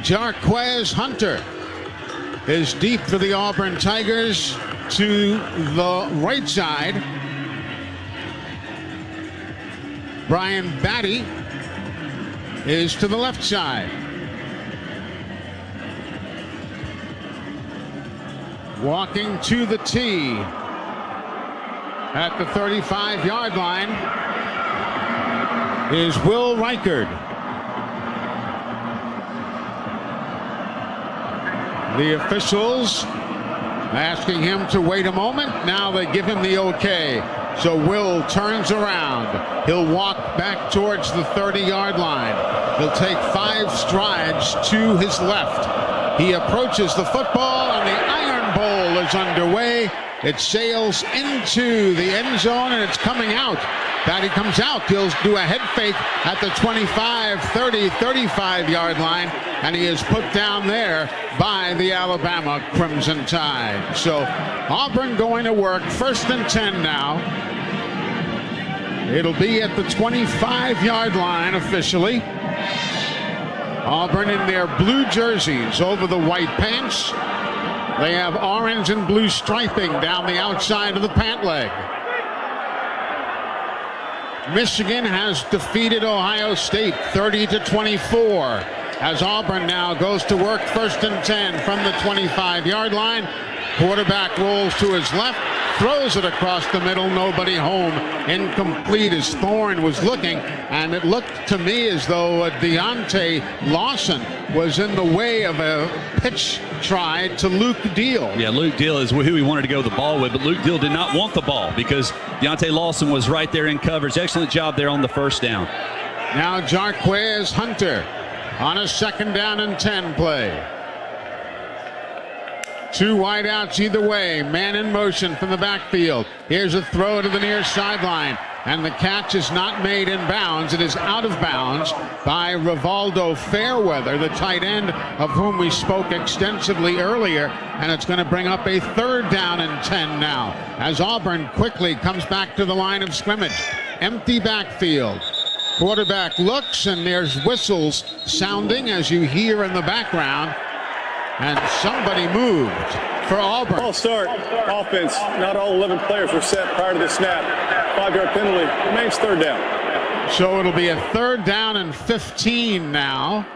Jarquez Hunter is deep for the Auburn Tigers to the right side. Brian Batty is to the left side. Walking to the tee at the 35-yard line is Will Reichard. The officials asking him to wait a moment. Now they give him the okay. So Will turns around. He'll walk back towards the 30-yard line. He'll take 5 strides to his left. He approaches the football, and the Iron Bowl is underway. It sails into the end zone, and it's coming out. Batty comes out. He'll do a head fake at the 25, 30, 35-yard line, and he is put down there by the Alabama Crimson Tide. So Auburn going to work. 1st and 10 now. It'll be at the 25-yard line officially. Auburn in their blue jerseys over the white pants. They have orange and blue striping down the outside of the pant leg. Michigan has defeated Ohio State 30-24 as Auburn now goes to work. 1st and 10 from the 25-yard line. Quarterback rolls to his left, throws it across the middle, nobody home. Incomplete as Thorne was looking, and it looked to me as though Deontay Lawson was in the way of a pitch try to Luke Deal. Yeah, Luke Deal is who he wanted to go the ball with, but Luke Deal did not want the ball because Deontay Lawson was right there in coverage. Excellent job there on the 1st down. Now Jarquez Hunter on a 2nd down and 10 play. 2 wideouts either way. Man in motion from the backfield. Here's a throw to the near sideline. And the catch is not made in bounds. It is out of bounds by Rivaldo Fairweather, the tight end of whom we spoke extensively earlier. And it's going to bring up a 3rd down and 10 now as Auburn quickly comes back to the line of scrimmage. Empty backfield. Quarterback looks, and there's whistles sounding as you hear in the background. And somebody moved for Auburn. All start offense. Not all 11 players were set prior to the snap. 5-yard penalty. Remains 3rd down. So it'll be a 3rd down and 15 now.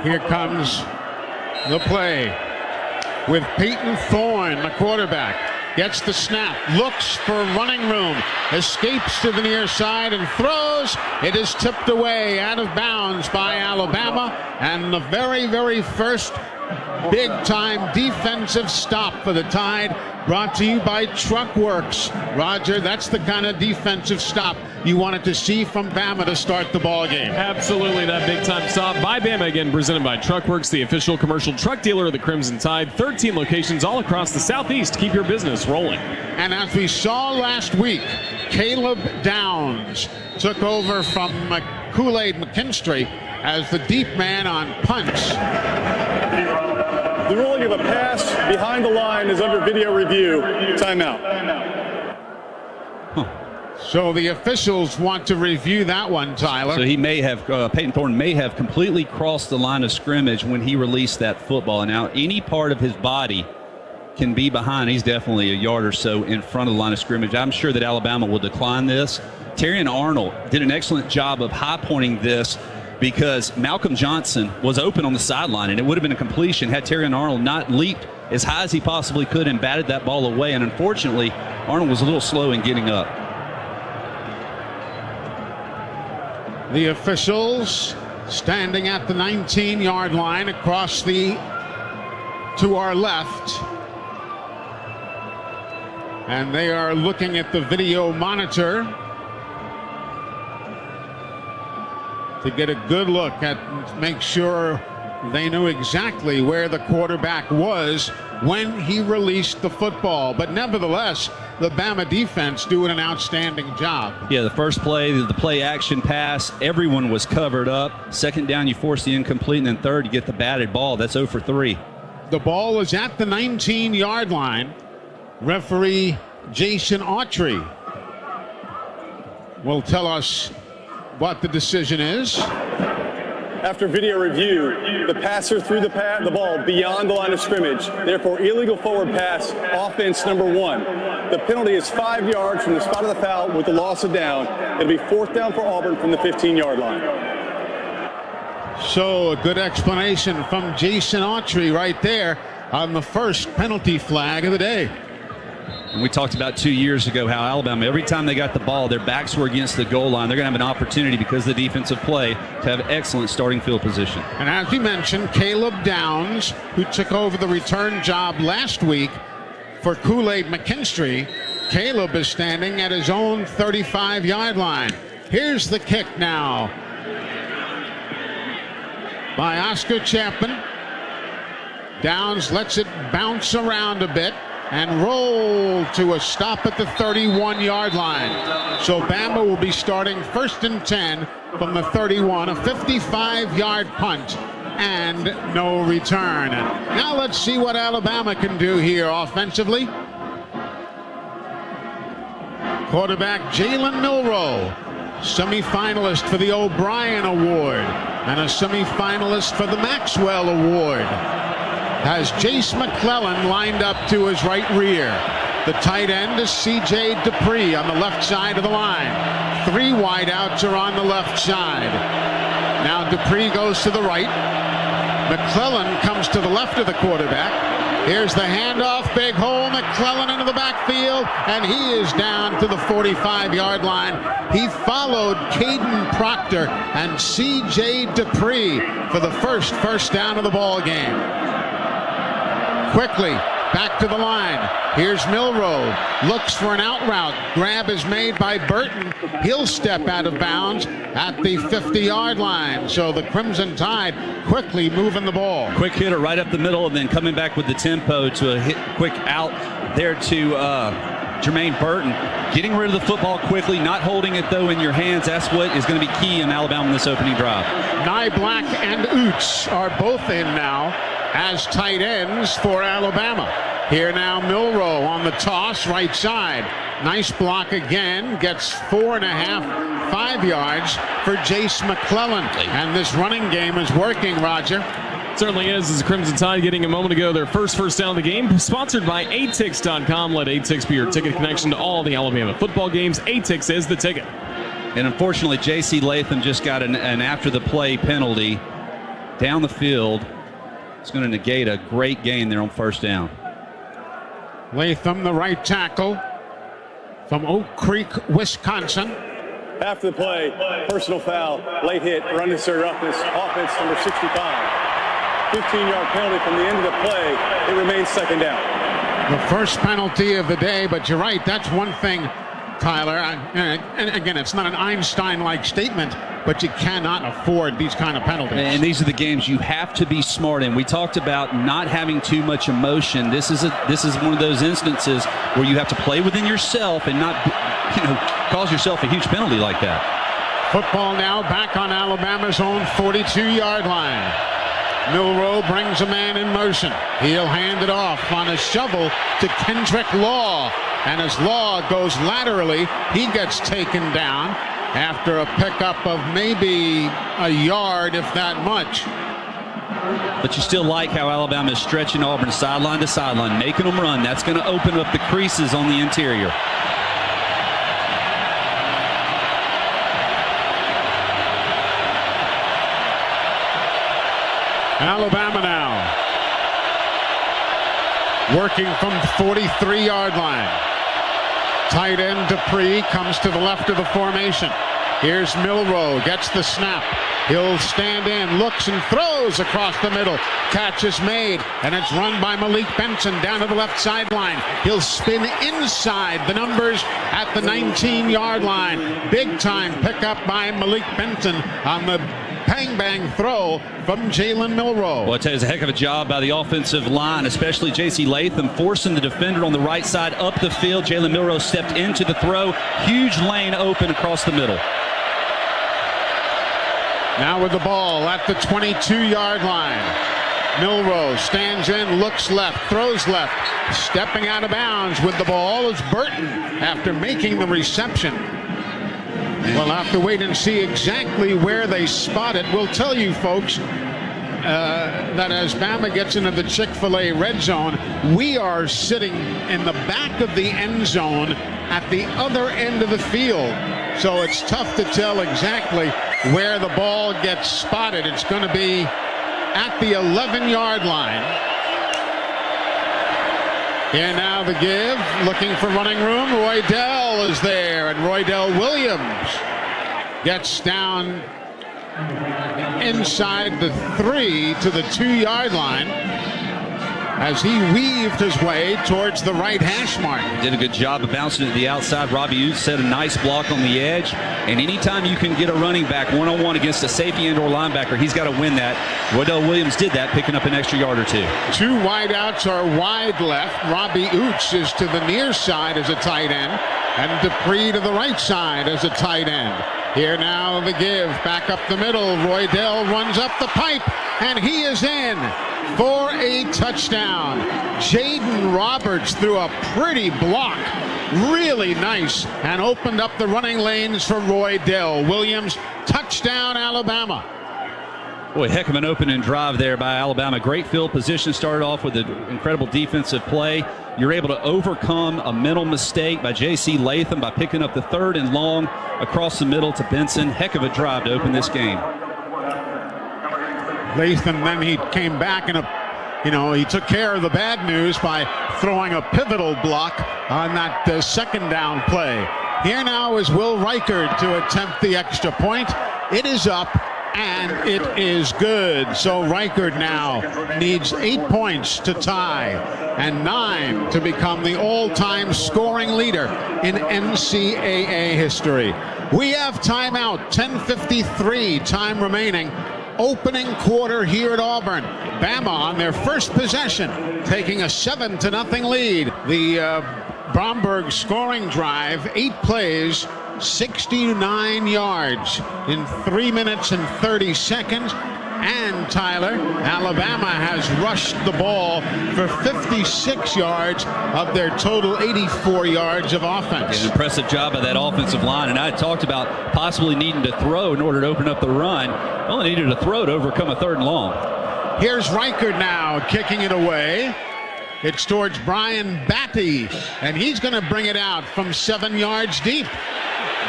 Here comes the play with Peyton Thorne, the quarterback. Gets the snap, looks for running room, escapes to the near side and throws. It is tipped away out of bounds by Alabama, and the very, very first big-time defensive stop for the Tide, brought to you by Truckworks. Roger, that's the kind of defensive stop you wanted to see from Bama to start the ball game. Absolutely, that big-time stop by Bama, again presented by Truckworks, the official commercial truck dealer of the Crimson Tide. 13 locations all across the Southeast. Keep your business rolling. And as we saw last week, Caleb Downs took over from Kool-Aid McKinstry as the deep man on punts. The ruling of a pass behind the line is under video review. Timeout. So the officials want to review that one, Tyler. So he may have, Peyton Thorne may have completely crossed the line of scrimmage when he released that football. And now any part of his body can be behind. He's definitely a yard or so in front of the line of scrimmage. I'm sure that Alabama will decline this. Terrion Arnold did an excellent job of high-pointing this because Malcolm Johnson was open on the sideline, and it would have been a completion had Terrion Arnold not leaped as high as he possibly could and batted that ball away. And unfortunately, Arnold was a little slow in getting up. The officials standing at the 19-yard line across to our left. And they are looking at the video monitor to get a good look at, make sure they knew exactly where the quarterback was when he released the football. But nevertheless, the Bama defense doing an outstanding job. Yeah, the first play, the play action pass, everyone was covered up. 2nd down, you force the incomplete, and then 3rd, you get the batted ball. That's 0 for 3. The ball is at the 19-yard line. Referee Jason Autry will tell us what the decision is. After video review, the passer threw the ball beyond the line of scrimmage. Therefore, illegal forward pass, offense number 1. The penalty is 5 yards from the spot of the foul with the loss of down. It'll be 4th down for Auburn from the 15-yard line. So a good explanation from Jason Autry right there on the first penalty flag of the day. And we talked about 2 years ago how Alabama, every time they got the ball, their backs were against the goal line. They're going to have an opportunity because of the defensive play to have excellent starting field position. And as you mentioned, Caleb Downs, who took over the return job last week for Kool-Aid McKinstry, Caleb is standing at his own 35-yard line. Here's the kick now by Oscar Chapman. Downs lets it bounce around a bit and roll to a stop at the 31-yard line. So Bama will be starting 1st and 10 from the 31, a 55-yard punt and no return. Now let's see what Alabama can do here offensively. Quarterback Jalen Milroe, semifinalist for the O'Brien Award and a semifinalist for the Maxwell Award, has Jace McClellan lined up to his right rear. The tight end is C.J. Dupree on the left side of the line. 3 wideouts are on the left side. Now Dupree goes to the right. McClellan comes to the left of the quarterback. Here's the handoff, big hole, McClellan into the backfield, and he is down to the 45-yard line. He followed Caden Proctor and C.J. Dupree for the first down of the ball game. Quickly back to the line. Here's Milroe. Looks for an out route. Grab is made by Burton. He'll step out of bounds at the 50-yard line. So the Crimson Tide quickly moving the ball. Quick hitter right up the middle and then coming back with the tempo to a quick out there to Jermaine Burton. Getting rid of the football quickly, not holding it, though, in your hands. That's what is going to be key in Alabama in this opening drive. Black and Oots are both in now as tight ends for Alabama. Here now Milroe on the toss, right side. Nice block again. Gets 4.5, 5 yards for Jace McClellan. And this running game is working, Roger. Certainly is. As the Crimson Tide getting a moment ago their first down of the game. Sponsored by atix.com. Let Atix be your ticket connection to all the Alabama football games. Atix is the ticket. And unfortunately, J.C. Latham just got an after-the-play penalty down the field. It's going to negate a great gain there on 1st down. Latham, the right tackle from Oak Creek, Wisconsin. After the play, personal foul, late hit for unnecessary roughness, offense number 65. 15-yard penalty from the end of the play. It remains 2nd down. The first penalty of the day, but you're right, that's one thing, Tyler. And again, it's not an Einstein-like statement, but you cannot afford these kind of penalties. And these are the games you have to be smart in. We talked about not having too much emotion. This is one of those instances where you have to play within yourself and not, cause yourself a huge penalty like that. Football now back on Alabama's own 42-yard line. Milroe brings a man in motion. He'll hand it off on a shovel to Kendrick Law. And as Law goes laterally, he gets taken down after a pickup of maybe a yard, if that much. But you still like how Alabama is stretching Auburn sideline to sideline, making them run. That's going to open up the creases on the interior. Alabama now working from the 43-yard line. Tight end Dupree comes to the left of the formation. Here's Milroe, gets the snap. He'll stand in, looks and throws across the middle. Catch is made, and it's run by Malik Benson down to the left sideline. He'll spin inside the numbers at the 19-yard line. Big time pickup by Malik Benson on the bang throw from Jalen Milroe. Well, I tell you, it's a heck of a job by the offensive line, especially J.C. Latham, forcing the defender on the right side up the field. Jalen Milroe stepped into the throw. Huge lane open across the middle. Now with the ball at the 22-yard line. Milroe stands in, looks left, throws left. Stepping out of bounds with the ball is Burton after making the reception. We'll have to wait and see exactly where they spot it. We'll tell you, folks, that as Bama gets into the Chick-fil-A red zone, we are sitting in the back of the end zone at the other end of the field. So it's tough to tell exactly where the ball gets spotted. It's going to be at the 11-yard line. Here now the give, looking for running room. Roydell is there, and Roydell Williams gets down inside the 3 to the 2-yard line as he weaved his way towards the right hash mark. Did a good job of bouncing to the outside. Robbie Ute set a nice block on the edge. And anytime you can get a running back one-on-one against a safety and/or linebacker, he's got to win that. Roydell Williams did that, picking up an extra yard or 2. 2 wideouts are wide left. Robbie Ute is to the near side as a tight end, and Dupree to the right side as a tight end. Here now the give, back up the middle. Roydell runs up the pipe, and he is in for a touchdown. Jaden Roberts threw a pretty block, really nice, and opened up the running lanes for Roydell Williams. Touchdown, Alabama. Boy, heck of an opening drive there by Alabama. Great field position, started off with an incredible defensive play. You're able to overcome a mental mistake by J.C. Latham by picking up the 3rd and long across the middle to Benson. Heck of a drive to open this game. Latham, then he came back and he took care of the bad news by throwing a pivotal block on that 2nd down play. Here now is Will Reichard to attempt the extra point. It is up, and it is good. So Reichard now needs 8 points to tie and 9 to become the all-time scoring leader in NCAA history. We have timeout, 10:53 time remaining. Opening quarter here at Auburn. Bama on their first possession, taking a 7-0 lead. The Bromberg scoring drive, 8 plays, 69 yards in 3 minutes and 30 seconds. And Tyler, Alabama has rushed the ball for 56 yards of their total 84 yards of offense. An impressive job by that offensive line. And I had talked about possibly needing to throw in order to open up the run. Only needed a throw to overcome a 3rd and long. Here's Reichard now kicking it away. It's towards Brian Batty, and he's going to bring it out from 7 yards deep.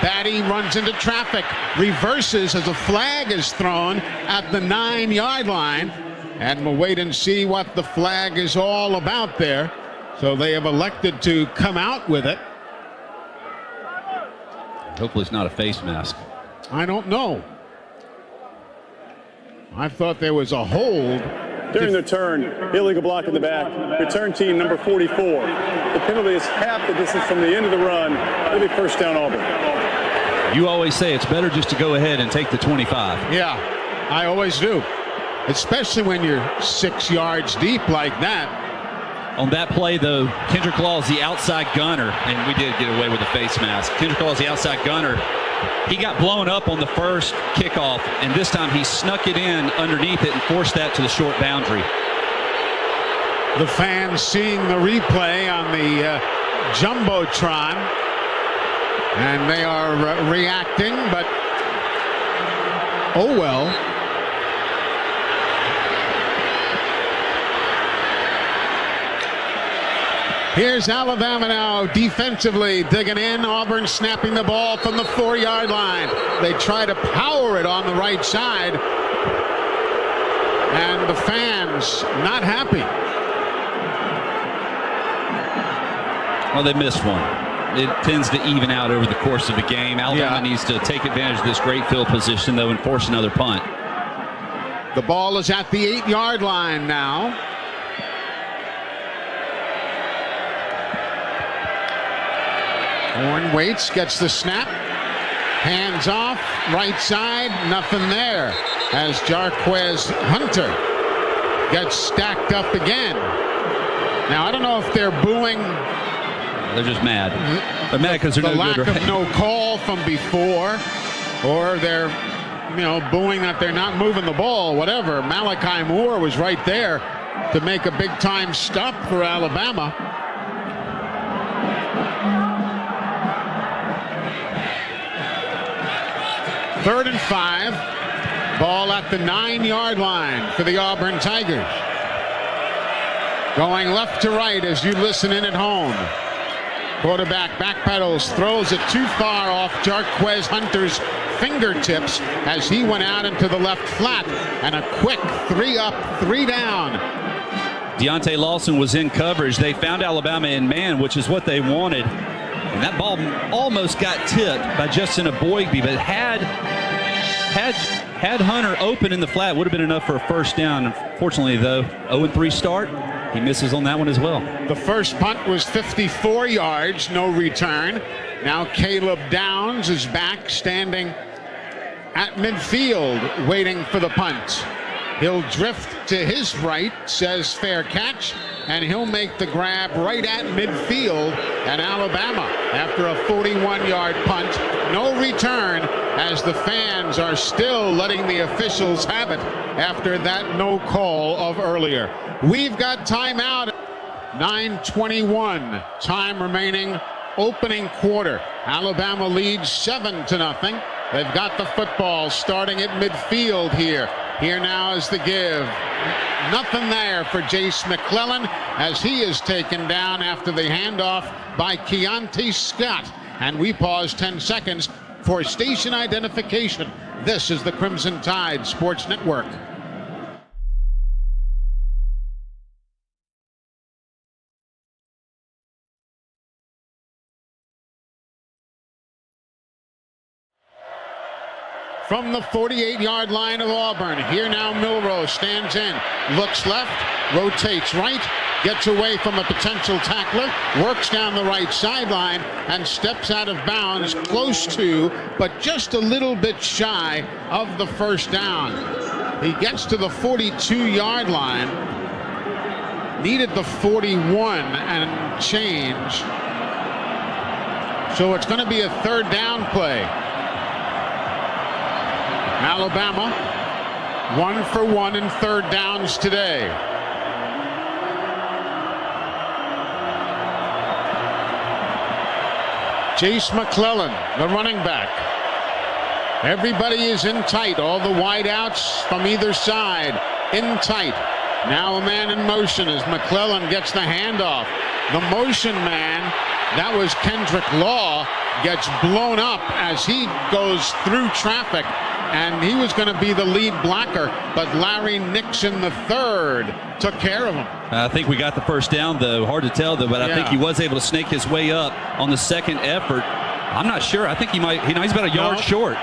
Batty runs into traffic, reverses as a flag is thrown at the 9-yard line, and we'll wait and see what the flag is all about there. So they have elected to come out with it. Hopefully it's not a face mask. I don't know. I thought there was a hold. During the turn, illegal block in the back. Return team number 44. The penalty is half the distance from the end of the run. It'll be 1st down Auburn. You always say it's better just to go ahead and take the 25. Yeah, I always do. Especially when you're 6 yards deep like that. On that play, though, Kendrick Law is the outside gunner, and we did get away with a face mask. Kendrick Law is the outside gunner. He got blown up on the first kickoff, and this time he snuck it in underneath it and forced that to the short boundary. The fans seeing the replay on the Jumbotron, and they are reacting, but oh well. Here's Alabama now defensively digging in. Auburn snapping the ball from the 4-yard line. They try to power it on the right side, and the fans not happy. Well, they missed one. It tends to even out over the course of the game. Alabama needs to take advantage of this great field position, though, and force another punt. The ball is at the 8-yard line now. Horn waits, gets the snap. Hands off, right side, nothing there. As Jarquez Hunter gets stacked up again. Now, I don't know if they're booing. They're just mad. They're mad because they're the no lack good, right? of no call from before, or they're, booing that they're not moving the ball. Whatever. Malachi Moore was right there to make a big time stop for Alabama. 3rd and 5. Ball at the 9-yard line for the Auburn Tigers. Going left to right as you listen in at home. Quarterback backpedals, throws it too far off Jarquez Hunter's fingertips as he went out into the left flat, and a quick 3 up, 3 down. Deontay Lawson was in coverage. They found Alabama in man, which is what they wanted. And that ball almost got tipped by Justin Aboigbe, but had Hunter open in the flat, would have been enough for a first down. Unfortunately, though, 0-3 start. He misses on that one as well. The first punt was 54 yards, no return. Now Caleb Downs is back, standing at midfield, waiting for the punt. He'll drift to his right, says fair catch, and he'll make the grab right at midfield. And Alabama, after a 41-yard punt, no return, as the fans are still letting the officials have it after that no call of earlier. We've got timeout. 9:21 time remaining, opening quarter. Alabama leads 7-0. They've got the football starting at midfield here. Here now is the give. Nothing there for Jace McClellan as he is taken down after the handoff by Keontae Scott. And we pause 10 seconds for station identification. This is the Crimson Tide Sports Network. From the 48-yard line of Auburn, here now Milrose stands in, looks left, rotates right, gets away from a potential tackler, works down the right sideline, and steps out of bounds close to, but just a little bit shy of the first down. He gets to the 42-yard line, needed the 41 and change. So it's going to be a 3rd down play. Alabama 1 for 1 in 3rd downs today. Jace McClellan, the running back. Everybody is in tight. All the wideouts from either side in tight. Now a man in motion as McClellan gets the handoff. The motion man, that was Kendrick Law, gets blown up as he goes through traffic. And he was going to be the lead blocker, but Larry Nixon III took care of him. I think we got the first down, though. Hard to tell, though, but I think he was able to snake his way up on the second effort. I'm not sure. I think he might. He's about a yard short.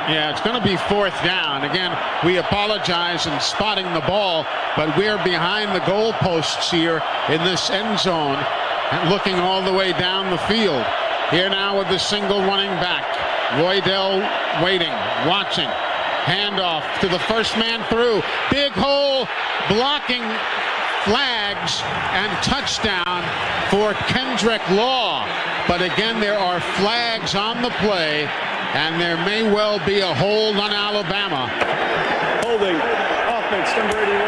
It's going to be 4th down. Again, we apologize in spotting the ball, but we're behind the goalposts here in this end zone, looking all the way down the field. Here now with the single running back. Roydell waiting, watching. Handoff to the first man through. Big hole, blocking, flags, and touchdown for Kendrick Law. But again, there are flags on the play, and there may well be a hold on Alabama. Holding, offense, number 81.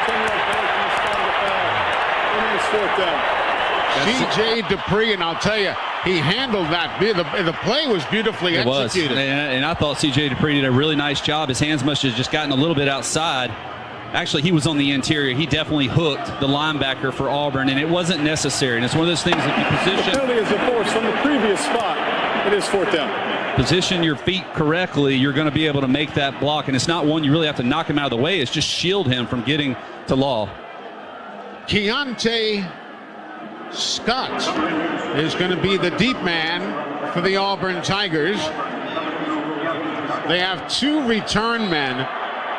10-yard penalty from the foul. And it's 4th down. C.J. Dupree, and I'll tell you, he handled that. The play was beautifully executed. And I thought C.J. Dupree did a really nice job. His hands must have just gotten a little bit outside. Actually, he was on the interior. He definitely hooked the linebacker for Auburn, and it wasn't necessary. And it's one of those things that you position. The penalty is enforced from the previous spot. It is 4th down. Position your feet correctly, you're going to be able to make that block. And it's not one you really have to knock him out of the way. It's just shield him from getting to Law. Keontae Scott is going to be the deep man for the Auburn Tigers. They have 2 return men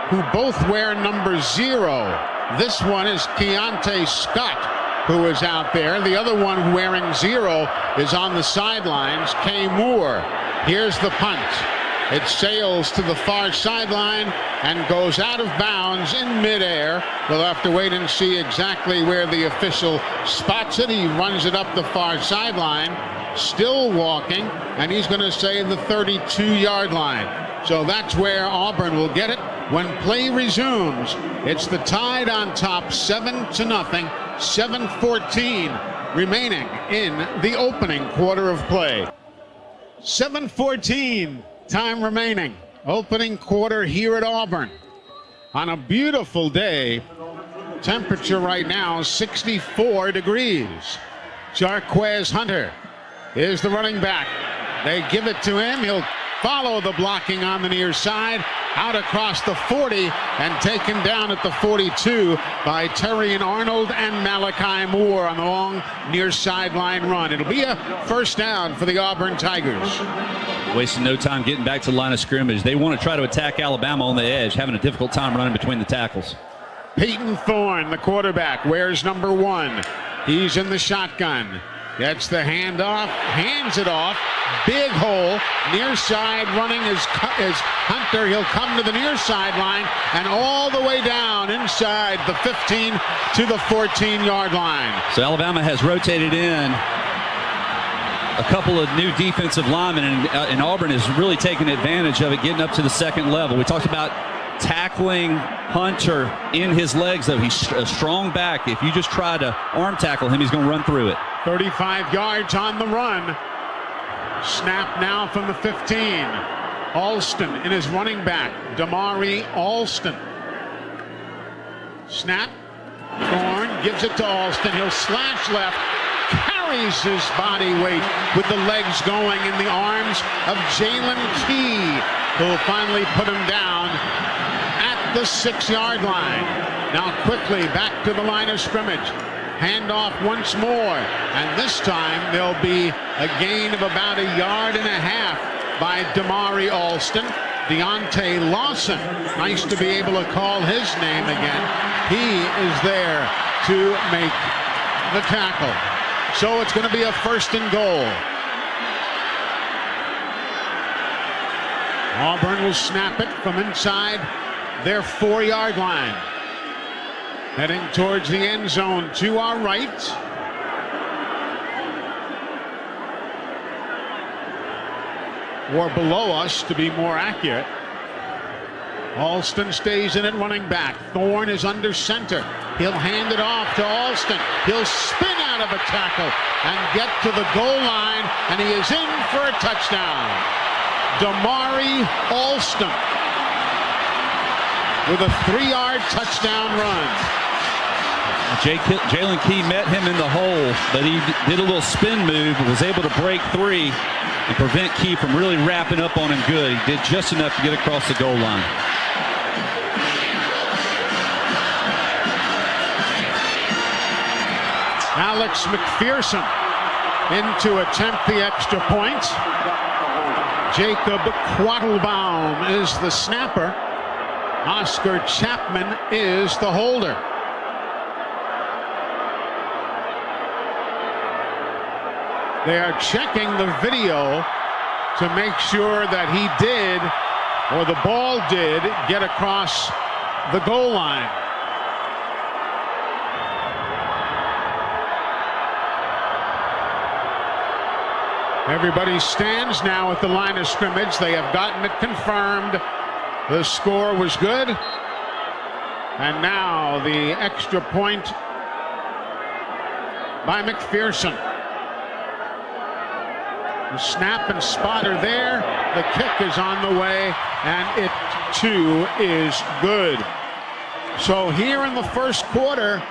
who both wear number 0. This one is Keontae Scott, who is out there. The other one wearing 0 is on the sidelines, Kay Moore. Here's the punt. It sails to the far sideline and goes out of bounds in midair. We'll have to wait and see exactly where the official spots it. He runs it up the far sideline, still walking, and he's going to say the 32-yard line. So that's where Auburn will get it when play resumes. It's the Tide on top, 7-0, 7:14 remaining in the opening quarter of play. 7:14 time remaining. Opening quarter here at Auburn. On a beautiful day. Temperature right now 64 degrees. Jarquez Hunter is the running back. They give it to him. He'll follow the blocking on the near side. Out across the 40 and taken down at the 42 by Terrian Arnold and Malachi Moore on the long near sideline run. It'll be a first down for the Auburn Tigers. Wasting no time getting back to the line of scrimmage. They want to try to attack Alabama on the edge, having a difficult time running between the tackles. Peyton Thorne, the quarterback, wears number 1. He's in the shotgun. Gets the handoff, hands it off. Big hole, near side running is Hunter. He'll come to the near sideline and all the way down inside the 15 to the 14-yard line. So Alabama has rotated in a couple of new defensive linemen, and Auburn is really taking advantage of it, getting up to the second level. We talked about tackling Hunter in his legs, though. He's a strong back. If you just try to arm tackle him, he's going to run through it. 35 yards on the run. Snap now from the 15. Alston in his running back, Damari Alston. Snap. Thorne gives it to Alston. He'll slash left. Carries his body weight with the legs going in the arms of Jalen Key, who'll finally put him down at the 6-yard line. Now quickly back to the line of scrimmage. Handoff once more, and this time there'll be a gain of about 1.5 yards by Damari Alston. Deontay Lawson, nice to be able to call his name again. He is there to make the tackle. So it's going to be a 1st and goal. Auburn will snap it from inside their 4-yard line. Heading towards the end zone to our right. Or below us, to be more accurate. Alston stays in at running back. Thorne is under center. He'll hand it off to Alston. He'll spin out of a tackle and get to the goal line, and he is in for a touchdown. Damari Alston with a 3-yard touchdown run. Jalen Key met him in the hole, but he did a little spin move and was able to break 3 and prevent Key from really wrapping up on him good. He did just enough to get across the goal line. Alex McPherson in to attempt the extra point. Jacob Quattlebaum is the snapper. Oscar Chapman is the holder. They are checking the video to make sure that he did, or the ball did, get across the goal line. Everybody stands now at the line of scrimmage. They have gotten it confirmed. The score was good. And now the extra point by McPherson. The snap and spot are there. The kick is on the way, and it too is good. So here in the first quarter,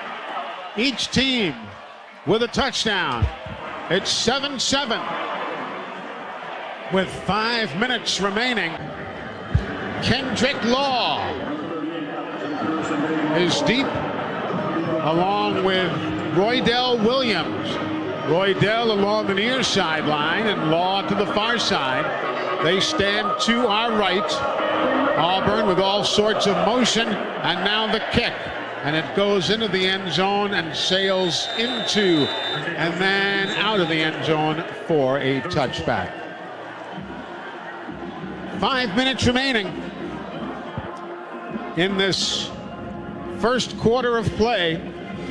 each team with a touchdown. It's 7-7 with 5 minutes remaining. Kendrick Law is deep, along with Roydell Williams. Roydell along the near sideline and Law to the far side. They stand to our right. Auburn with all sorts of motion, and now the kick. And it goes into the end zone and sails into and then out of the end zone for a touchback. 5 minutes remaining in this first quarter of play.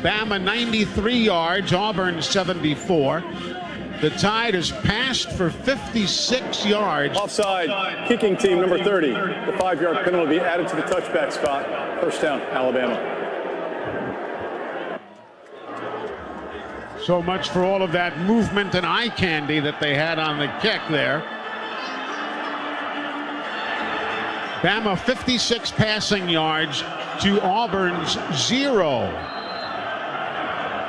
Bama 93 yards, Auburn 74. The Tide has passed for 56 yards. Offside, kicking team number 30. The 5-yard penalty will be added to the touchback spot. First down, Alabama. So much for all of that movement and eye candy that they had on the kick there. Bama 56 passing yards to Auburn's 0.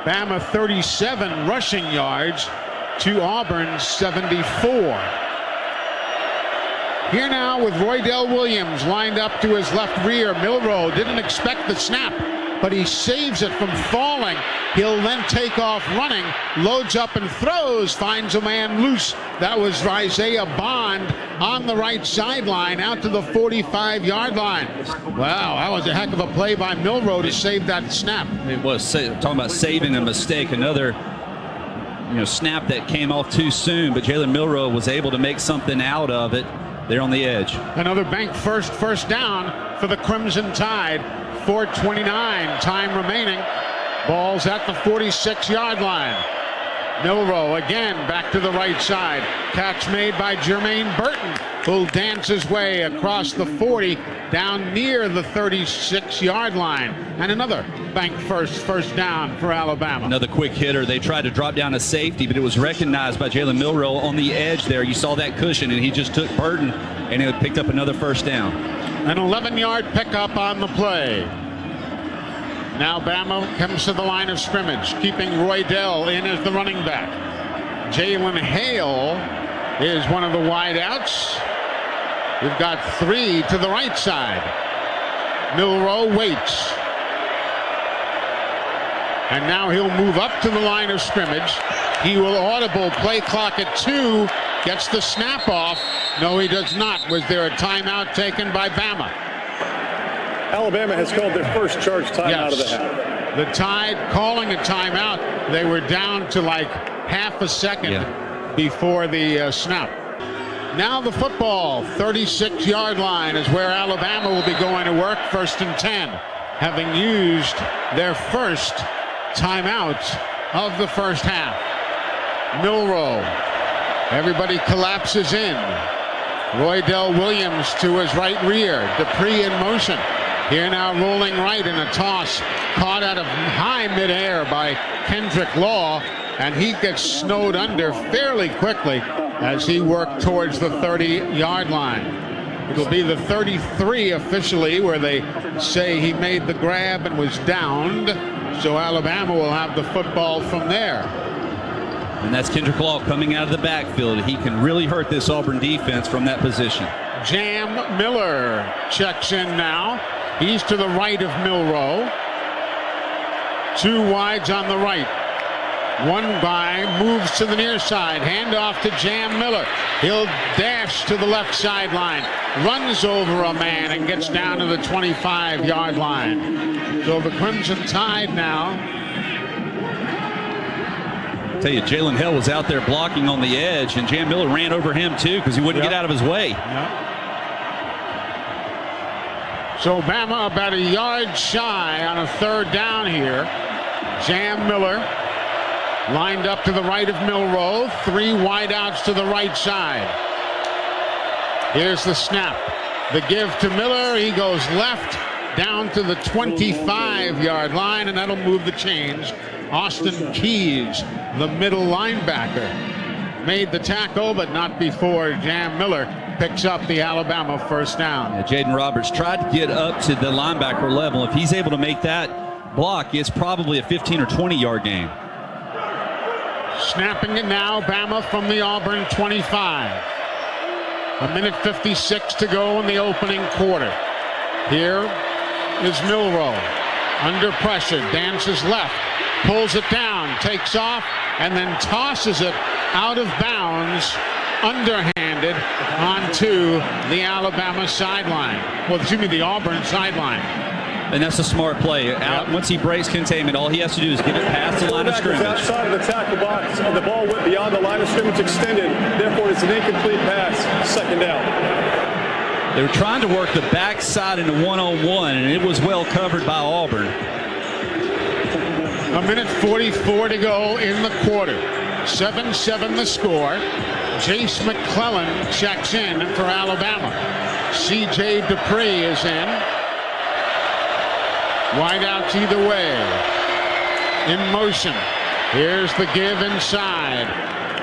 Bama 37 rushing yards to Auburn's 74. Here now with Roydell Williams lined up to his left rear. Milroe didn't expect the snap, but he saves it from falling. He'll then take off running, loads up and throws, finds a man loose. That was Isaiah Bond on the right sideline out to the 45-yard line. Wow, that was a heck of a play by Milroe to save that snap. It was talking about saving a mistake. Another snap that came off too soon, but Jalen Milroe was able to make something out of it there on the edge. Another bank first down for the Crimson Tide. 4:29 time remaining. Ball's at the 46-yard line. Milroe again back to the right side. Catch made by Jermaine Burton, who'll dance his way across the 40 down near the 36-yard line. And another bank first down for Alabama. Another quick hitter. They tried to drop down a safety, but it was recognized by Jalen Milroe on the edge there. You saw that cushion, and he just took Burton, and it picked up another first down. An 11-yard pickup on the play. Now Bama comes to the line of scrimmage, keeping Roydell in as the running back. Jalen Hale is one of the wideouts. We've got 3 to the right side. Milroe waits. And now he'll move up to the line of scrimmage. He will audible play clock at 2. Gets the snap off. No, he does not. Was there a timeout taken by Bama? Alabama has called their first charge timeout of the half. The Tide calling a timeout. They were down to like half a second before the snap. Now the football, 36-yard line is where Alabama will be going to work, 1st and 10, having used their first timeout of the first half. Milroe, everybody collapses in. Roydell Williams to his right rear. Dupree in motion. Here now rolling right in a toss. Caught out of high midair by Kendrick Law. And he gets snowed under fairly quickly as he worked towards the 30-yard line. It'll be the 33 officially, where they say he made the grab and was downed. So Alabama will have the football from there. And that's Kendrick Law coming out of the backfield. He can really hurt this Auburn defense from that position. Jam Miller checks in now. He's to the right of Milroe. 2 wides on the right. One guy moves to the near side. Handoff to Jam Miller. He'll dash to the left sideline. Runs over a man and gets down to the 25-yard line. So the Crimson Tide now. Tell you, Jalen Hill was out there blocking on the edge, and Jam Miller ran over him too because he wouldn't get out of his way. So Bama about a yard shy on a 3rd down here. Jam Miller lined up to the right of Milroe. 3 wideouts to the right side. Here's the snap. The give to Miller. He goes left down to the 25-yard line, and that'll move the chains. Austin Keys, the middle linebacker, made the tackle, but not before Jam Miller picks up the Alabama first down. Jaden Roberts tried to get up to the linebacker level. If he's able to make that block, it's probably a 15 or 20-yard game. Snapping it now, Bama from the Auburn 25. 1:56 to go in the opening quarter. Here is Milroe under pressure, dances left, pulls it down, takes off, and then tosses it out of bounds, underhanded, onto the Alabama sideline. Well, excuse me, the Auburn sideline. And that's a smart play. Once he breaks containment, all he has to do is get it past the line of scrimmage. Outside of the tackle box, the ball went beyond the line of scrimmage, extended. Therefore, it's an incomplete pass. 2nd down. They were trying to work the backside in a one-on-one, and it was well covered by Auburn. 1:44 to go in the quarter. 7-7 the score. Jace McClellan checks in for Alabama. C.J. Dupree is in. Wideouts either way. In motion. Here's the give inside.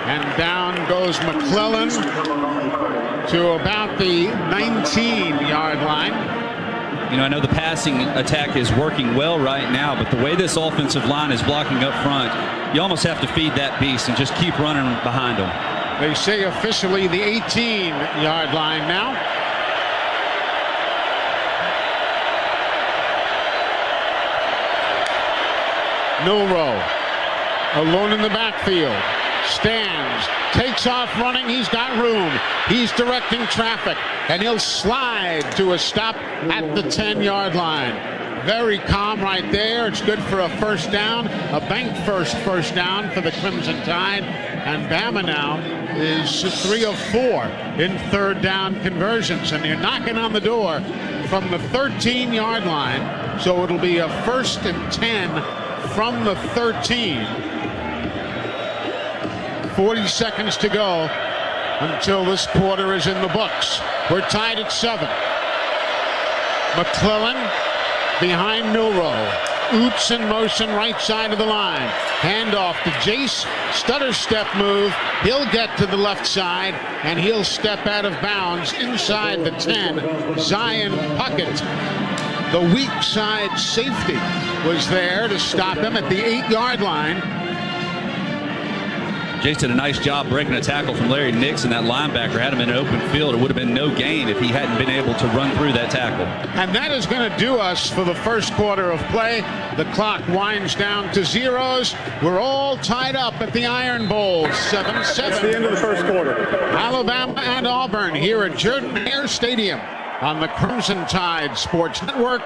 And down goes McClellan to about the 19-yard line. You know, I know the passing attack is working well right now, but the way this offensive line is blocking up front, you almost have to feed that beast and just keep running behind them. They say officially the 18-yard line now. Milroe alone in the backfield. Stands, takes off running, he's got room, he's directing traffic, and he'll slide to a stop at the 10-yard line. Very calm right there. It's good for a first down, a bank first down for the Crimson Tide, and Bama now is 3 of 4 in third down conversions, and you're knocking on the door from the 13-yard line, so it'll be a 1st and 10 from the 13. 40 seconds to go until this quarter is in the books. We're tied at 7. McClellan behind Milroe. Oots in motion right side of the line. Handoff to Jace. Stutter step move. He'll get to the left side and he'll step out of bounds inside the 10. Zion Puckett, the weak side safety, was there to stop him at the 8-yard line. Jace did a nice job breaking a tackle from Larry Nixon. That linebacker had him in an open field. It would have been no gain if he hadn't been able to run through that tackle. And that is going to do us for the first quarter of play. The clock winds down to zeros. We're all tied up at the Iron Bowl. 7-7. That's the end of the first quarter. Alabama and Auburn here at Jordan-Hare Stadium on the Crimson Tide Sports Network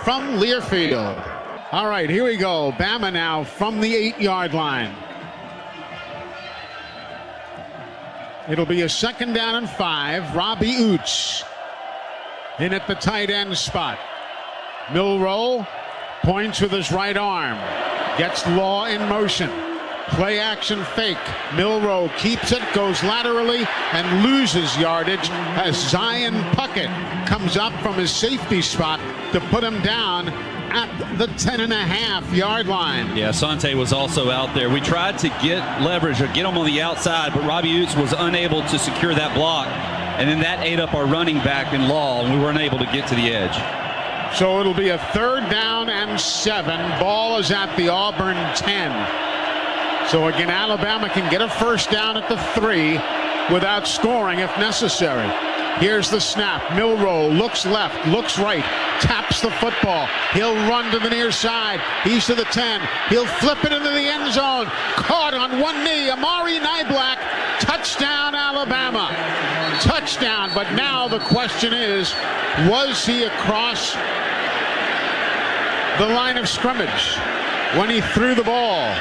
from Learfield. All right, here we go. Bama now from the 8-yard line. It'll be a 2nd down and 5. Robbie Oots in at the tight end spot. Milroe points with his right arm. Gets Law in motion. Play action fake. Milroe keeps it, goes laterally, and loses yardage as Zion Puckett comes up from his safety spot to put him down at the 10.5-yard line. Yeah, Sante was also out there. We tried to get leverage or get him on the outside, but Robbie Oots was unable to secure that block, and then that ate up our running back in Law, and we weren't able to get to the edge. So it'll be a 3rd down and 7. Ball is at the Auburn 10. So again, Alabama can get a first down at the 3 without scoring if necessary. Here's the snap. Milroe looks left, looks right, taps the football. He'll run to the near side. He's to the 10. He'll flip it into the end zone. Caught on one knee. Amari Niblack. Touchdown, Alabama. Touchdown. But now the question is, was he across the line of scrimmage when he threw the ball?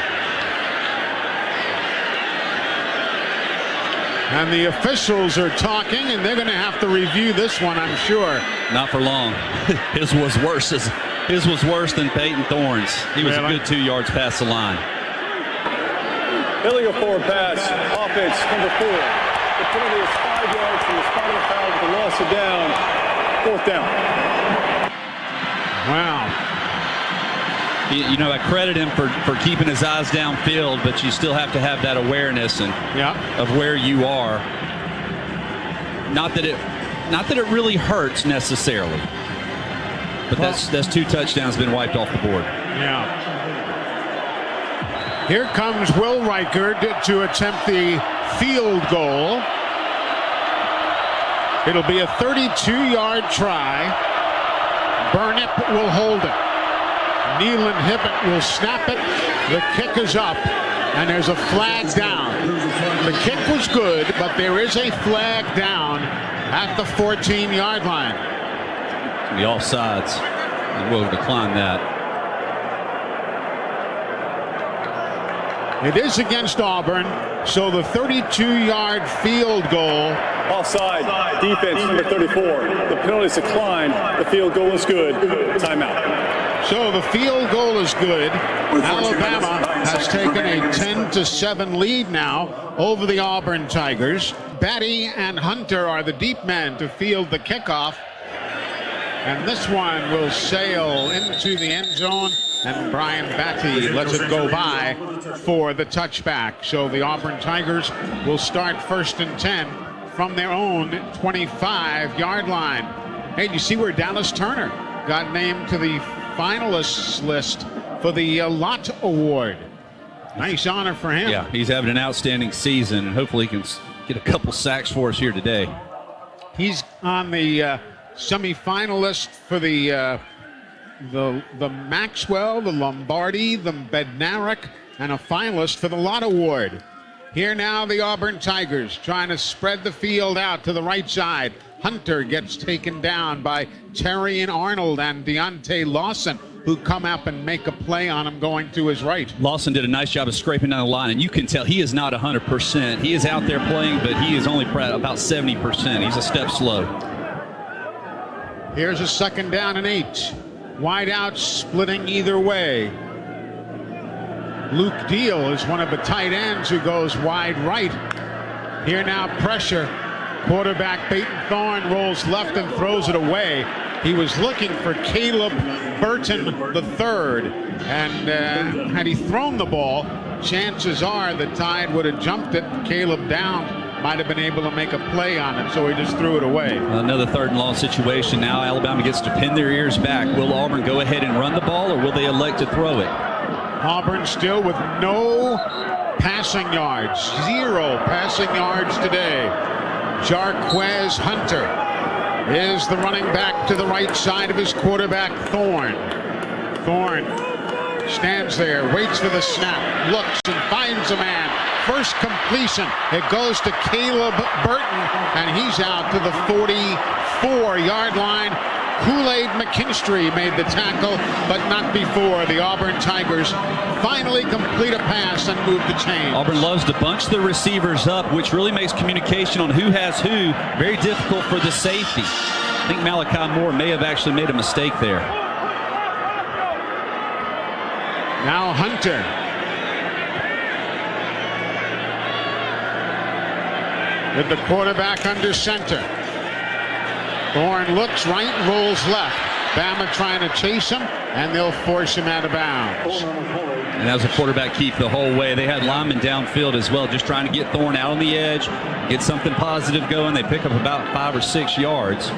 And the officials are talking, and they're going to have to review this one, I'm sure. Not for long. His was worse than Peyton Thorne's. He was a good 2 yards past the line. Illegal forward pass, offense number 4. The penalty is 5 yards from the spot of the foul with the loss of down. 4th down. Wow. You know, I credit him for keeping his eyes downfield, but you still have to have that awareness of where you are. Not that it really hurts necessarily, but that's 2 touchdowns been wiped off the board. Yeah. Here comes Will Reichard to attempt the field goal. It'll be a 32-yard try. Burnip will hold it. Nealon Hibbett will snap it. The kick is up, and there's a flag down. The kick was good, but there is a flag down at the 14-yard line. The offsides, and we'll decline that. It is against Auburn, so the 32-yard field goal. Offside, defense number 34. The penalty is declined. The field goal is good. Timeout. So the field goal is good. Alabama has taken a 10-7 lead now over the Auburn Tigers. Batty and Hunter are the deep men to field the kickoff. And this one will sail into the end zone and Brian Batty lets it go by for the touchback. So the Auburn Tigers will start 1st and 10 from their own 25-yard line. Hey, do you see where Dallas Turner got named to the finalists list for the Lott Award? Nice honor for him. Yeah, he's having an outstanding season. Hopefully he can get a couple sacks for us here today. He's on the semifinalist for the Maxwell, the Lombardi, the Bednarik, and a finalist for the Lott Award. Here now the Auburn Tigers trying to spread the field out to the right side. Hunter gets taken down by Terrian Arnold and Deontay Lawson, who come up and make a play on him going to his right. Lawson did a nice job of scraping down the line, and you can tell he is not 100%. He is out there playing, but he is only about 70%. He's a step slow. Here's a 2nd down and 8. Wide out, splitting either way. Luke Deal is one of the tight ends who goes wide right. Here now, pressure. Quarterback Peyton Thorne rolls left and throws it away. He was looking for Caleb Burton III, and had he thrown the ball, chances are the Tide would have jumped it. Caleb Down might have been able to make a play on it, so he just threw it away. Another 3rd and long situation. Now Alabama gets to pin their ears back. Will Auburn go ahead and run the ball, or will they elect to throw it? Auburn still with no passing yards. 0 passing yards today. Jarquez Hunter is the running back to the right side of his quarterback, Thorne. Thorne stands there, waits for the snap, looks and finds a man. First completion, it goes to Caleb Burton, and he's out to the 44-yard line. Kool-Aid McKinstry made the tackle, but not before the Auburn Tigers finally complete a pass and move the chains. Auburn loves to bunch the receivers up, which really makes communication on who has who very difficult for the safety. I think Malachi Moore may have actually made a mistake there. Now Hunter. With the quarterback under center. Thorne looks right, rolls left. Bama trying to chase him, and they'll force him out of bounds. And that was a quarterback keep the whole way. They had linemen downfield as well, just trying to get Thorne out on the edge, get something positive going. They pick up about 5 or 6 yards.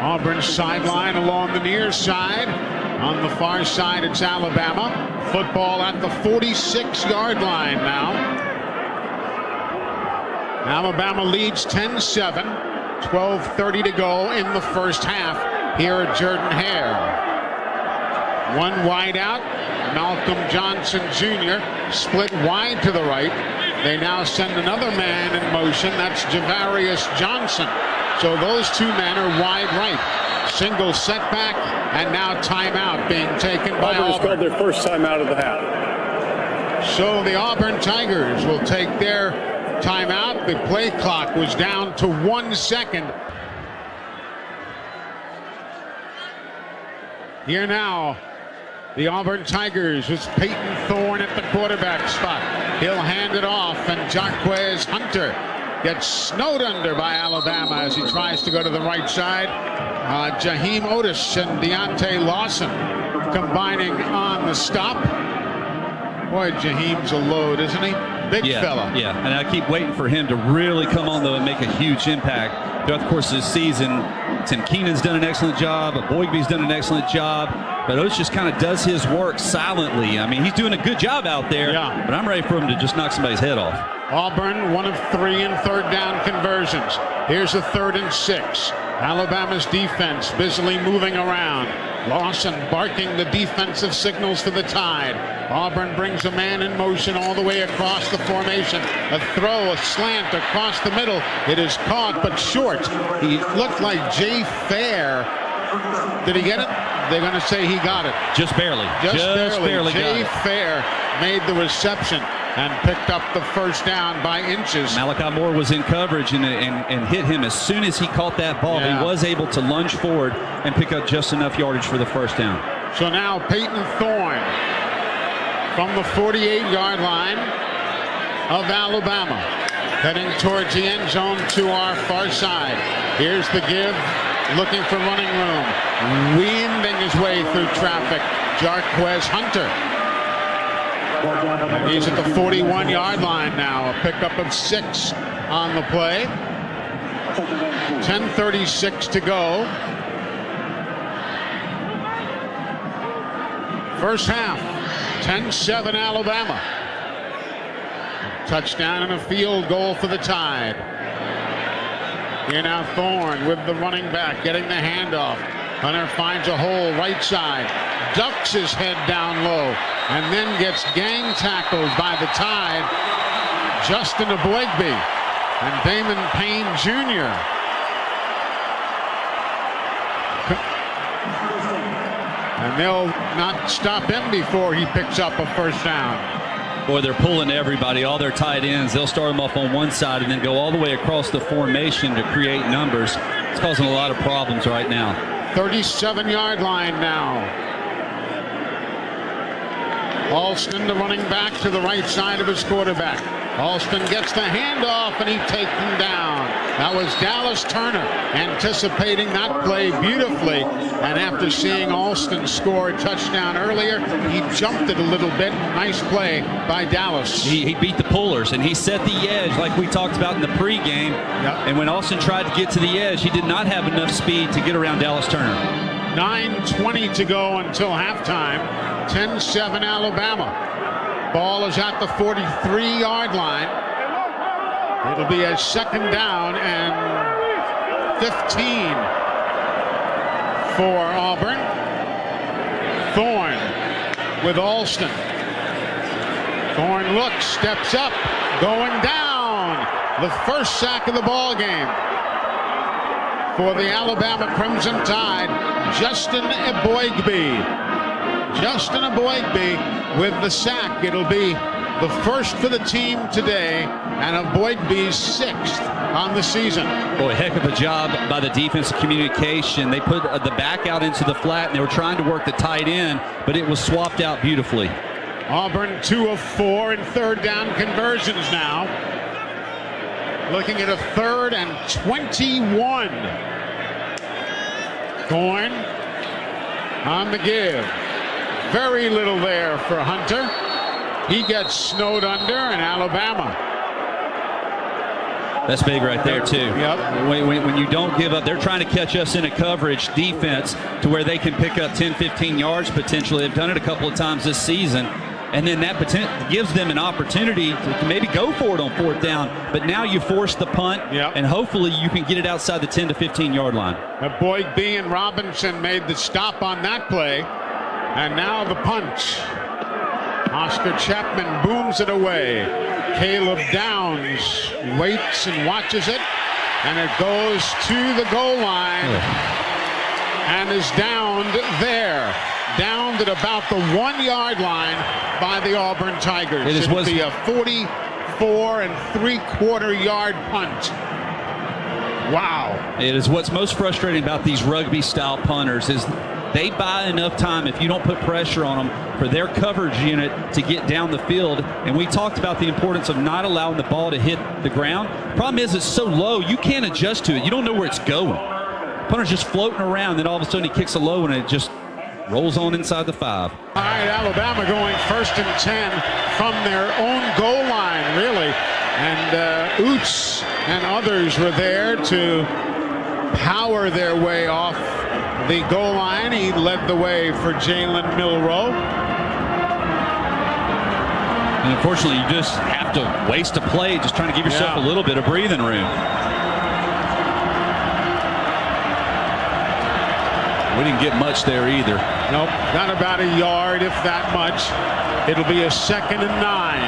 Auburn sideline along the near side. On the far side, it's Alabama. Football at the 46-yard line now. Alabama leads 10-7. 12:30 to go in the first half here at Jordan Hare. One wide out. Malcolm Johnson Jr. split wide to the right. They now send another man in motion. That's Javarius Johnson. So those 2 men are wide right. Single setback, and now timeout being taken by Auburn. Auburn. Called their first timeout of the half. So the Auburn Tigers will take their timeout. The play clock was down to 1 second. Here now, the Auburn Tigers with Peyton Thorne at the quarterback spot. He'll hand it off, and Jarquez Hunter gets snowed under by Alabama as he tries to go to the right side. Jaheim Otis and Deontay Lawson combining on the stop. Boy, Jaheim's a load, isn't he? Big fella. Yeah, and I keep waiting for him to really come on, though, and make a huge impact. Throughout the course of this season, Tim Keenan's done an excellent job. Boygby's done an excellent job. But Oates just kind of does his work silently. I mean, he's doing a good job out there, but I'm ready for him to just knock somebody's head off. Auburn, 1 of 3 in 3rd down conversions. Here's a 3rd and 6. Alabama's defense busily moving around. Lawson barking the defensive signals to the Tide. Auburn brings a man in motion all the way across the formation. A throw, a slant across the middle. It is caught, but short. He looked like Jay Fair. Did he get it? They're going to say he got it. Just barely. Just barely. Jay got it. Fair made the reception and picked up the first down by inches. Malachi Moore was in coverage and hit him as soon as he caught that ball. He was able to lunge forward and pick up just enough yardage for the first down. So now Peyton Thorne from the 48-yard line of Alabama, heading towards the end zone to our far side. Here's the give looking for running room. Winding his way through traffic. Jarquez Hunter. And he's at the 41-yard line now. A pickup of 6 on the play. 10:36 to go. First half. 10-7 Alabama. Touchdown and a field goal for the Tide. Here now Thorne with the running back, getting the handoff. Hunter finds a hole right side, ducks his head down low, and then gets gang tackled by the Tide. Justin Aboigbe and Damon Payne Jr. And they'll not stop him before he picks up a first down. Boy, they're pulling everybody, all their tight ends. They'll start them off on one side and then go all the way across the formation to create numbers. It's causing a lot of problems right now. 37-yard line now. Alston, the running back, to the right side of his quarterback. Alston gets the handoff and he takes him down. That was Dallas Turner anticipating that play beautifully. And after seeing Alston score a touchdown earlier, he jumped it a little bit. Nice play by Dallas. He beat the pullers and he set the edge like we talked about in the pregame. Yep. And when Alston tried to get to the edge, he did not have enough speed to get around Dallas Turner. 9:20 to go until halftime. 10-7 Alabama. Ball is at the 43-yard line. It'll be a second down and 15 for Auburn. Thorne with Alston. Thorne looks, steps up, going down. The first sack of the ball game for the Alabama Crimson Tide. Justin Aboigbe. Justin Aboigbe with the sack. It'll be the first for the team today, and Aboigbe's 6th on the season. Boy, heck of a job by the defensive communication. They put the back out into the flat, and they were trying to work the tight end, but it was swapped out beautifully. Auburn 2 of 4 in third down conversions now. Looking at a 3rd and 21. Thorne on the give. Very little there for Hunter. He gets snowed under, and Alabama. That's big right there, too. Yep. When you don't give up, they're trying to catch us in a coverage defense to where they can pick up 10, 15 yards potentially. They've done it a couple of times this season. And then that gives them an opportunity to maybe go for it on 4th down. But now you force the punt, and hopefully you can get it outside the 10 to 15-yard line. Aboigbe and Robinson made the stop on that play. And now the punt. Oscar Chapman booms it away. Caleb Downs waits and watches it. And it goes to the goal line and is downed there. Downed at about the 1-yard line by the Auburn Tigers. It'll be a 44 3/4-yard punt. Wow. It is what's most frustrating about these rugby-style punters is they buy enough time if you don't put pressure on them for their coverage unit to get down the field. And we talked about the importance of not allowing the ball to hit the ground. Problem is it's so low, you can't adjust to it. You don't know where it's going. Punter's just floating around, then all of a sudden he kicks a low and it just rolls on inside the 5. All right, Alabama going 1st and 10 from their own goal line, really. And Oots and others were there to power their way off the goal line. He led the way for Jalen Milroe. And unfortunately, you just have to waste a play just trying to give yourself a little bit of breathing room. We didn't get much there either. Nope, not about a yard, if that much. It'll be a 2nd and 9.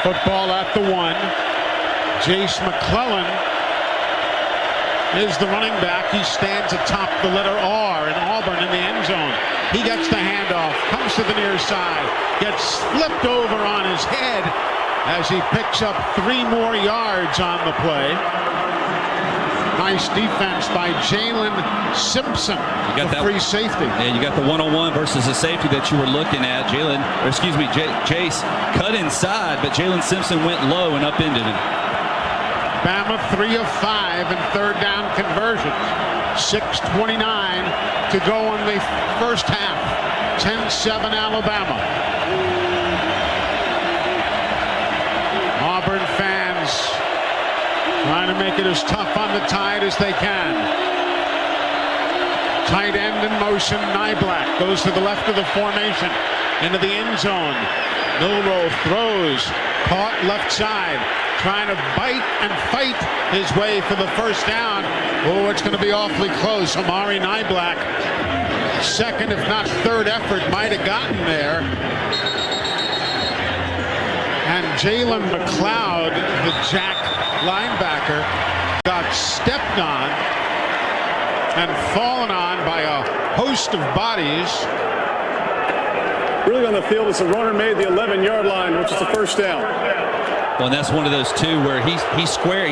Football at the 1. Jace McClellan is the running back. He stands atop the letter R in Auburn in the end zone. He gets the handoff, comes to the near side, gets flipped over on his head as he picks up 3 more yards on the play. Nice defense by Jalen Simpson, the free safety. Yeah, you got the one-on-one versus the safety that you were looking at. Jace cut inside, but Jalen Simpson went low and upended him. Bama 3 of 5 in third down conversions. 6:29 to go in the first half. 10-7 Alabama. Auburn fans trying to make it as tough on the Tide as they can. Tight end in motion. Nyblack goes to the left of the formation into the end zone. Milroe throws, caught left side, trying to bite and fight his way for the first down. Oh, it's going to be awfully close. Amari Nyblack, second if not third effort, might have gotten there. And Jalen McLeod, the Jack linebacker, got stepped on and fallen on by a host of bodies. Really on the field as the runner made the 11-yard line, which is the first down. Well, and that's one of those, too, where he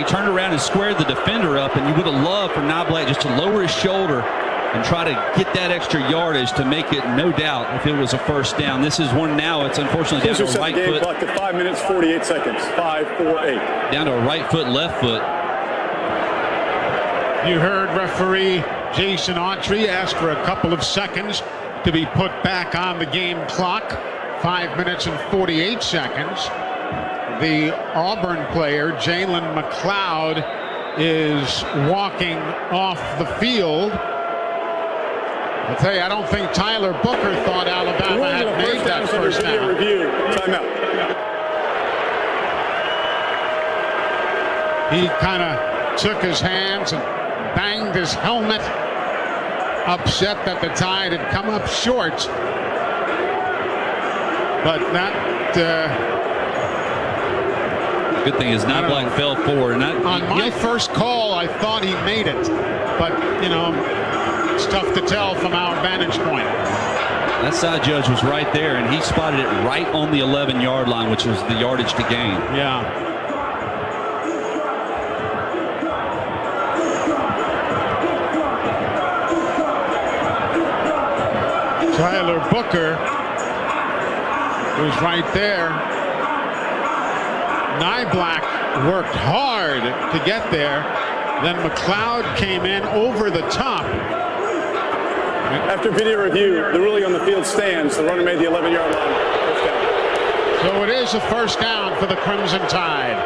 turned around and squared the defender up, and you would have loved for Nyblack just to lower his shoulder and try to get that extra yardage to make it, no doubt, if it was a first down. This is one now. It's unfortunately down to a right foot. Clock to 5 minutes, 48 seconds. 5, 4, 8. Down to a right foot, left foot. You heard referee Jason Autry ask for a couple of seconds to be put back on the game clock. 5 minutes and 48 seconds. The Auburn player, Jalen McLeod, is walking off the field. I'll tell you, I don't think Tyler Booker thought Alabama had made that first down. Review. Timeout. He kind of took his hands and banged his helmet, upset that the Tide had come up short. But that... Good thing is Nyblack fell forward. On my first call, I thought he made it. But, you know, it's tough to tell from our vantage point. That side judge was right there, and he spotted it right on the 11-yard line, which was the yardage to gain. Yeah. Tyler Booker was right there. Nyblack worked hard to get there. Then McLeod came in over the top. After video review, the ruling on the field stands. The runner made the 11-yard line. First down. So it is a first down for the Crimson Tide.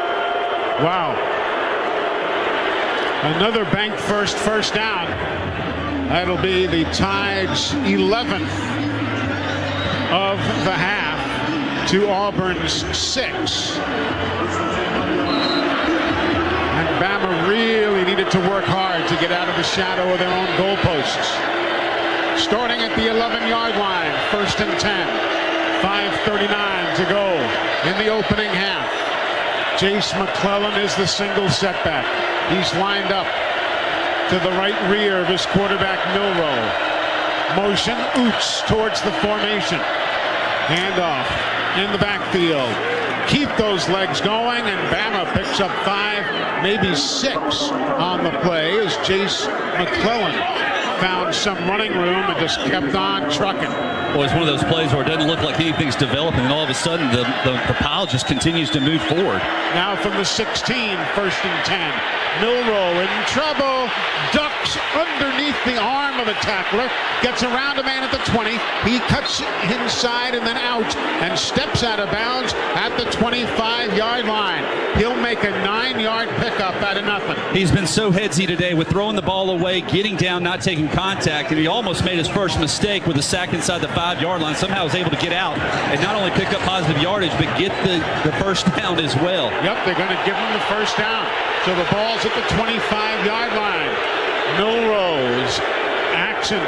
Wow. Another bank first down. That'll be the Tide's 11th of the half to Auburn's 6. And Bama really needed to work hard to get out of the shadow of their own goalposts. Starting at the 11-yard line, 1st and 10. 5:39 to go in the opening half. Jace McClellan is the single setback. He's lined up to the right rear of his quarterback, Milroe. Motion, Oots towards the formation. Handoff in the backfield. Keep those legs going, and Bama picks up 5, maybe 6 on the play as Jace McClellan found some running room and just kept on trucking. Well, it's one of those plays where it doesn't look like anything's developing, and all of a sudden the pile just continues to move forward. Now from the 16, 1st and 10. Milroe in trouble, ducks underneath the arm of a tackler, gets around a man at the 20. He cuts inside and then out and steps out of bounds at the 25-yard line. He'll make a 9-yard pickup out of nothing. He's been so headsy today with throwing the ball away, getting down, not taking contact, and he almost made his first mistake with a sack inside the 5-yard line. Somehow was able to get out and not only pick up positive yardage, but get the first down as well. Yep, they're going to give him the first down. So the ball's at the 25-yard line. Milroe's action.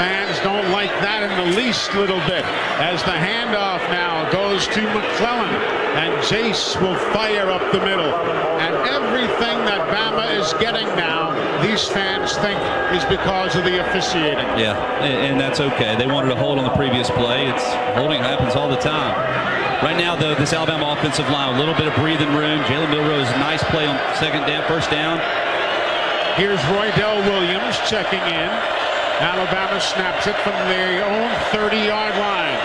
Fans don't like that in the least little bit as the handoff now goes to McClellan, and Jace will fire up the middle. And everything that Bama is getting now, these fans think is because of the officiating. Yeah, and that's okay. They wanted a hold on the previous play. Holding happens all the time. Right now, though, this Alabama offensive line, a little bit of breathing room. Jalen Milroe's nice play on first down. Here's Roydell Williams checking in. Alabama snaps it from their own 30-yard line.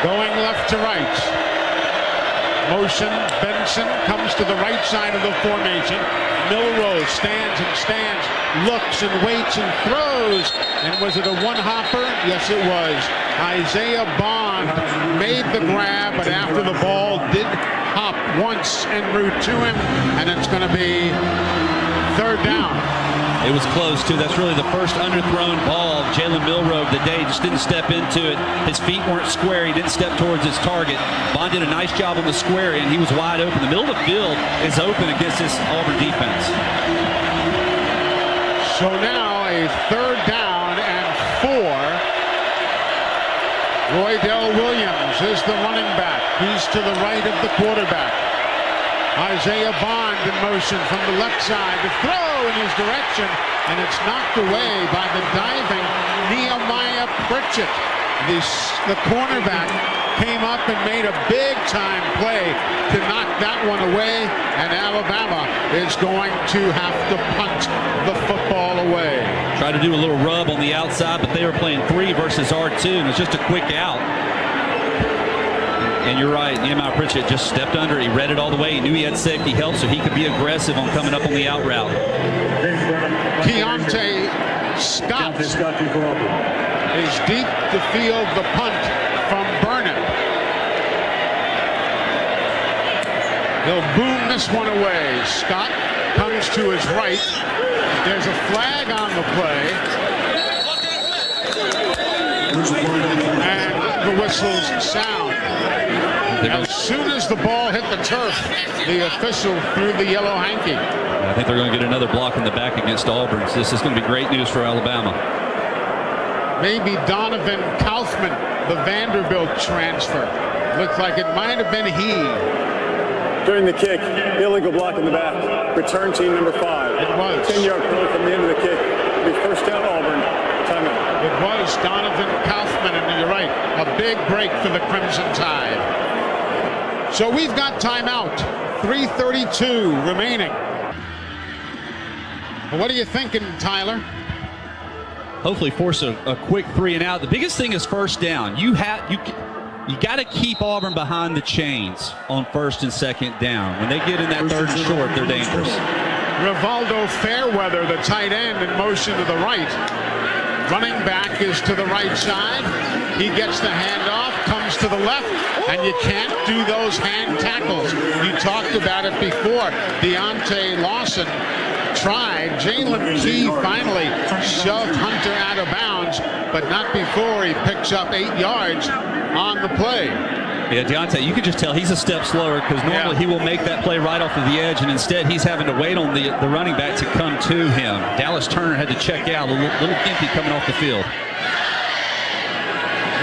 Going left to right. Motion. Benson comes to the right side of the formation. Milrose stands and stands, looks and waits and throws. And was it a one-hopper? Yes, it was. Isaiah Bond made the grab, but after the ball did hop once en route to him, and it's going to be third down. It was close, too. That's really the first underthrown ball of Jalen Milroe of the day. Just didn't step into it. His feet weren't square. He didn't step towards his target. Bond did a nice job on the square end. He was wide open. The middle of the field is open against this Auburn defense. So now a third down and 4. Roydell Williams is the running back. He's to the right of the quarterback. Isaiah Bond in motion from the left side to throw in his direction, and it's knocked away by the diving Nehemiah Pritchett. The cornerback came up and made a big-time play to knock that one away, and Alabama is going to have to punt the football away. Tried to do a little rub on the outside, but they were playing 3 versus R2, and it's just a quick out. And you're right, Nehemiah Pritchett just stepped under. He read it all the way. He knew he had safety help, so he could be aggressive on coming up on the out route. Keontae Scott is deep to field the punt from Burnett. He'll boom this one away. Scott comes to his right. There's a flag on the play. And the whistles sound. As soon as the ball hit the turf, the official threw the yellow hanky. I think they're going to get another block in the back against Auburn. So this is going to be great news for Alabama. Maybe Donovan Kaufman, the Vanderbilt transfer. Looks like it might have been he. During the kick, illegal block in the back. Return team number 5. It was. 10-yard penalty from the end of the kick. It'll be first down Auburn. Timeout. It was Donovan Kaufman, and you're right. A big break for the Crimson Tide. So we've got timeout. 3:32 remaining. What are you thinking, Tyler? Hopefully force a quick 3 and out. The biggest thing is first down. You got to keep Auburn behind the chains on first and second down. When they get in that third and short, they're dangerous. Rivaldo Fairweather, the tight end, in motion to the right. Running back is to the right side. He gets the handoff, comes to the left, and you can't do those hand tackles. You talked about it before. Deontay Lawson tried. Jalen Key finally shoved Hunter out of bounds, but not before he picks up 8 yards on the play. Yeah, Deontay, you can just tell he's a step slower because normally he will make that play right off of the edge, and instead he's having to wait on the running back to come to him. Dallas Turner had to check out, a little gimpy coming off the field.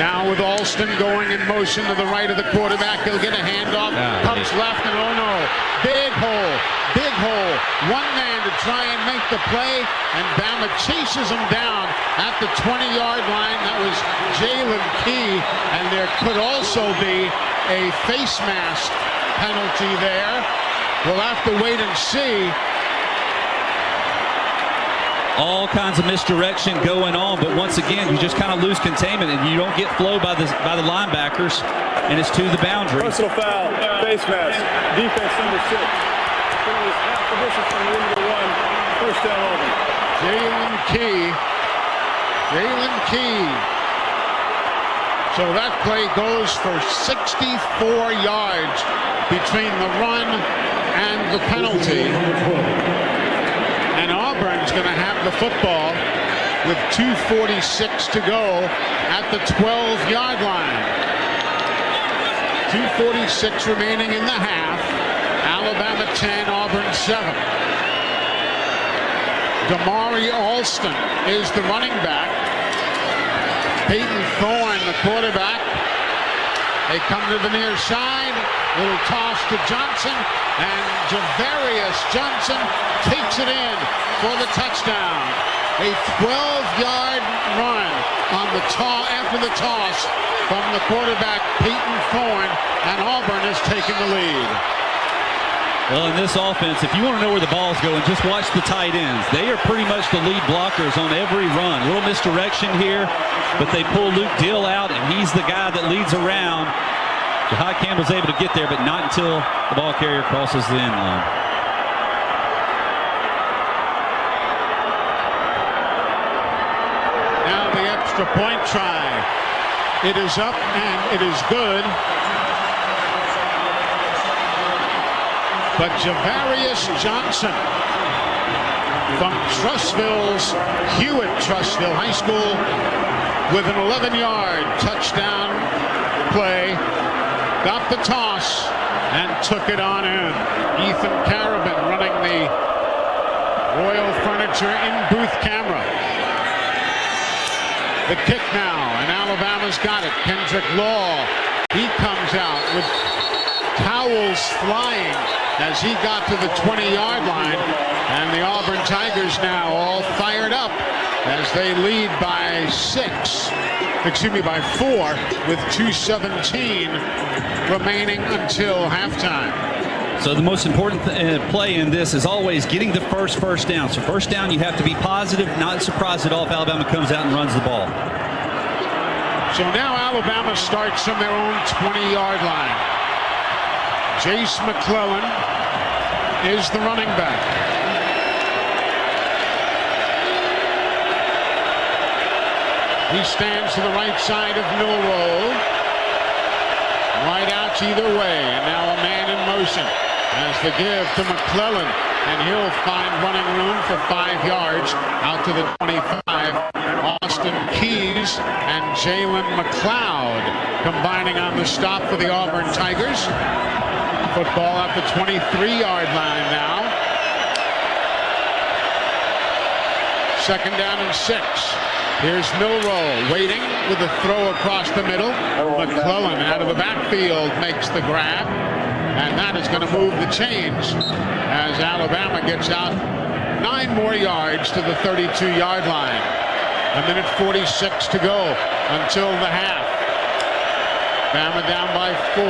Now with Alston going in motion to the right of the quarterback, he'll get a handoff, comes left, and oh no, big hole. One man to try and make the play, and Bama chases him down at the 20-yard line. That was Jalen Key, and there could also be a face mask penalty there. We'll have to wait and see. All kinds of misdirection going on, but once again, you just kind of lose containment and you don't get flow by the linebackers, and it's to the boundary. Personal foul, face mask, defense number 6. Penalties half the distance from the end of the run. First down Auburn. Jalen Key. So that play goes for 64 yards between the run and the penalty. And Auburn's going to have the football with 2:46 to go at the 12-yard line. 2:46 remaining in the half. Alabama 10, Auburn 7. Damari Alston is the running back. Peyton Thorne, the quarterback. They come to the near side. Little toss to Johnson, and Javarius Johnson takes it in for the touchdown. A 12-yard run on the after the toss from the quarterback Peyton Thorne, and Auburn is taking the lead. Well, in this offense, if you want to know where the ball's going, just watch the tight ends. They are pretty much the lead blockers on every run. A little misdirection here, but they pull Luke Dill out, and he's the guy that leads around. Jahai Campbell's able to get there, but not until the ball carrier crosses the end line. Now the extra point try. It is up and it is good. But Javarius Johnson from Trussville High School with an 11-yard touchdown play, got the toss and took it on in. Ethan Carabin running the Royal Furniture in booth camera. The kick now, and Alabama's got it. Kendrick Law, he comes out with towels flying as he got to the 20-yard line, and the Auburn Tigers now all fired up as they lead by 4 with 2:17 remaining until halftime. So the most important play in this is always getting the first down. So first down, you have to be positive, not surprised at all if Alabama comes out and runs the ball. So now Alabama starts from their own 20-yard line. Jace McClellan is the running back. He stands to the right side of Milroe. Wide outs either way, and now a man in motion as the give to McClellan, and he'll find running room for 5 yards out to the 25. Austin Keys and Jalen McLeod combining on the stop for the Auburn Tigers. Football at the 23-yard line now. 2nd down and 6. Here's Milroe waiting with a throw across the middle. McClellan out of the backfield makes the grab, and that is going to move the chains as Alabama gets out 9 more yards to the 32-yard line. 1:46 to go until the half. Bama down by 4.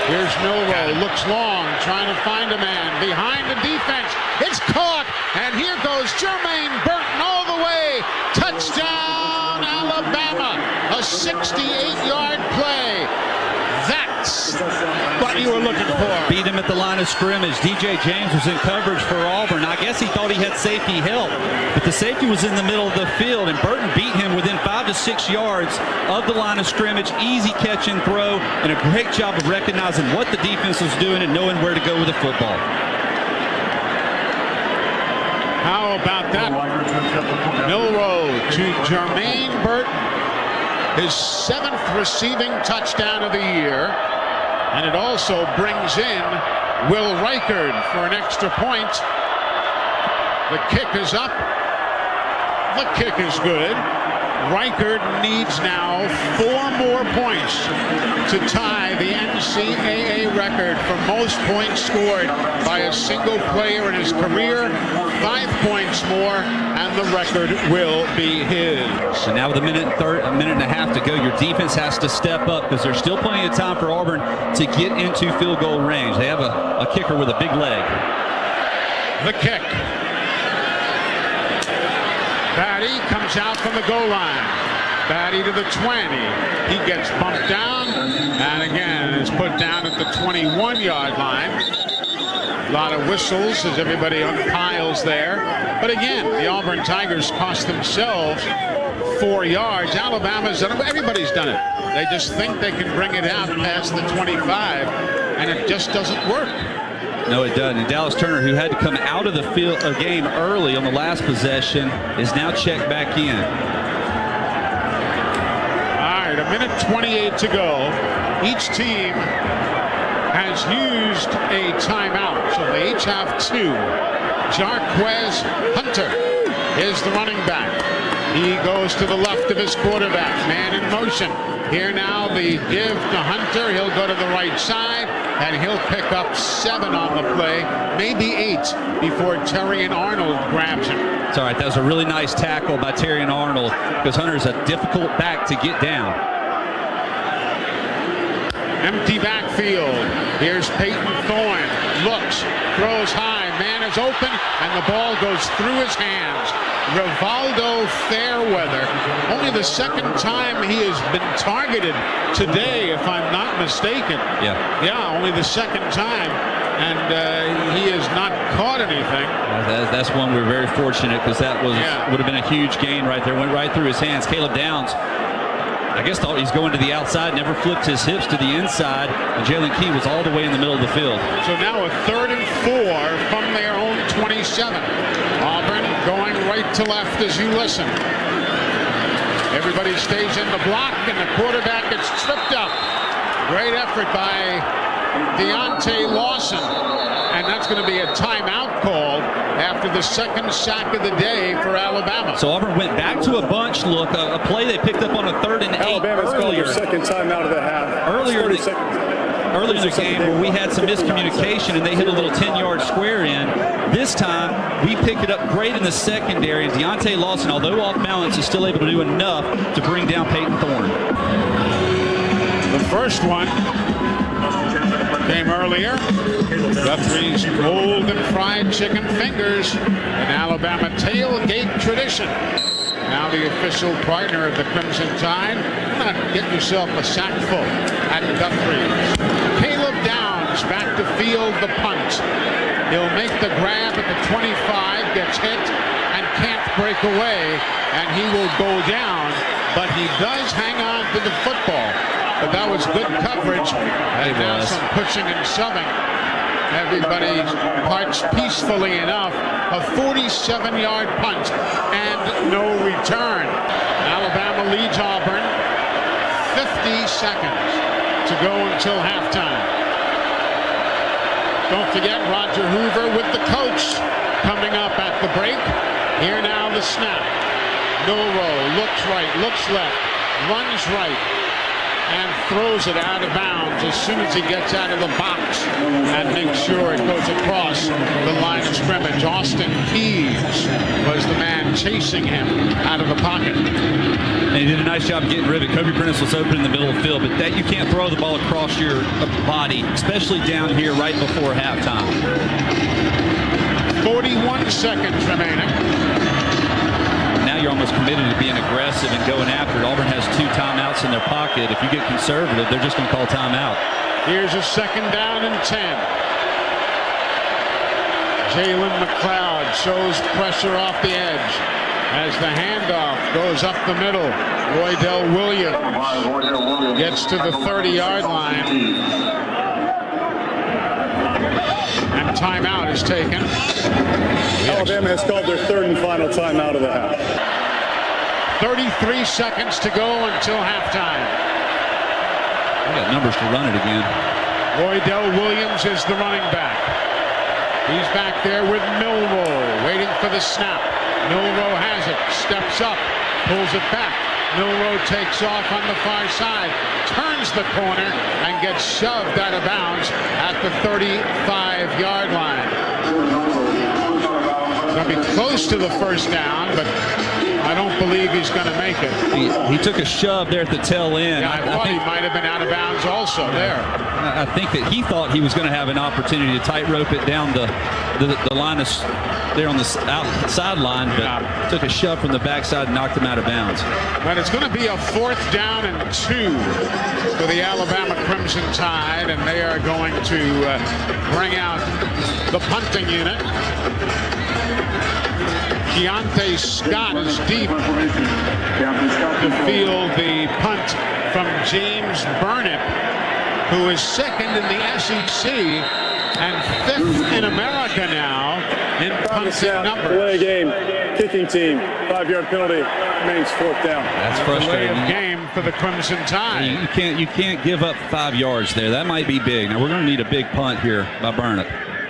Here's Milroe, looks long, trying to find a man behind the defense. It's caught, and here goes Jermaine Burton all the way. Touchdown, Alabama. A 68-yard play. That's what you were looking for. Beat him at the line of scrimmage. DJ James was in coverage for Auburn. I guess he thought he had safety help, but the safety was in the middle of the field, and Burton beat him within 5 to 6 yards of the line of scrimmage. Easy catch and throw, and a great job of recognizing what the defense was doing and knowing where to go with the football. How about that? Milroe to Jermaine Burton. His 7th receiving touchdown of the year. And it also brings in Will Reichard for an extra point. The kick is up. The kick is good. Reichard needs now 4 more points to tie the NCAA record for most points scored by a single player in his career. 5 points more, and the record will be his. So now with a minute and a half to go, your defense has to step up because there's still plenty of time for Auburn to get into field goal range. They have a kicker with a big leg. The kick. Batty comes out from the goal line. Batty to the 20. He gets bumped down, and again is put down at the 21-yard line. A lot of whistles as everybody unpiles there. But again, the Auburn Tigers cost themselves 4 yards. Alabama's done it. Everybody's done it. They just think they can bring it out past the 25, and it just doesn't work. No, it doesn't. And Dallas Turner, who had to come out of the game early on the last possession, is now checked back in. All right, 1:28 to go. Each team has used a timeout, so they each have 2. Jarquez Hunter is the running back. He goes to the left of his quarterback. Man in motion. Here now the give to Hunter. He'll go to the right side, and he'll pick up 7 on the play, maybe 8 before Terry and Arnold grabs him. It's all right. That was a really nice tackle by Terry and Arnold because Hunter's a difficult back to get down. Empty backfield. Here's Peyton Thorne. Looks, throws high, man is open, and the ball goes through his hands. Rivaldo Fairweather, only the second time he has been targeted today, if I'm not mistaken. Yeah, only the second time, and he has not caught anything. That's one we're very fortunate, because that would have been a huge gain right there. Went right through his hands. Caleb Downs, I guess, thought he's going to the outside, never flipped his hips to the inside, and Jalen Key was all the way in the middle of the field. So now a 3rd and 4 from their own 27. Auburn going right to left as you listen. Everybody stays in the block, and the quarterback gets tripped up. Great effort by Deontay Lawson, and that's going to be a timeout called after the second sack of the day for Alabama. So Auburn went back to a bunch look, a play they picked up on a 3rd and 8 Alabama's called earlier. their second timeout of the half. Earlier in the game, where we had some miscommunication and they hit a little 10-yard square in. This time, we picked it up great in the secondary, and Deontay Lawson, although off balance, is still able to do enough to bring down Peyton Thorne. The first one came earlier. Guthrie's golden fried chicken fingers, an Alabama tailgate tradition. Now the official partner of the Crimson Tide. Why not get yourself a sack full at Guthrie's? Caleb Downs back to field the punt. He'll make the grab at the 25, gets hit, and can't break away, and he will go down, but he does hang on to the football. But that was good coverage, and now some pushing and shoving. Everybody parts peacefully enough. A 47-yard punt and no return. Alabama leads Auburn. 50 seconds to go until halftime. Don't forget Roger Hoover with the coach coming up at the break. Here now the snap. Milroe looks right, looks left, runs right, and throws it out of bounds as soon as he gets out of the box and makes sure it goes across the line of scrimmage. Austin Keys was the man chasing him out of the pocket. And he did a nice job getting rid of it. Kobe Prentice was open in the middle of the field, but that you can't throw the ball across your body, especially down here right before halftime. 41 seconds remaining. Now you're almost committed to being aggressive and going after it. Auburn has 2 timeouts in their pocket. If you get conservative, they're just going to call timeout. Here's a 2nd down and 10. Jalen McLeod shows pressure off the edge as the handoff goes up the middle. Roydell Williams gets to the 30-yard line. And timeout is taken. Alabama has called their 3rd and final timeout of the half. 33 seconds to go until halftime. We got numbers to run it again. Roydell Williams is the running back. He's back there with Milroe, waiting for the snap. Milroe has it, steps up, pulls it back. Milroe takes off on the far side, turns the corner, and gets shoved out of bounds at the 35-yard line. Going to be close to the first down, but I don't believe he's going to make it. He took a shove there at the tail end. Yeah, I thought he might have been out of bounds also there. I think that he thought he was going to have an opportunity to tightrope it down the line of there on the sideline, but took a shove from the backside and knocked him out of bounds. But it's going to be a 4th down and 2 for the Alabama Crimson Tide, and they are going to bring out the punting unit. Keontae Scott is deep to field the punt from James Burnett, who is 2nd in the SEC and 5th in America now in punting numbers. Delay game, kicking team, 5-yard penalty, remains 4th down. That's frustrating. Delay of game for the Crimson Tide. You can't give up 5 yards there. That might be big. Now we're going to need a big punt here by Burnett.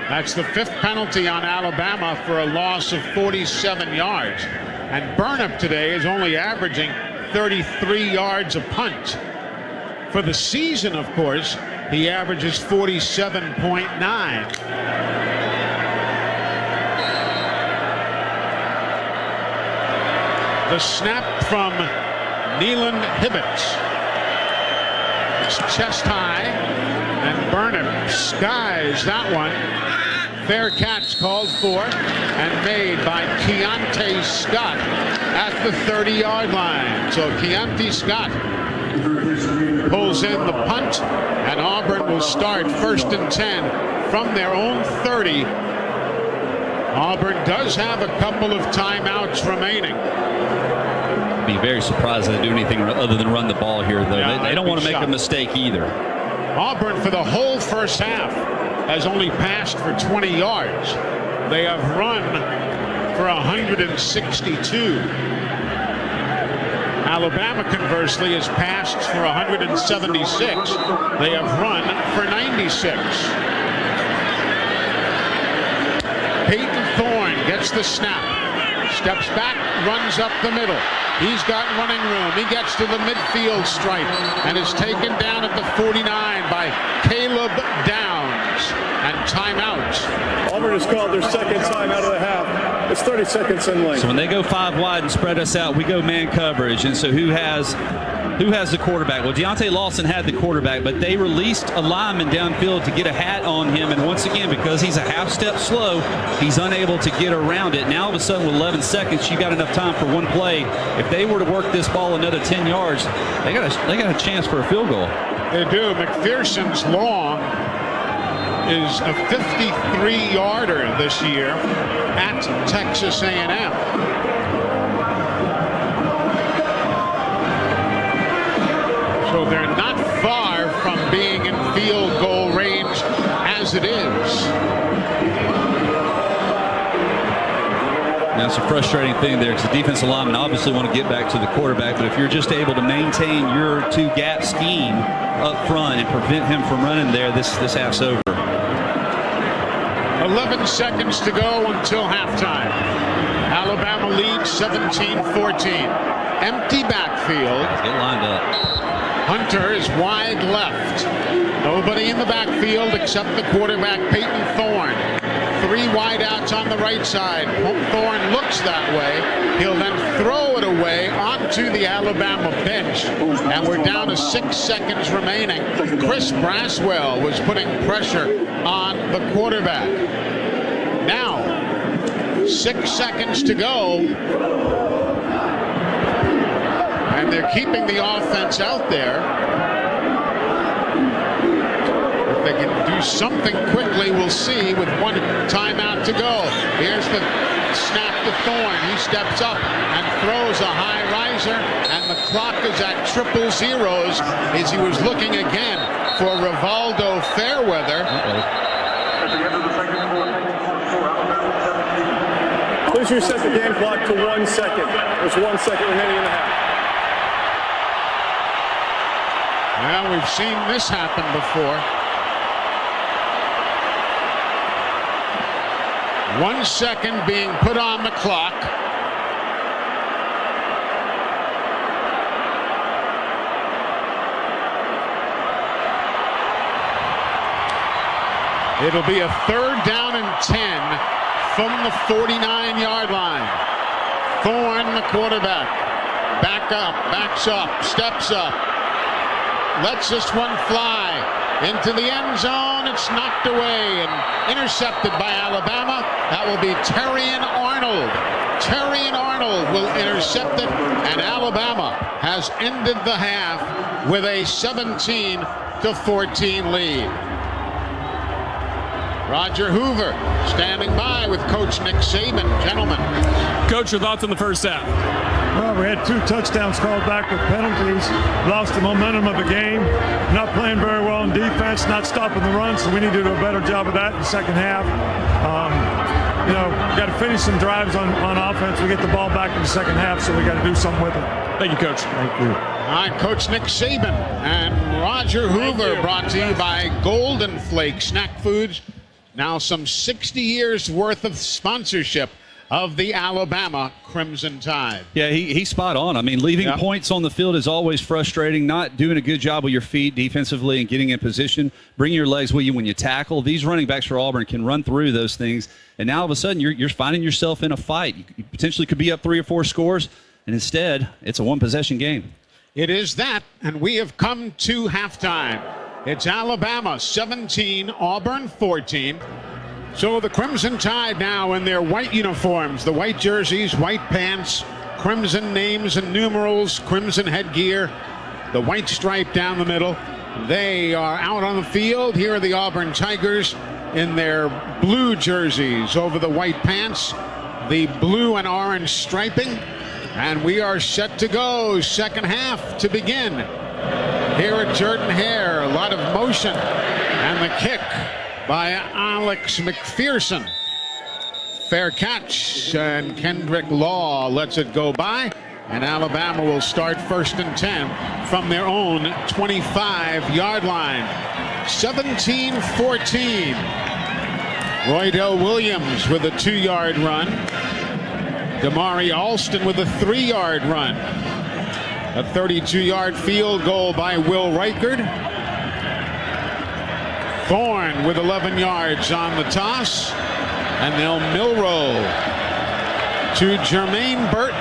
That's the 5th penalty on Alabama for a loss of 47 yards. And Burnett today is only averaging 33 yards a punt. For the season, of course, he averages 47.9. The snap from Neelan Hibbets. It's chest high, and Burnett skies that one Fair catch called for and made by Keontae Scott at the 30-yard line. So Keontae Scott pulls in the punt, and Auburn will start 1st and 10 from their own 30. Auburn does have a couple of timeouts remaining. Be very surprised if they do anything other than run the ball here, though. Yeah, they don't want to make a mistake either. Auburn, for the whole first half, has only passed for 20 yards. They have run for 162. Alabama, conversely, has passed for 176. They have run for 96. Peyton Thorne gets the snap, steps back, runs up the middle. He's got running room. He gets to the midfield stripe and is taken down at the 49 by Caleb Downs. And timeout. Auburn has called their second timeout of the half. It's 30 seconds in length. So when they go 5 wide and spread us out, we go man coverage. And so who has the quarterback? Well, Deontay Lawson had the quarterback, but they released a lineman downfield to get a hat on him. And once again, because he's a half step slow, he's unable to get around it. Now all of a sudden with 11 seconds, you got enough time for one play. If they were to work this ball another 10 yards, they got a chance for a field goal. They do. McPherson's long is a 53-yarder this year at Texas A&M. So they're not far from being in field goal range as it is. Now, it's a frustrating thing there because the defensive linemen obviously want to get back to the quarterback, but if you're just able to maintain your two-gap scheme up front and prevent him from running there, this half's over. 11 seconds to go until halftime. Alabama leads 17-14. Empty backfield. Get lined up. Hunter is wide left. Nobody in the backfield except the quarterback, Peyton Thorne. 3 wideouts on the right side. Thorne looks that way. He'll then throw it away onto the Alabama bench. And we're down to 6 seconds remaining. Chris Braswell was putting pressure on the quarterback. Now, 6 seconds to go. And they're keeping the offense out there. If they can do something quickly, we'll see with 1 timeout to go. Here's the snap to Thorne. He steps up and throws a high riser, and the clock is at 000 as he was looking again for Rivaldo Fairweather. Please reset the game clock to 1 second. There's 1 second remaining in the half. Well, we've seen this happen before. 1 second being put on the clock. It'll be a 3rd down and 10 from the 49-yard line. Thorne, the quarterback, backs up, steps up, lets this one fly into the end zone. It's knocked away and intercepted by Alabama. That will be Terrion Arnold. Terrion Arnold will intercept it, and Alabama has ended the half with a 17-14 lead. Roger Hoover standing by with Coach Nick Saban. Gentlemen. Coach, your thoughts on the first half? Well, we had 2 touchdowns called back with penalties, lost the momentum of the game, not playing very well in defense, not stopping the run, so we need to do a better job of that in the second half. Got to finish some drives on offense. We get the ball back in the second half, so we got to do something with it. Thank you, Coach. Thank you. All right, Coach Nick Saban and Roger Hoover, brought to you by Golden Flake Snack Foods. Now some 60 years worth of sponsorship of the Alabama Crimson Tide. Yeah, he's spot on. I mean, leaving points on the field is always frustrating. Not doing a good job with your feet defensively and getting in position. Bring your legs with you when you tackle. These running backs for Auburn can run through those things. And now all of a sudden you're finding yourself in a fight. You potentially could be up 3 or 4 scores, and instead it's a 1-possession game. It is that, and we have come to halftime. It's Alabama 17, Auburn 14. So the Crimson Tide now in their white uniforms, the white jerseys, white pants, crimson names and numerals, crimson headgear, the white stripe down the middle. They are out on the field. Here are the Auburn Tigers in their blue jerseys over the white pants, the blue and orange striping. And we are set to go. Second half to begin. Here at Jordan-Hare, a lot of motion. And the kick by Alex McPherson. Fair catch, and Kendrick Law lets it go by. And Alabama will start 1st and 10 from their own 25-yard line. 17-14. Roydell Williams with a 2-yard run. Damari Alston with a 3-yard run. A 32-yard field goal by Will Reichard. Thorne with 11 yards on the toss. And now Milroe to Jermaine Burton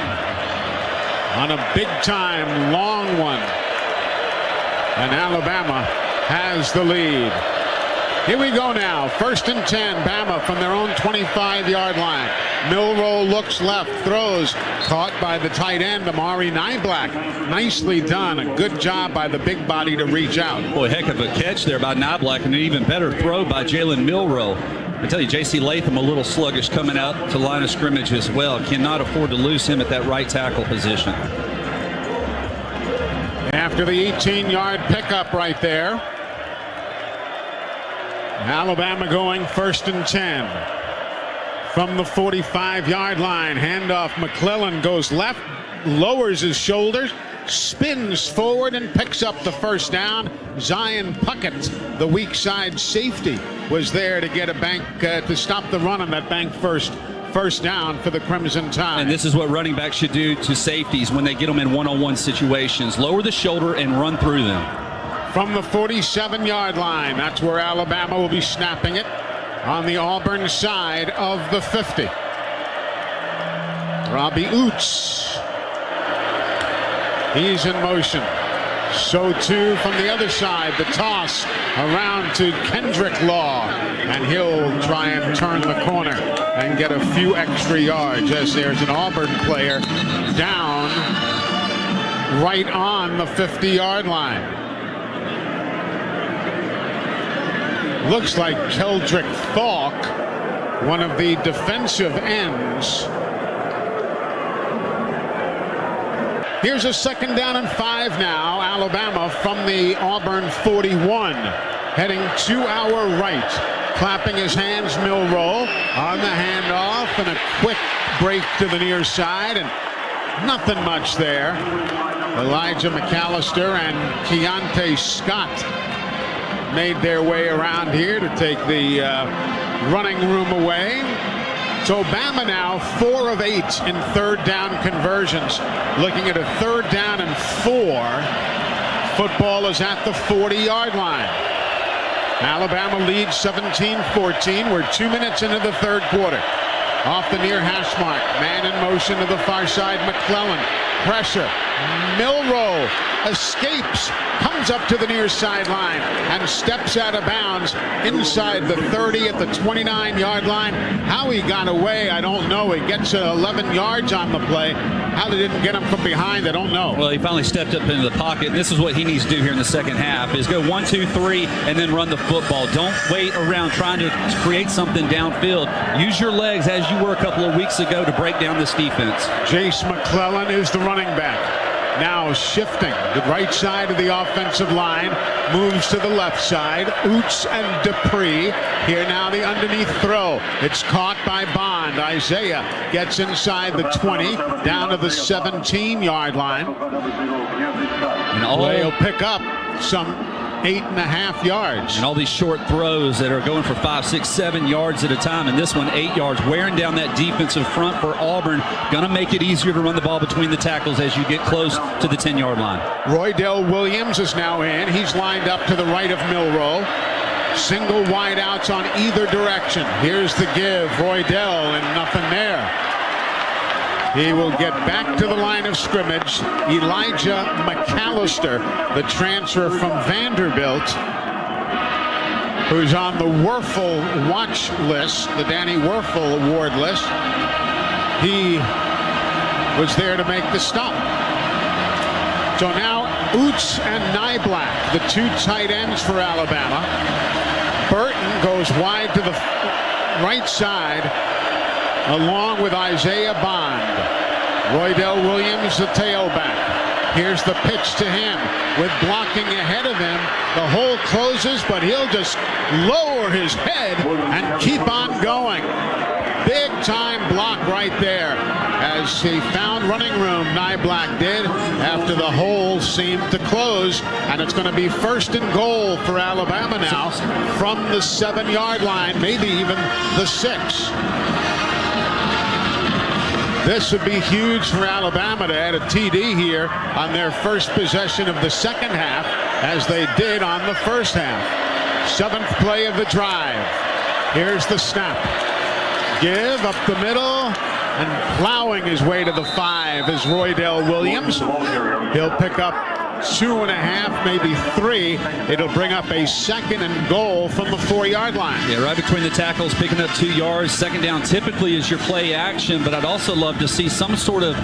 on a big-time long one. And Alabama has the lead. Here we go now. 1st and 10. Bama from their own 25-yard line. Milroe looks left, throws, caught by the tight end, Amari Niblack. Nicely done. A good job by the big body to reach out. Boy, heck of a catch there by Niblack, and an even better throw by Jalen Milroe. I tell you, J.C. Latham a little sluggish coming out to line of scrimmage as well. Cannot afford to lose him at that right tackle position. After the 18-yard pickup right there, Alabama going 1st and 10. From the 45-yard line, handoff. McClellan goes left, lowers his shoulders, spins forward and picks up the first down. Zion Puckett, the weak side safety, was there to get a bank to stop the run on that bank first down for the Crimson Tide. And this is what running backs should do to safeties when they get them in one-on-one situations. Lower the shoulder and run through them. From the 47-yard line, that's where Alabama will be snapping it on the Auburn side of the 50. Robbie Oots. He's in motion. So too from the other side, the toss around to Kendrick Law. And he'll try and turn the corner and get a few extra yards as there's an Auburn player down right on the 50-yard line. Looks like Keldrick Falk, one of the defensive ends. Here's a 2nd down and 5 now. Alabama from the Auburn 41, heading to our right. Clapping his hands, Milroe on the handoff, and a quick break to the near side, and nothing much there. Elijah McAllister and Keontae Scott made their way around here to take the running room away. So Bama now 4 of 8 in 3rd down conversions. Looking at a 3rd down and 4. Football is at the 40-yard line. Alabama leads 17-14. We're 2 minutes into the 3rd quarter. Off the near hash mark. Man in motion to the far side. McClellan. Pressure. Milroe escapes, comes up to the near sideline and steps out of bounds inside the 30 at the 29-yard line. How he got away, I don't know. He gets 11 yards on the play. How they didn't get him from behind, I don't know. Well, he finally stepped up into the pocket. And this is what he needs to do here in the second half, is go 1, 2, 3, and then run the football. Don't wait around trying to create something downfield. Use your legs as you were a couple of weeks ago to break down this defense. Jace McClellan is the running back. Now shifting the right side of the offensive line, moves to the left side. Oots and Dupree. Here now the underneath throw. It's caught by Bond. Isaiah gets inside the 20, down to the 17-yard line. And will pick up some 8.5 yards. And all these short throws that are going for 5, 6, 7 yards at a time, and this one 8 yards, wearing down that defensive front for Auburn. Going to make it easier to run the ball between the tackles as you get close to the 10-yard line. Roydell Williams is now in. He's lined up to the right of Milroe. Single wideouts on either direction. Here's the give. Roydell, and nothing there. He will get back to the line of scrimmage. Elijah McAllister, the transfer from Vanderbilt. who's on the Werfel watch list, the Danny Werfel award list. He was there to make the stop. So now Oots and Nyblack, the two tight ends for Alabama. Burton goes wide to the right side along with Isaiah Bond. Roydell Williams, the tailback. Here's the pitch to him with blocking ahead of him. The hole closes, but he'll just lower his head and keep on going. Big time block right there as he found running room, Nyblack did, after the hole seemed to close. And it's going to be 1st and goal for Alabama now from the 7-yard line, maybe even the 6. This would be huge for Alabama to add a TD here on their first possession of the second half, as they did on the first half. 7th play of the drive. Here's the snap. Give up the middle, and plowing his way to the 5 is Roydell Williams. He'll pick up 2.5, maybe 3. It'll bring up a 2nd and goal from the 4-yard line. Yeah, right between the tackles, picking up 2 yards. 2nd down typically is your play action, but I'd also love to see some sort of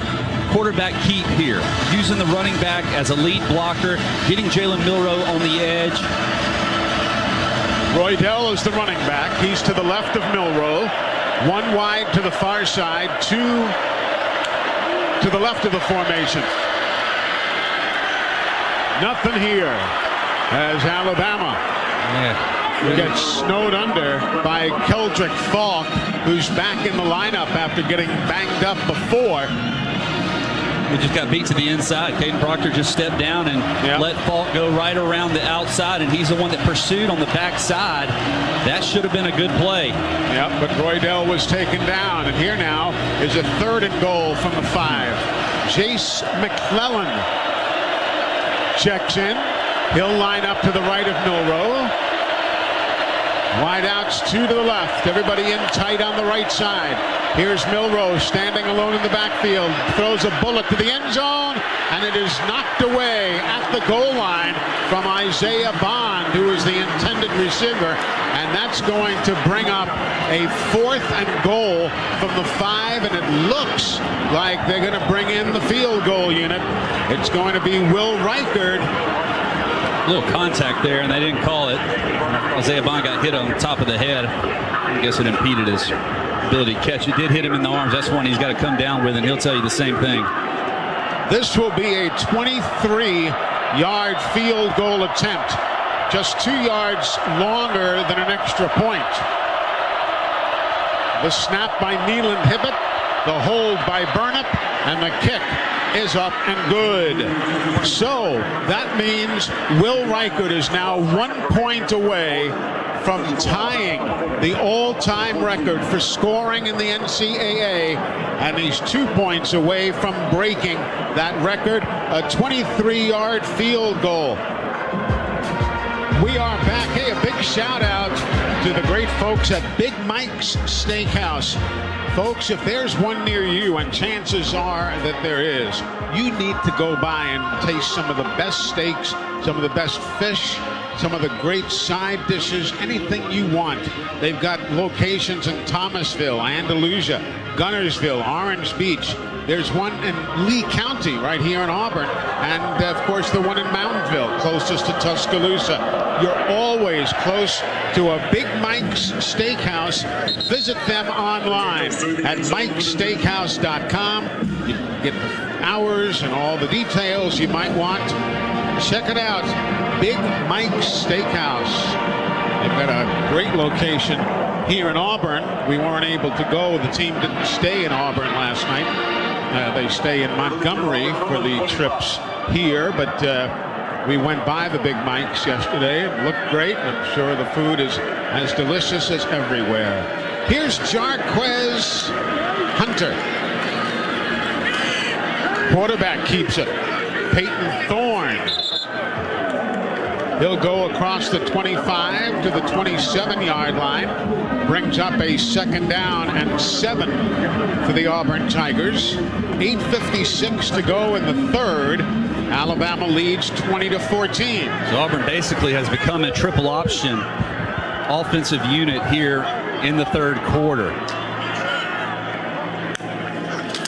quarterback keep here, using the running back as a lead blocker, getting Jalen Milroe on the edge. Roydell is the running back. He's to the left of Milroe. 1 wide to the far side, 2 to the left of the formation. Nothing here as Alabama gets snowed under by Keldrick Falk, who's back in the lineup after getting banged up before. He just got beat to the inside. Caden Proctor just stepped down and let Falk go right around the outside, and he's the one that pursued on the backside. That should have been a good play. Yep, but Roydell was taken down, and here now is a 3rd and goal from the 5. Jace McClellan checks in. He'll line up to the right of Milroe. Wideouts 2 to the left. Everybody in tight on the right side. Here's Milroe standing alone in the backfield. Throws a bullet to the end zone, and it is knocked away at the goal line from Isaiah Bond, who is the intended receiver. And that's going to bring up a 4th and goal from the 5, and it looks like they're going to bring in the field goal unit. It's going to be Will Reichard. A little contact there, and they didn't call it. Isaiah Bond got hit on the top of the head. I guess it impeded his ability to catch. It did hit him in the arms. That's one he's got to come down with, and he'll tell you the same thing. This will be a 23-yard field goal attempt. Just 2 yards longer than an extra point. The snap by Neeland Hibbett, the hold by Burnip, and the kick is up and good. So that means Will Reichard is now 1 point away from tying the all-time record for scoring in the NCAA, and he's 2 points away from breaking that record, a 23-yard field goal. We are back. Hey, a big shout out to the great folks at Big Mike's Steakhouse. Folks, if there's one near you, and chances are that there is, you need to go by and taste some of the best steaks, some of the best fish, some of the great side dishes, anything you want. They've got locations in Thomasville, Andalusia, Gunnersville, Orange Beach. There's one in Lee County right here in Auburn, and of course the one in Mountainville, closest to Tuscaloosa. You're always close to a Big Mike's Steakhouse. Visit them online at mikesteakhouse.com. You can get the hours and all the details you might want. Check it out, Big Mike's Steakhouse. They've got a great location here in Auburn. We weren't able to go. The team didn't stay in Auburn last night. They stay in Montgomery for the trips here, but we went by the Big Mike's yesterday. It looked great. I'm sure the food is as delicious as everywhere. Here's Jarquez Hunter. Quarterback keeps it. Peyton Thorne. He'll go across the 25 to the 27-yard line. Brings up a 2nd down and 7 for the Auburn Tigers. 8:56 to go in the 3rd. Alabama leads 20-14. So Auburn basically has become a triple option offensive unit here in the third quarter.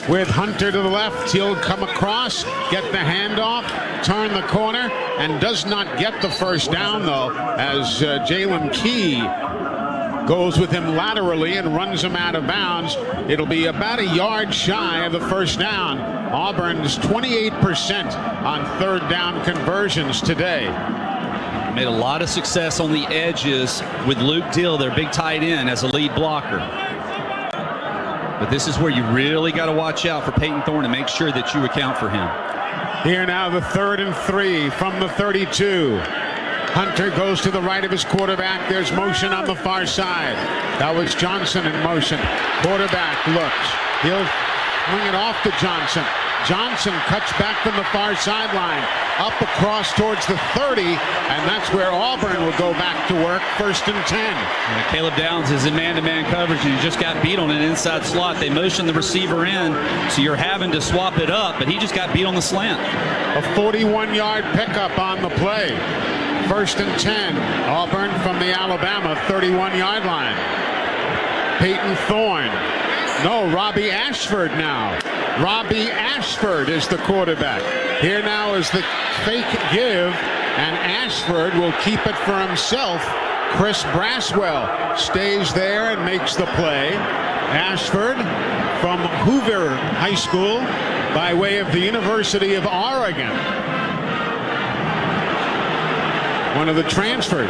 With Hunter to the left, he'll come across, get the handoff, turn the corner, and does not get the first down, though, as Jalen Key goes with him laterally and runs him out of bounds. It'll be about a yard shy of the first down. Auburn's 28% on third down conversions today. Made a lot of success on the edges with Luke Dill, their big tight end, as a lead blocker. But this is where you really got to watch out for Peyton Thorne and make sure that you account for him. Here now, the 3rd and 3 from the 32. Hunter goes to the right of his quarterback. There's motion on the far side. That was Johnson in motion. Quarterback looks. He'll wing it off to Johnson. Johnson cuts back from the far sideline, up across towards the 30, and that's where Auburn will go back to work, 1st and 10. Yeah, Caleb Downs is in man-to-man coverage, and he just got beat on an inside slot. They motion the receiver in, so you're having to swap it up, but he just got beat on the slant. A 41-yard pickup on the play. 1st and 10. Auburn from the Alabama 31-yard line. Peyton Thorne. No, Robbie Ashford now. Robbie Ashford is the quarterback. Here now is the fake give, and Ashford will keep it for himself. Chris Braswell stays there and makes the play. Ashford from Hoover High School by way of the University of Oregon. One of the transfers.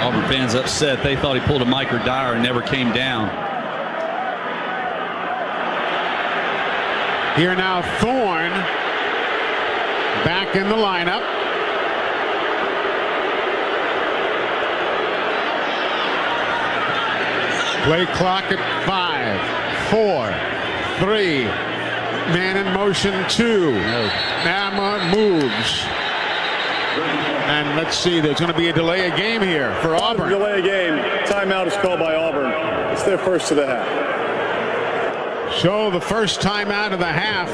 Auburn fans upset. They thought he pulled a Mike or Dyer and never came down. Here now, Thorne back in the lineup. Play clock at 5, 4, 3. Man in motion 2. Bama moves. And let's see, there's going to be a delay of game here for Auburn. Delay of game. Timeout is called by Auburn. It's their first of the half. So the first timeout of the half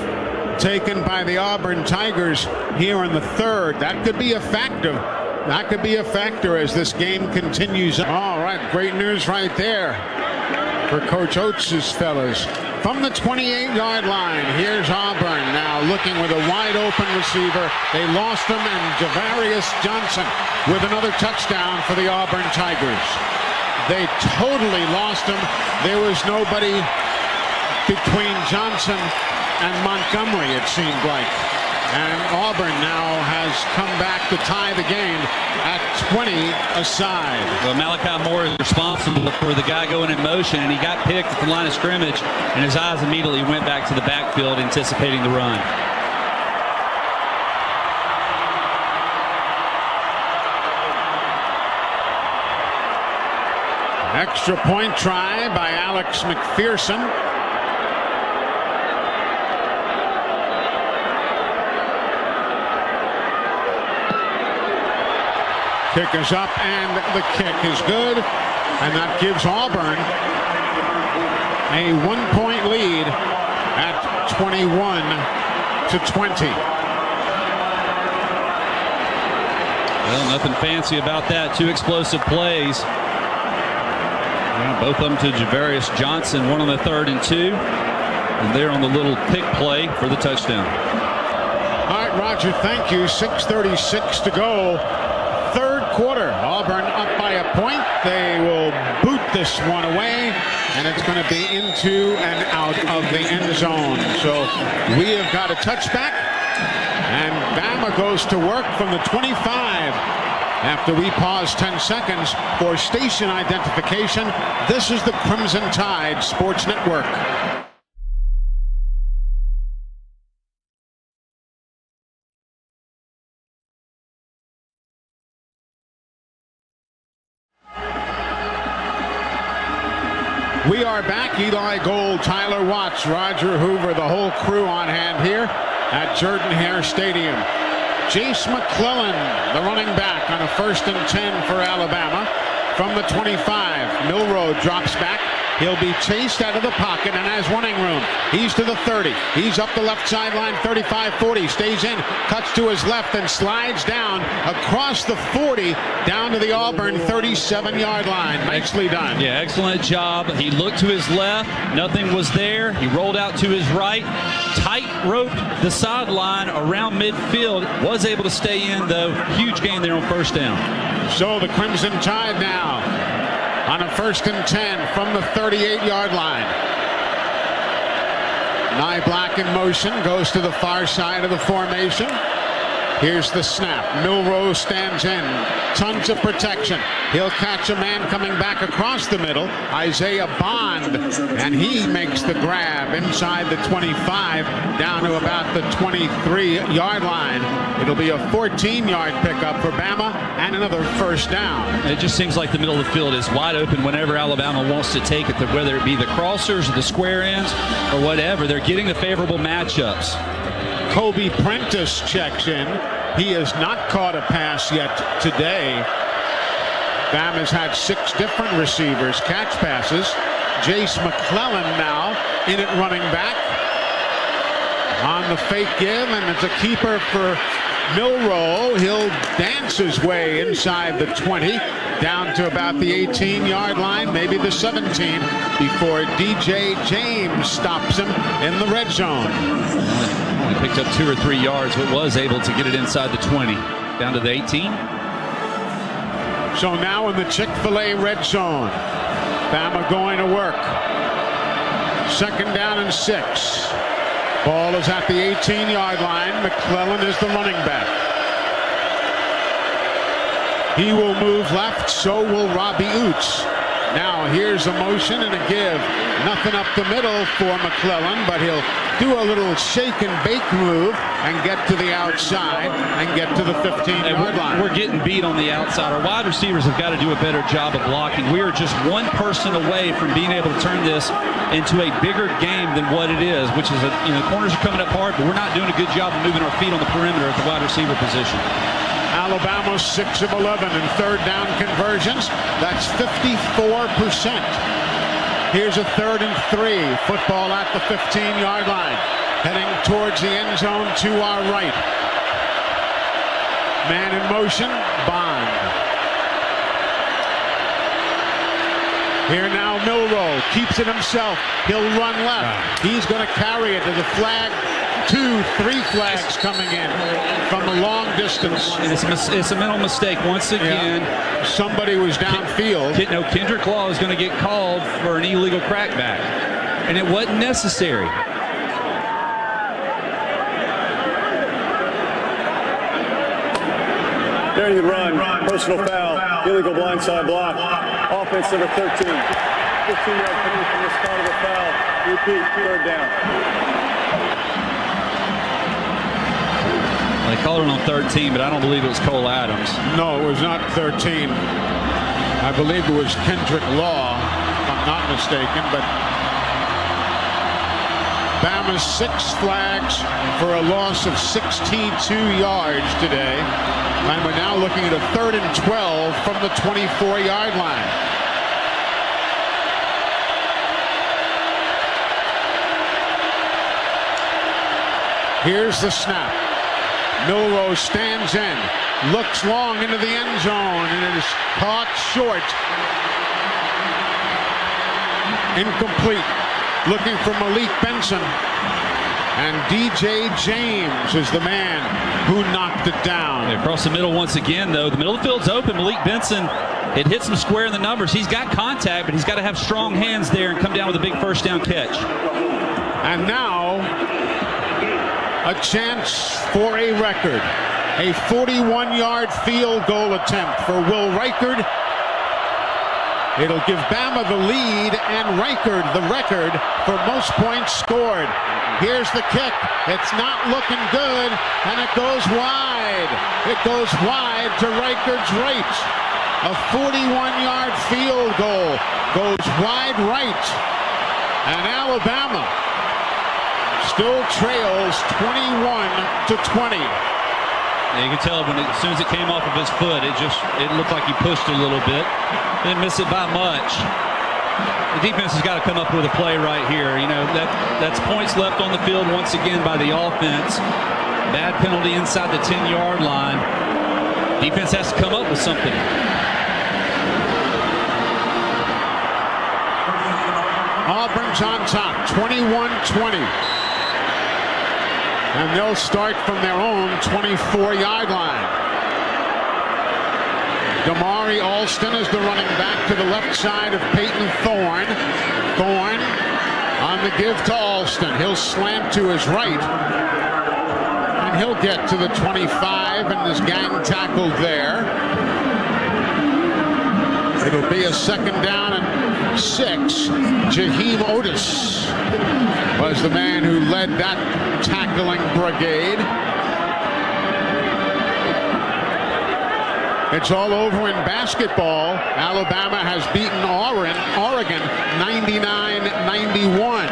taken by the Auburn Tigers here in the third. That could be a factor. That could be a factor as this game continues. All right, great news right there for Coach Oates' fellas. From the 28-yard line, here's Auburn now looking with a wide-open receiver. They lost him, and Javarius Johnson with another touchdown for the Auburn Tigers. They totally lost him. There was nobody between Johnson and Montgomery, it seemed like. And Auburn now has come back to tie the game at 20 aside. Well, Malachi Moore is responsible for the guy going in motion, and he got picked at the line of scrimmage, and his eyes immediately went back to the backfield, anticipating the run. Extra point try by Alex McPherson. Kick is up, and the kick is good, and that gives Auburn a 1-point lead at 21-20. Well, nothing fancy about that. 2 explosive plays. Both of them to Javarius Johnson, one on the 3rd and 2, and they're on the little pick play for the touchdown. All right, Roger, thank you. 6:36 to go. Third quarter, Auburn up by a point. They will boot this one away, and it's going to be into and out of the end zone. So we have got a touchback, and Bama goes to work from the 25. After we pause 10 seconds for station identification, this is the Crimson Tide Sports Network. We are back. Eli Gold, Tyler Watts, Roger Hoover, the whole crew on hand here at Jordan-Hare Stadium. Jace McClellan, the running back, on a 1st and 10 for Alabama. From the 25, Milroe drops back, He'll be chased out of the pocket and has running room. He's to the 30. He's up the left sideline, 35-40. Stays in, cuts to his left, and slides down across the 40 down to the Auburn 37-yard line. Nicely done. Yeah, excellent job. He looked to his left. Nothing was there. He rolled out to his right. Tight roped the sideline around midfield. Was able to stay in, though. Huge gain there on first down. So the Crimson Tide now on a 1st and 10 from the 38-yard line. Nyblack in motion, goes to the far side of the formation. Here's the snap. Milrose stands in. Tons of protection. He'll catch a man coming back across the middle, Isaiah Bond, and he makes the grab inside the 25 down to about the 23-yard line. It'll be a 14-yard pickup for Bama and another first down. It just seems like the middle of the field is wide open whenever Alabama wants to take it, whether it be the crossers or the square ends or whatever. They're getting the favorable matchups. Kobe Prentice checks in. He has not caught a pass yet today. Bama's had 6 different receivers catch passes. Jace McClellan now in at running back on the fake give, and it's a keeper for Milroe. He'll dance his way inside the 20 down to about the 18-yard line, maybe the 17, before DJ James stops him in the red zone. Only picked up 2 or 3 yards, but was able to get it inside the 20 down to the 18. So now in the Chick-fil-A red zone, Bama going to work. 2nd down and 6. Ball is at the 18-yard line. McClellan is the running back. He will move left, so will Robbie Oots. Now here's a motion and a give. Nothing up the middle for McClellan, but he'll do a little shake and bake move and get to the outside and get to the 15-yard line. We're getting beat on the outside. Our wide receivers have got to do a better job of blocking. We are just one person away from being able to turn this into a bigger game than what it is, which is, corners are coming up hard, but we're not doing a good job of moving our feet on the perimeter at the wide receiver position. Alabama 6 of 11 in 3rd down conversions. That's 54%. Here's a 3rd and 3. Football at the 15-yard line. Heading towards the end zone to our right. Man in motion, Bond. Here now Milroe keeps it himself. He'll run left. He's going to carry it to the flag. 2, 3 flags coming in from a long distance. And it's a mental mistake once again. Yeah. Somebody was downfield. Kendrick Law is going to get called for an illegal crackback, and it wasn't necessary. During the run, personal foul, illegal blindside block, offense number 13. 15-yard penalty from the spot of the foul. Repeat, 3rd down. They called it on 13, but I don't believe it was Cole Adams. No, it was not 13. I believe it was Kendrick Law, if I'm not mistaken. But Bama's 6 flags for a loss of 62 yards today. And we're now looking at a 3rd and 12 from the 24-yard line. Here's the snap. Milrose stands in, looks long into the end zone, and it is caught short. Incomplete. Looking for Malik Benson. And DJ James is the man who knocked it down. Across the middle once again, though. The middle of the field's open. Malik Benson, it hits him square in the numbers. He's got contact, but he's got to have strong hands there and come down with a big first down catch. And now, a chance for a record. A 41-yard field goal attempt for Will Reichard. It'll give Bama the lead and Reichard the record for most points scored. Here's the kick. It's not looking good, and it goes wide. It goes wide to Reichard's right. A 41-yard field goal goes wide right. And Alabama still trails 21-20. Yeah, you can tell as soon as it came off of his foot, it looked like he pushed a little bit. Didn't miss it by much. defense has got to come up with a play right here. You know, that's points left on the field once again by the offense. Bad penalty inside the 10-yard line. Defense has to come up with something. Auburn's on top, 21-20. And they'll start from their own 24-yard line. Damari Alston is the running back to the left side of Peyton Thorne. Thorne on the give to Alston. He'll slant to his right. And he'll get to the 25 and is gang tackled there. It'll be a second down and 6. Jaheim Otis was the man who led that tackling brigade. It's all over in basketball. Alabama has beaten Oregon 99-91.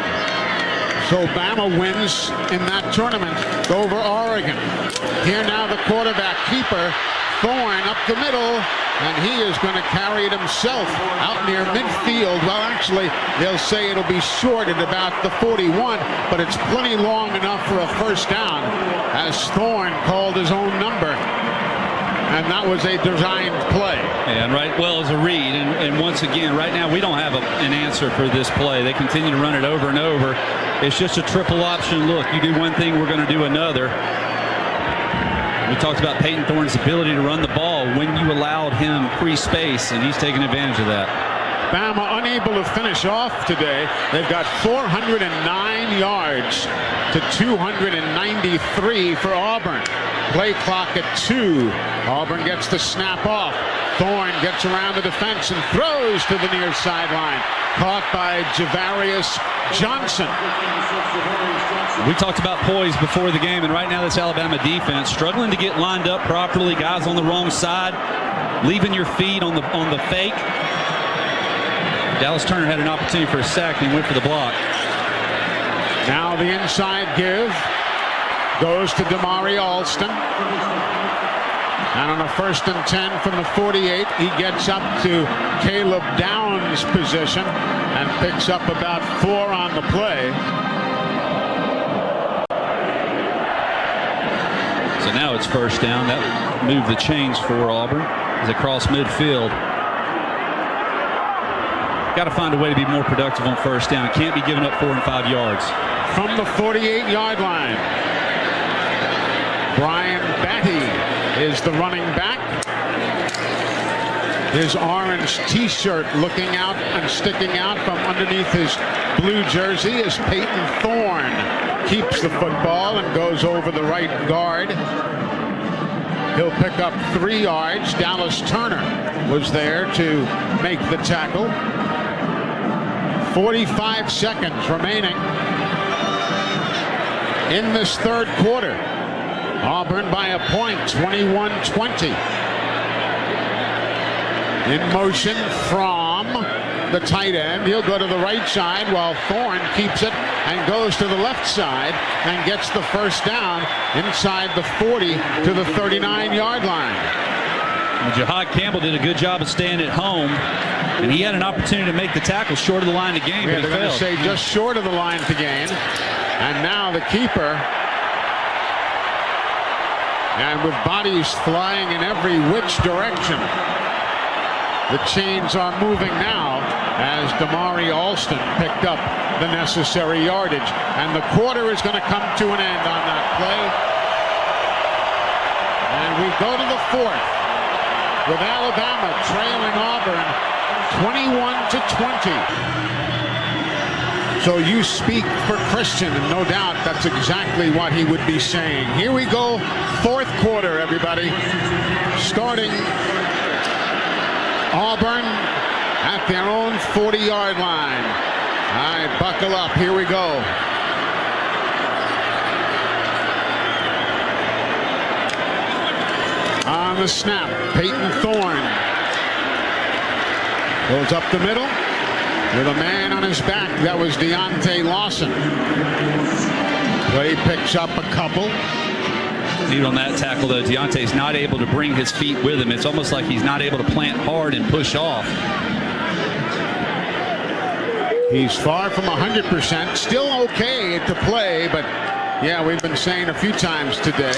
So Bama wins in that tournament over Oregon. Here now the quarterback keeper, Thorne up the middle, and he is going to carry it himself out near midfield. Well, actually, they'll say it'll be short at about the 41, but it's plenty long enough for a first down as Thorne called his own number. And that was a designed play. And right, well, as a read. And once again, right now, we don't have an answer for this play. They continue to run it over and over. It's just a triple option look. You do one thing, we're going to do another. We talked about Peyton Thorne's ability to run the ball when you allowed him free space, and he's taking advantage of that. Bama unable to finish off today. They've got 409 yards to 293 for Auburn. Play clock at 2. Auburn gets the snap off. Thorne gets around the defense and throws to the near sideline. Caught by Javarius Johnson. We talked about poise before the game, and right now this Alabama defense struggling to get lined up properly. Guys on the wrong side, leaving your feet on the fake. Dallas Turner had an opportunity for a sack and he went for the block. Now the inside give goes to Damari Alston. And on a 1st and 10 from the 48, he gets up to Caleb Downs' position and picks up about 4 on the play. So now it's first down. That moved the chains for Auburn as they cross midfield. Got to find a way to be more productive on first down. Can't be giving up 4 and 5 yards. From the 48-yard line, Brian Batty is the running back. His orange t-shirt looking out and sticking out from underneath his blue jersey as Peyton Thorne keeps the football and goes over the right guard. He'll pick up 3 yards. Dallas Turner was there to make the tackle. 45 seconds remaining in this third quarter. Auburn by a point, 21-20. In motion from the tight end. He'll go to the right side while Thorne keeps it and goes to the left side and gets the first down inside the 40 to the 39-yard line. Well, Jahad Campbell did a good job of staying at home, and he had an opportunity to make the tackle short of the line to gain, Yeah, but he they're going to failed. say just short of the line to gain. And now the keeper. And with bodies flying in every which direction, the chains are moving now as Damari Alston picked up the necessary yardage. And the quarter is going to come to an end on that play. And we go to the 4th with Alabama trailing Auburn 21-20. So you speak for Christian, and no doubt that's exactly what he would be saying. Here we go, 4th quarter, everybody. Starting Auburn at their own 40-yard line. All right, buckle up. Here we go. On the snap, Peyton Thorne goes up the middle with a man on his back. That was Deontay Lawson. Play picks up a couple. Neat on that tackle, though. Deontay's not able to bring his feet with him. It's almost like he's not able to plant hard and push off. He's far from 100%. Still okay to play, but yeah, we've been saying a few times today.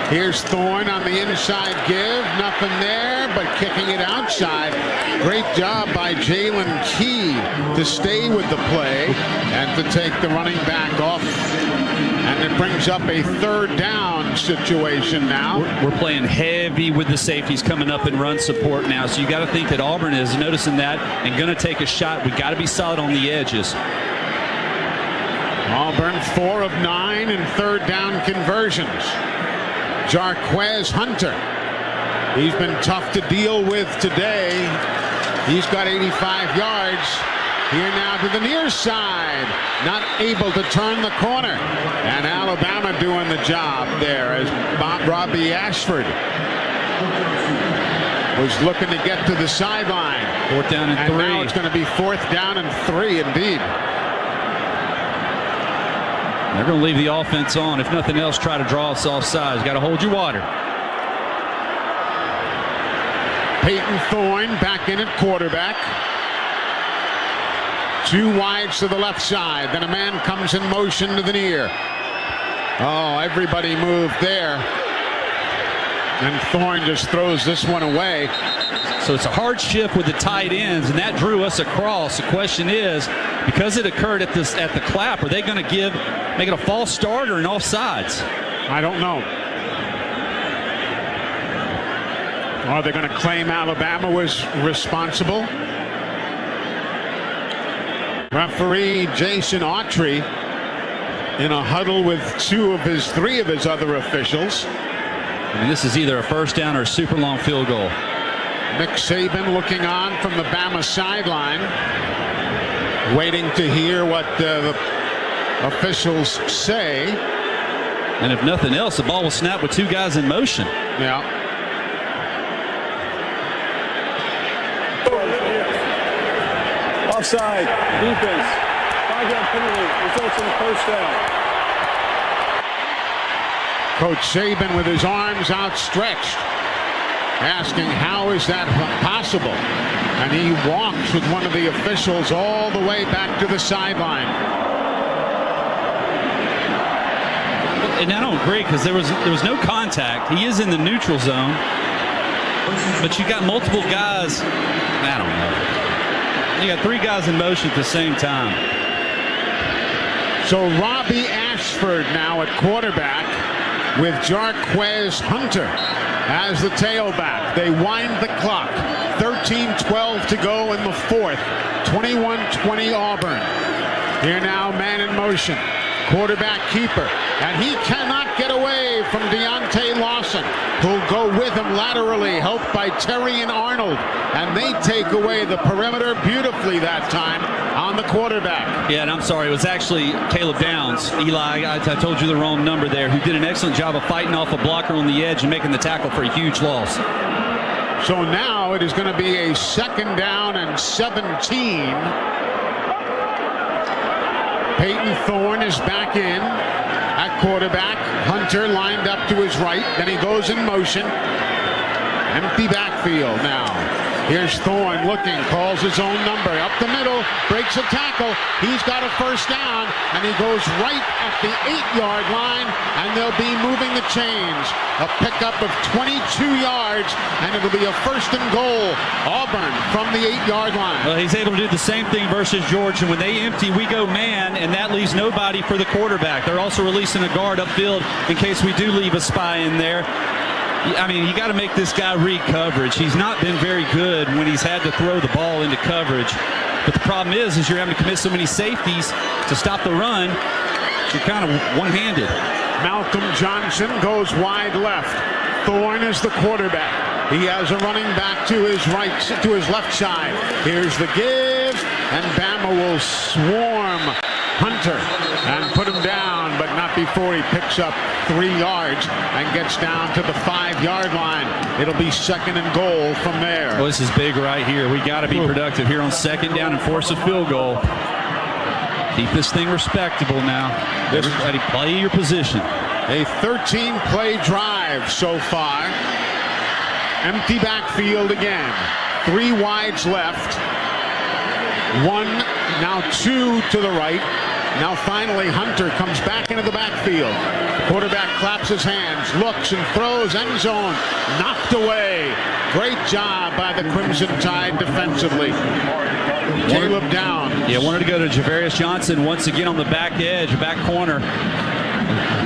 Here's Thorne on the inside give. Nothing there, but kicking it outside. Great job by Jalen Key to stay with the play and to take the running back off. And it brings up a third down situation now. We're playing heavy with the safeties coming up in run support now. So you got to think that Auburn is noticing that and going to take a shot. We got to be solid on the edges. Auburn 4 of 9 in third down conversions. Jarquez Hunter. He's been tough to deal with today. He's got 85 yards. Here now to the near side. Not able to turn the corner. And Alabama doing the job there as Robbie Ashford was looking to get to the sideline. 4th down and 3. Now it's going to be 4th down and 3 indeed. They're going to leave the offense on. If nothing else, try to draw us off sides. Got to hold your water. Peyton Thorne back in at quarterback. 2 wides to the left side. Then a man comes in motion to the near. Oh, everybody moved there. And Thorne just throws this one away. So it's a hard shift with the tight ends, and that drew us across. The question is, because it occurred at the clap, are they going to make it a false start or an offsides? I don't know. Are they going to claim Alabama was responsible? Referee Jason Autry in a huddle with 3 of his other officials. I mean, this is either a first down or a super long field goal. Nick Saban looking on from the Bama sideline, waiting to hear what the officials say. And if nothing else, the ball will snap with 2 guys in motion. Yeah. Offside, defense, 5-yard penalty, results in a first down. Coach Saban with his arms outstretched, asking how is that possible? And he walks with one of the officials all the way back to the sideline. And I don't agree because there was no contact. He is in the neutral zone, but you got multiple guys. I don't know. You got 3 guys in motion at the same time. So Robbie Ashford now at quarterback with Jarquez Hunter as the tailback. They wind the clock. 13-12 to go in the 4th. 21-20 Auburn. Here now, man in motion. Quarterback keeper. And he cannot get away from Deontay Lawson, who'll go with him laterally, helped by Terry and Arnold. And they take away the perimeter beautifully that time on the quarterback. Yeah, and I'm sorry, it was actually Caleb Downs. Eli, I told you the wrong number there, who did an excellent job of fighting off a blocker on the edge and making the tackle for a huge loss. So now it is going to be a 2nd down and 17. Peyton Thorne is back in at quarterback. Hunter lined up to his right. Then he goes in motion. Empty backfield now. Here's Thorne looking, calls his own number. Up the middle, breaks a tackle. He's got a first down, and he goes right at the 8-yard line, and they'll be moving the chains. A pickup of 22 yards, and it'll be a 1st and goal. Auburn from the 8-yard line. Well, he's able to do the same thing versus Georgia. When they empty, we go man, and that leaves nobody for the quarterback. They're also releasing a guard upfield in case we do leave a spy in there. I mean, you got to make this guy read coverage. He's not been very good when he's had to throw the ball into coverage. But the problem is you're having to commit so many safeties to stop the run. You're kind of one-handed. Malcolm Johnson goes wide left. Thorne is the quarterback. He has a running back to his right, to his left side. Here's the give, and Bama will swarm Hunter and put him down, but not before he picks up 3 yards and gets down to the 5-yard line. It'll be 2nd and goal from there. Well, this is big right here. We got to be productive here on 2nd down and force a field goal. Keep this thing respectable now. Everybody play your position. A 13-play drive so far. Empty backfield again. 3 wides left. 1 Now 2 to the right. Now finally Hunter comes back into the backfield. Quarterback claps his hands, looks and throws, end zone, knocked away. Great job by the Crimson Tide defensively. Caleb Downs. Yeah, wanted to go to Javarius Johnson once again on the back edge, back corner,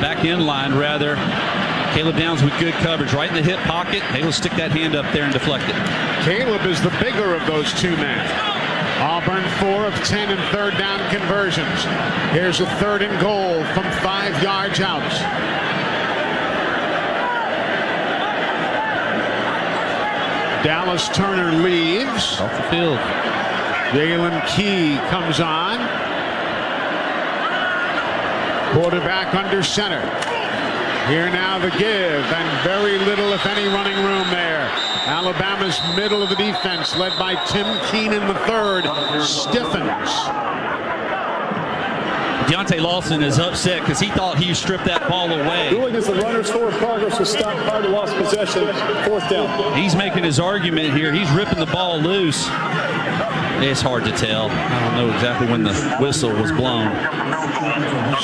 back end line rather. Caleb Downs with good coverage, right in the hip pocket. Able to stick that hand up there and deflect it. Caleb is the bigger of those two men. Auburn 4 of 10 in third down conversions. Here's a 3rd and goal from 5 yards out. Dallas Turner leaves. Off the field. Jalen Key comes on. Quarterback under center. Here now the give, and very little, if any, running room there. Alabama's middle of the defense, led by Tim Keenan III, stiffens. Deontay Lawson is upset because he thought he stripped that ball away. Ruling as the runner's forward progress was stopped prior to lost possession. 4th down. He's making his argument here. He's ripping the ball loose. It's hard to tell. I don't know exactly when the whistle was blown.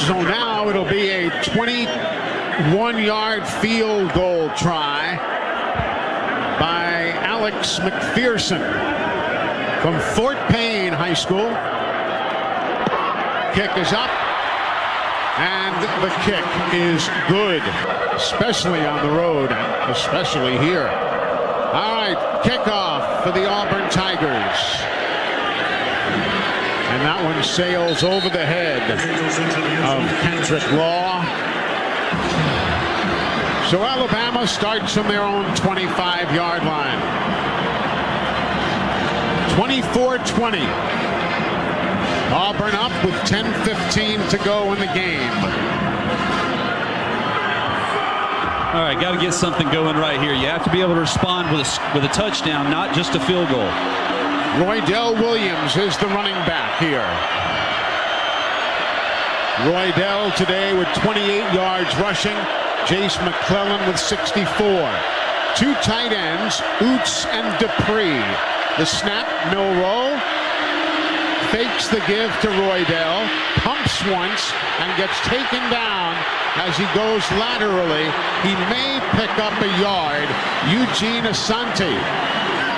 So now it'll be a 21-yard field goal try by Alex McPherson from Fort Payne High School. Kick is up, and the kick is good, especially on the road, especially here. All right, kickoff for the Auburn Tigers. And that one sails over the head of Kendrick Law. So Alabama starts from their own 25-yard line. 24-20. Auburn up with 10:15 to go in the game. All right, got to get something going right here. You have to be able to respond with a touchdown, not just a field goal. Roydell Williams is the running back here. Roydell today with 28 yards rushing. Jace McClellan with 64. 2 tight ends, Oots and Dupree. The snap, Milroe. Fakes the give to Roydell, pumps once, and gets taken down as he goes laterally. He may pick up a yard. Eugene Asante,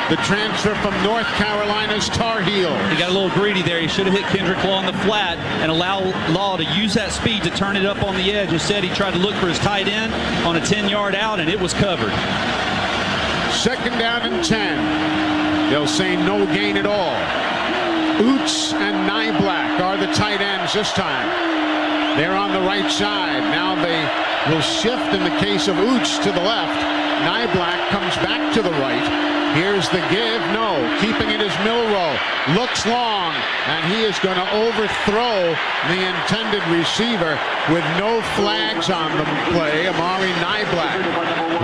the transfer from North Carolina's Tar Heels. He got a little greedy there. He should have hit Kendrick Law on the flat and allow Law to use that speed to turn it up on the edge. Instead, he tried to look for his tight end on a 10-yard out, and it was covered. 2nd down and 10. They'll say no gain at all. Oots and Nyblack are the tight ends this time. They're on the right side. Now they will shift in the case of Oots to the left. Nyblack comes back to the right. Here's the give. No. Keeping it is Milroe. Looks long, and he is going to overthrow the intended receiver with no flags on the play. Amari Nyblack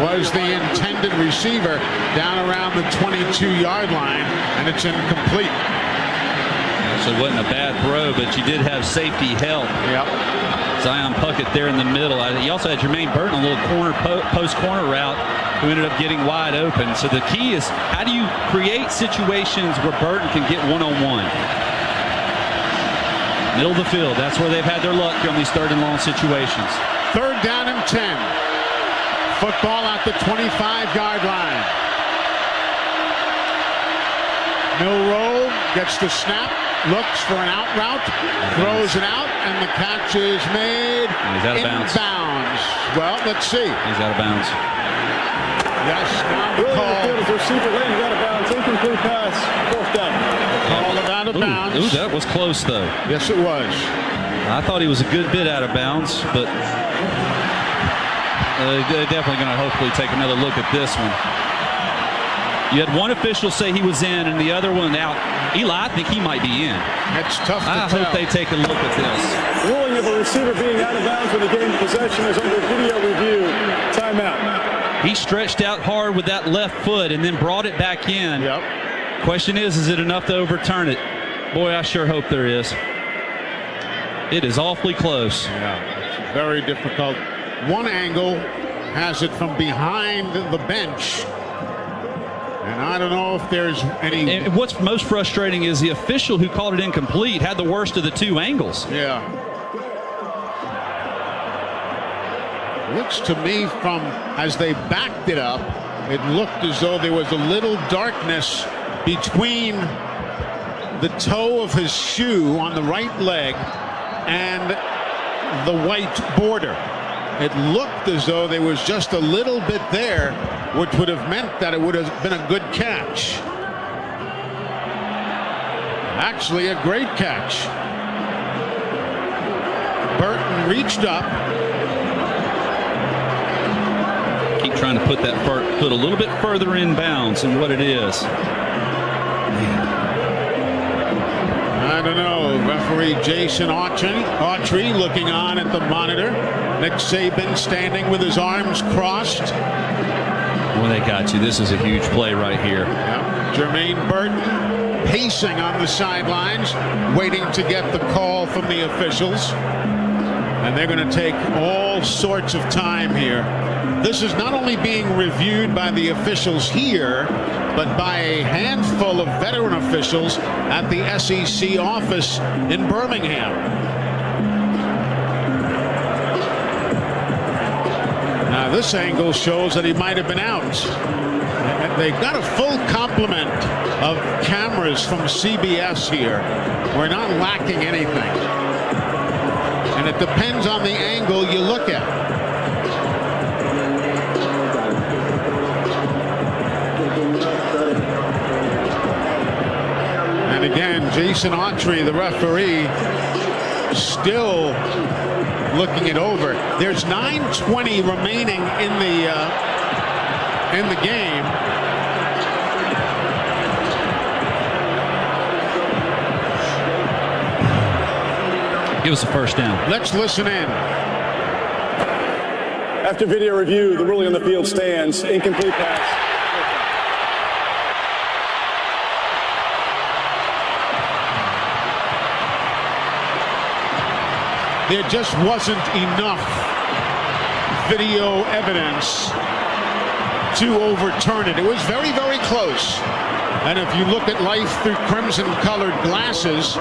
was the intended receiver down around the 22-yard line, and it's incomplete. So it wasn't a bad throw, but you did have safety help. Yep. Zion Puckett there in the middle. You also had Jermaine Burton, a little corner post corner route, who ended up getting wide open. So the key is, how do you create situations where Burton can get one-on-one? Middle of the field. That's where they've had their luck on these 3rd and long situations. 3rd down and 10. Football at the 25-yard line. Milroe gets the snap. Looks for an out route, throws it out, and the catch is made. He's out of bounds. Well, let's see. He's out of bounds. Yes, now the call. The receiver landed out of bounds. Incomplete pass. 4th down. Call it out of bounds. Ooh, that was close, though. Yes, it was. I thought he was a good bit out of bounds, but they're definitely going to hopefully take another look at this one. You had one official say he was in and the other one out. Eli, I think he might be in. It's tough to I tell. hope they take a look at this. Ruling of a receiver being out of bounds when the game possession is under video review. Timeout. He stretched out hard with that left foot and then brought it back in. Yep. Question is it enough to overturn it? Boy, I sure hope there is. It is awfully close. Yeah, it's very difficult. One angle has it from behind the bench. And And I don't know if there's any. And what's most frustrating is the official who called it incomplete had the worst of the two angles. Yeah. Looks to me from as they backed it up, it looked as though there was a little darkness between the toe of his shoe on the right leg and the white border. It looked as though there was just a little bit there, which would have meant that it would have been a good catch. Actually, a great catch. Burton reached up. Keep trying to put that foot a little bit further in bounds than what it is. I don't know. Referee Jason Autry looking on at the monitor. Nick Saban standing with his arms crossed. Well, they got you. This is a huge play right here. Yep. Jermaine Burton pacing on the sidelines, waiting to get the call from the officials. And they're going to take all sorts of time here. This is not only being reviewed by the officials here, but by a handful of veteran officials at the SEC office in Birmingham. Now this angle shows that he might have been out. They've got a full complement of cameras from CBS here. We're not lacking anything. And it depends on the angle you look at. And again, Jason Autry, the referee, still looking it over. There's 9:20 remaining in the game. Give us a first down. Let's listen in. After video review, the ruling on the field stands. Incomplete pass. There just wasn't enough video evidence to overturn it. It was very, very close. And if you look at life through crimson-colored glasses,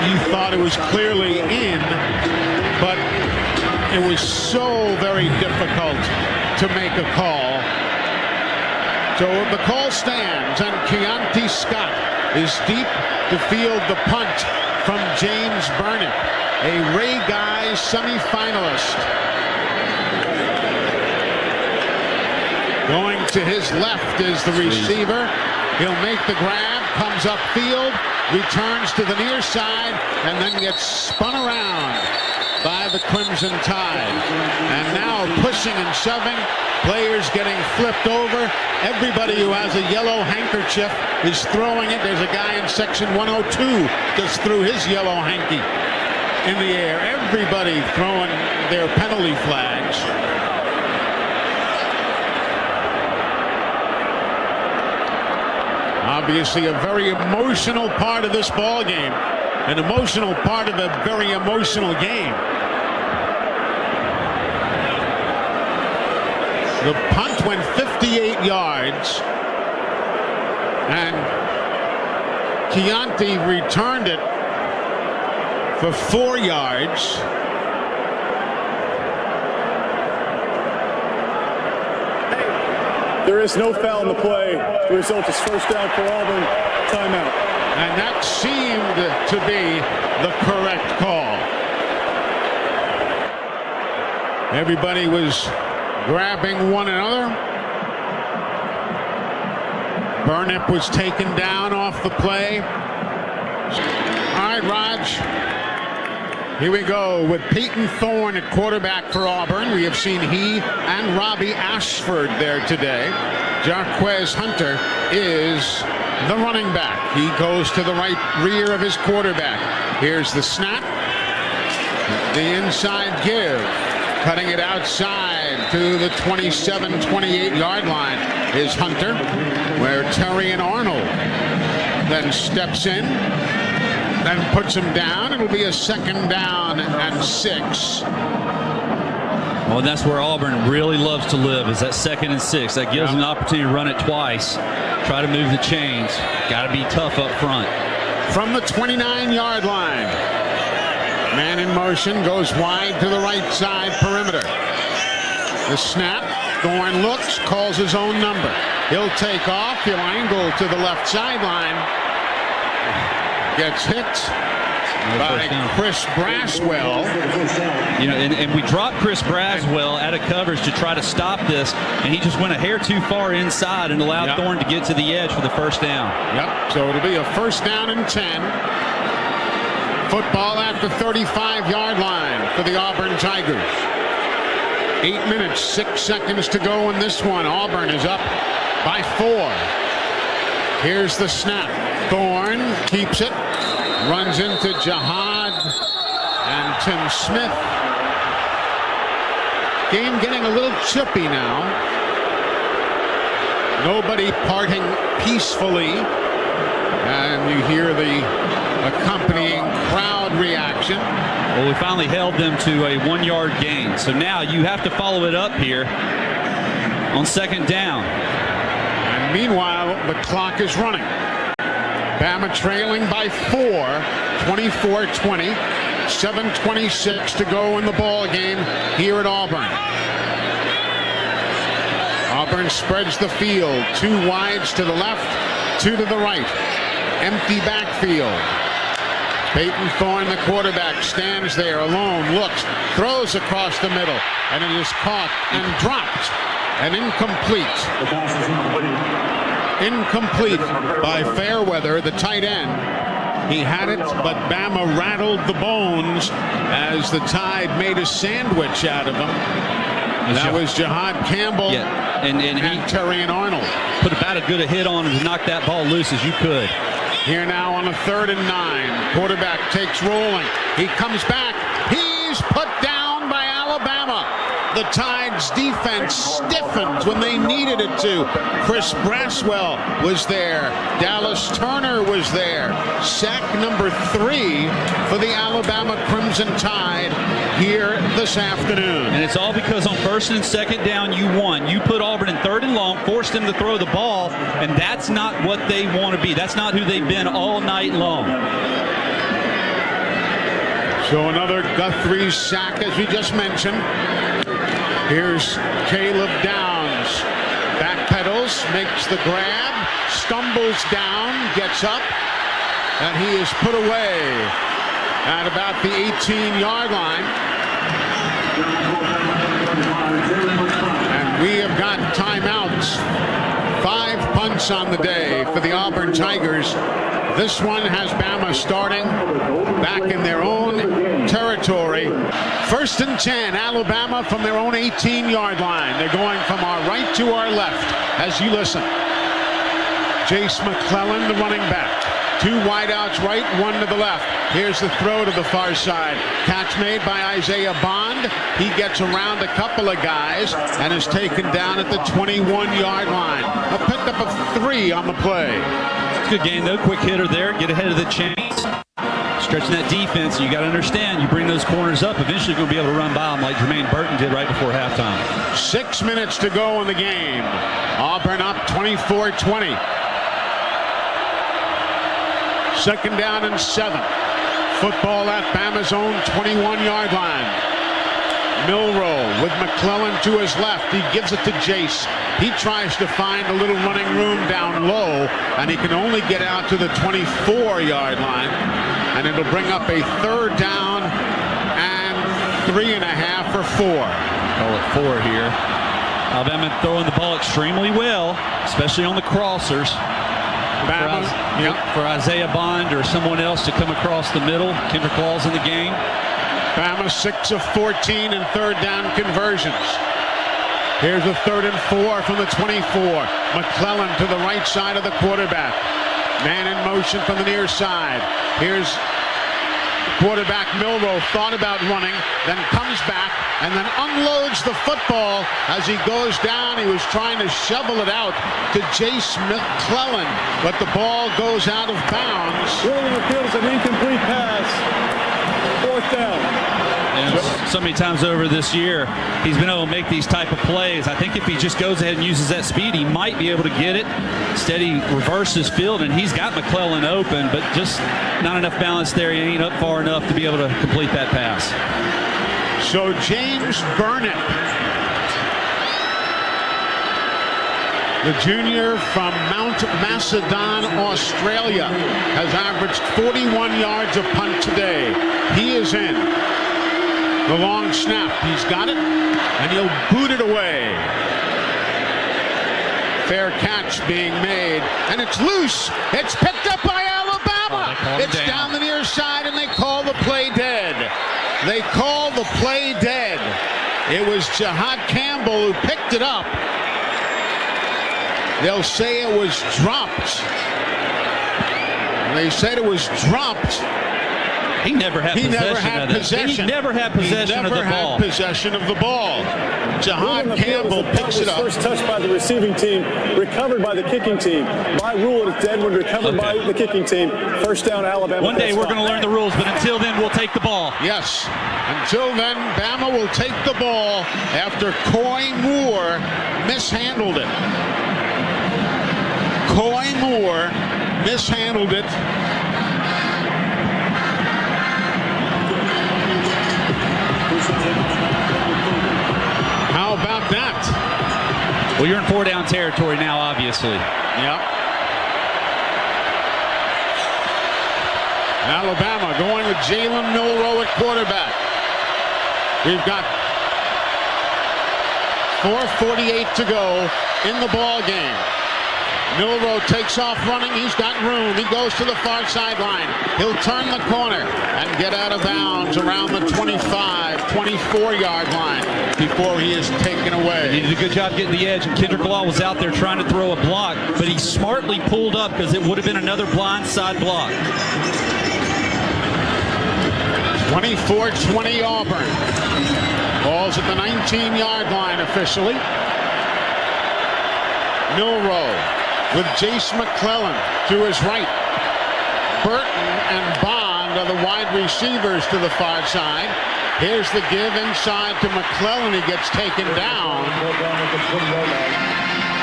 you thought it was clearly in, but it was so very difficult to make a call. So the call stands, and Keontae Scott is deep to field the punt from James Burnett, a Ray Guy semifinalist. Going to his left is the receiver. He'll make the grab, comes upfield, returns to the near side, and then gets spun around by the Crimson Tide. And now pushing and shoving, players getting flipped over. Everybody who has a yellow handkerchief is throwing it. There's a guy in section 102 just threw his yellow hanky in the air. Everybody throwing their penalty flags. Obviously a very emotional part of this ball game. An emotional part of a very emotional game. The punt went 58 yards. And Keontae returned it for 4 yards. There is no foul in the play. The result is first down for Auburn. Timeout. And that seemed to be the correct call. Everybody was grabbing one another. Burnett was taken down off the play. All right, Raj. Here we go with Peyton Thorne at quarterback for Auburn. We have seen he and Robbie Ashford there today. Jarquez Hunter is the running back. He goes to the right rear of his quarterback. Here's the snap. The inside give. Cutting it outside to the 27, 28-yard line is Hunter, where Terry and Arnold then steps in. Then puts him down. It'll be a second down and 6. Well, that's where Auburn really loves to live, is that 2nd and 6. That gives them an opportunity to run it twice, try to move the chains. Got to be tough up front. From the 29-yard line. Man in motion, goes wide to the right side perimeter. The snap. Thorne looks, calls his own number. He'll take off. He'll angle to the left sideline. Gets hit by Chris Braswell. You know, and we dropped Chris Braswell out of coverage to try to stop this, and he just went a hair too far inside and allowed Thorne to get to the edge for the first down. Yep, so it'll be a 1st down and 10. Football at the 35-yard line for the Auburn Tigers. 8 minutes, 6 seconds to go in this one. Auburn is up by 4. Here's the snap. Thorne keeps it. Runs into Jihad and Tim Smith. Game getting a little chippy now. Nobody parting peacefully. And you hear the accompanying crowd reaction. Well, we finally held them to a 1-yard gain. So now you have to follow it up here on 2nd down. And meanwhile, the clock is running. Bama trailing by 4, 24-20. 7:26 to go in the ball game here at Auburn. Auburn spreads the field. 2 wides to the left, 2 to the right. Empty backfield. Peyton Thorne, the quarterback, stands there alone, looks, throws across the middle, and it is caught and dropped and incomplete. Incomplete by Fairweather, the tight end. He had it, but Bama rattled the bones as the Tide made a sandwich out of him. That was Jihad Campbell and Terrian Arnold. Put about as good a hit on him to knock that ball loose as you could. Here now on a 3rd and 9. Quarterback takes rolling. He comes back. He's put down by Alabama. The Tide's defense stiffened when they needed it to. Chris Braswell was there. Dallas Turner was there. Sack number 3 for the Alabama Crimson Tide here this afternoon. And it's all because on 1st and 2nd down you won. You put Auburn in 3rd and long, forced them to throw the ball, and that's not what they want to be. That's not who they've been all night long. So another Guthrie sack, as we just mentioned. Here's Caleb Downs. Backpedals, makes the grab, stumbles down, gets up, and he is put away at about the 18-yard line. And we have got timeouts. 5 punts on the day for the Auburn Tigers. This one has Bama starting back in their own territory. 1st and 10, Alabama from their own 18-yard line. They're going from our right to our left as you listen. Jace McClellan, the running back. 2 wideouts right, 1 to the left. Here's the throw to the far side. Catch made by Isaiah Bond. He gets around a couple of guys and is taken down at the 21-yard line. A pickup of 3 on the play. It's a good game, though. Quick hitter there. Get ahead of the chains. Stretching that defense. You got to understand, you bring those corners up, eventually you're going to be able to run by them like Jermaine Burton did right before halftime. 6 minutes to go in the game. Auburn up 24-20. 2nd down and 7. Football at Bama's own 21-yard line. Milroe with McClellan to his left. He gives it to Jace. He tries to find a little running room down low, and he can only get out to the 24-yard line. And it'll bring up a 3rd down and 3.5 for 4. Call it 4 here. Alabama throwing the ball extremely well, especially on the crossers. For Isaiah Bond or someone else to come across the middle. Kendrick Law's in the game. Bama 6 of 14 in 3rd down conversions. Here's a 3rd and 4 from the 24. McClellan to the right side of the quarterback. Man in motion from the near side. Here's quarterback Milroe, thought about running, then comes back and then unloads the football as he goes down. He was trying to shovel it out to Jace McClellan, but the ball goes out of bounds. Rolling the field is an incomplete pass. 4th down. And so many times over this year, he's been able to make these type of plays. I think if he just goes ahead and uses that speed, he might be able to get it. Instead, he reverses field, and he's got McClellan open, but just not enough balance there. He ain't up far enough to be able to complete that pass. So James Burnett, the junior from Mount Macedon, Australia, has averaged 41 yards a punt today. He is in. The long snap. He's got it, and he'll boot it away. Fair catch being made, and it's loose. It's picked up by Alabama. It's down the near side, and they call the play dead. They call the play dead. It was Jihad Campbell who picked it up. They'll say it was dropped. They said it was dropped. He never had possession. He never had possession of the ball. Jihad Campbell picks it up. First touch by the receiving team, recovered by the kicking team. By rule, it's dead when recovered by the kicking team. First down, Alabama. One day we're going to learn the rules, but until then, we'll take the ball. Yes. Until then, Bama will take the ball after Coy Moore mishandled it. Coy Moore mishandled it. How about that? Well, you're in 4-down territory now, obviously. Yep. Alabama going with Jalen Milroe at quarterback. We've got 4:48 to go in the ball game. Milroe takes off running. He's got room. He goes to the far sideline. He'll turn the corner and get out of bounds around the 25, 24-yard line before he is taken away. He did a good job getting the edge, and Kendrick Law was out there trying to throw a block, but he smartly pulled up because it would have been another blind side block. 24-20 Auburn. Ball's at the 19-yard line officially. Milroe with Jace McClellan to his right. Burton and Bond are the wide receivers to the far side. Here's the give inside to McClellan. He gets taken down.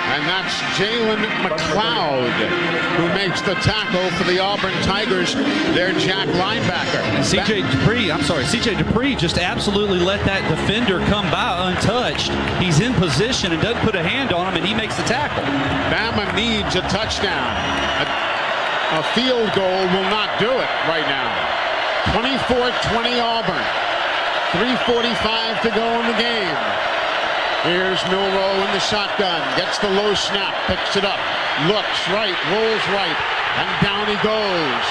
And that's Jalen McLeod who makes the tackle for the Auburn Tigers, their jack linebacker. C.J. Dupree just absolutely let that defender come by untouched. He's in position and doesn't put a hand on him, and he makes the tackle. Bama needs a touchdown. A field goal will not do it right now. 24-20 Auburn. 3:45 to go in the game. Here's Milroe in the shotgun. Gets the low snap. Picks it up. Looks right. Rolls right. And down he goes.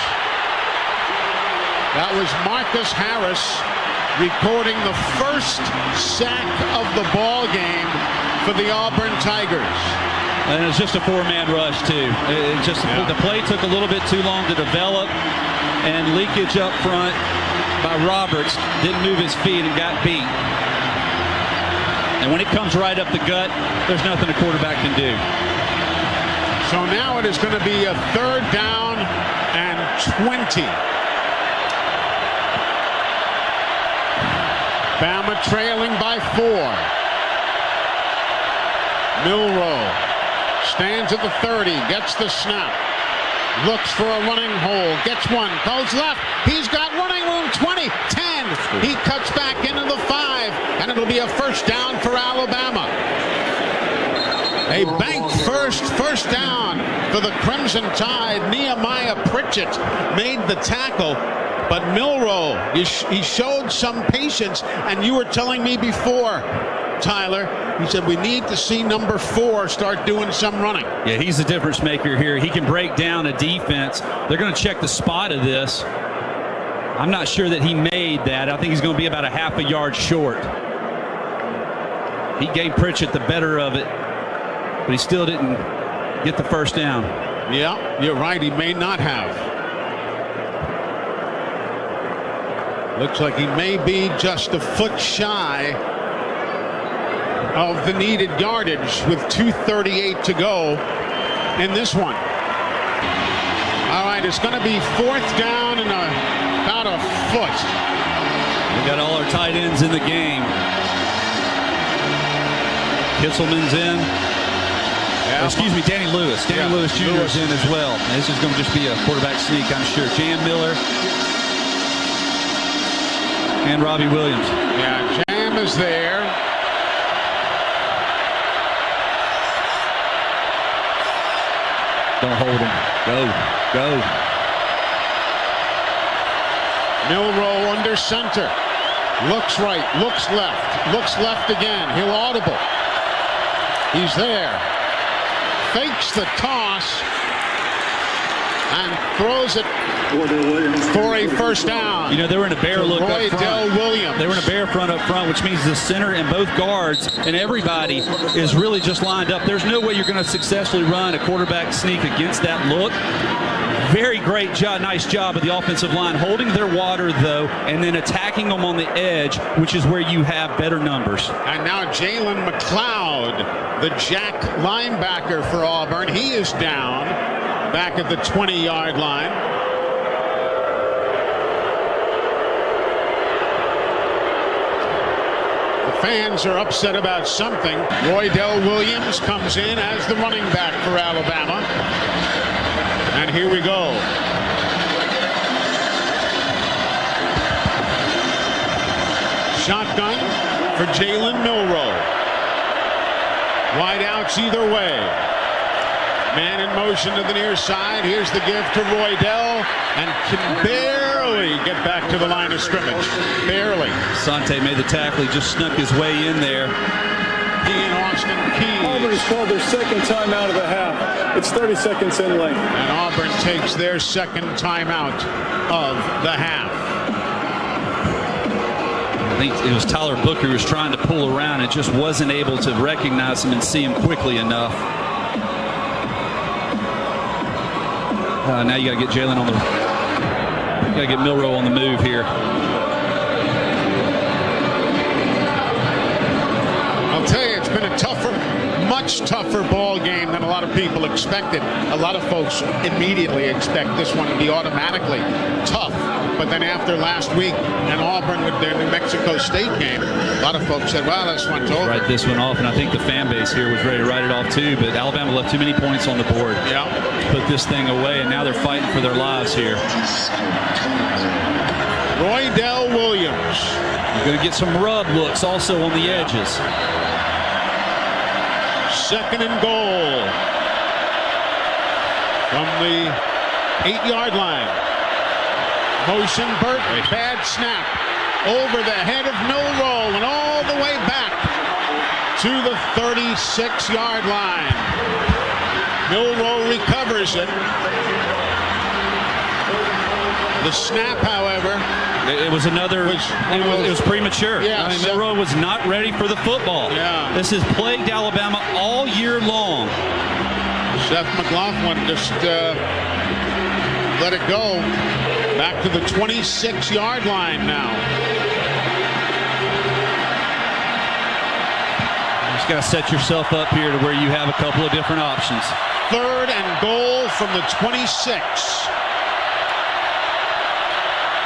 That was Marcus Harris recording the first sack of the ball game for the Auburn Tigers. And it's just a 4-man rush, too. The play took a little bit too long to develop, and leakage up front by Roberts didn't move his feet and got beat. And when it comes right up the gut, there's nothing a quarterback can do. So now it is going to be a 3rd down and 20. Bama trailing by 4. Milroe stands at the 30, gets the snap, looks for a running hole, gets one, goes left. He's got running room. 20, 10. He cuts back into the 5, and it'll be a first down for Alabama. A bank first down for the Crimson Tide. Nehemiah Pritchett made the tackle, but Milroe, he showed some patience, and you were telling me before, Tyler, he said we need to see number 4 start doing some running. Yeah, he's the difference maker here. He can break down a defense. They're going to check the spot of this. I'm not sure that he made that. I think he's going to be about a half a yard short. He gave Pritchett the better of it, but he still didn't get the first down. Yeah, you're right. He may not have. Looks like he may be just a foot shy of the needed yardage with 2:38 to go in this one. All right, it's going to be 4th down and about a foot. We got all our tight ends in the game. Kitzelman's in. Yeah. Excuse me, Danny Lewis. Danny Lewis Jr. is in as well. And this is going to just be a quarterback sneak, I'm sure. Jan Miller and Robbie Williams. Yeah, Jam is there. Don't hold him. Go. Milroe under center. Looks right, looks left again. He'll audible. He's there. Fakes the toss and throws it for a first down. You know, they were in a bear look Roy up front. Dell Williams. They were in a bear front up front, which means the center and both guards and everybody is really just lined up. There's no way you're going to successfully run a quarterback sneak against that look. Very great job, nice job of the offensive line holding their water, though, and then attacking them on the edge, which is where you have better numbers. And now Jalen McLeod, the jack linebacker for Auburn, he is down back at the 20-yard line. The fans are upset about something. Roy Dell Williams comes in as the running back for Alabama. And here we go. Shotgun for Jalen Milroe. Wide outs either way. Man in motion to the near side. Here's the give to Roy Dell, and can barely get back to the line of scrimmage. Barely. Sante made the tackle. He just snuck his way in there. He and Austin Keys. Auburn has called their second timeout of the half. It's 30 seconds in length. And Auburn takes their second timeout of the half. I think it was Tyler Booker who was trying to pull around and just wasn't able to recognize him and see him quickly enough. Now you got to get Jalen on the. You got to get Milroe on the move here. I'll tell you, it's been a tougher, much tougher ball game than a lot of people expected. A lot of folks immediately expect this one to be automatically tough. But then after last week and Auburn with their New Mexico State game, a lot of folks said, well, this one's over. Write this one off, and I think the fan base here was ready to write it off too, but Alabama left too many points on the board. Yeah. Put this thing away, and now they're fighting for their lives here. Roy Dell Williams. You're going to get some rub looks also on the edges. Second and goal from the 8-yard line. Motion Burton, bad snap, over the head of Milroe and all the way back to the 36-yard line. Milroe recovers it. The snap, however, it was another. It was premature. Yeah, I mean, Milroe was not ready for the football. Yeah. This has plagued Alabama all year long. Seth McLaughlin just let it go. Back to the 26-yard line now. You just got to set yourself up here to where you have a couple of different options. Third and goal from the 26.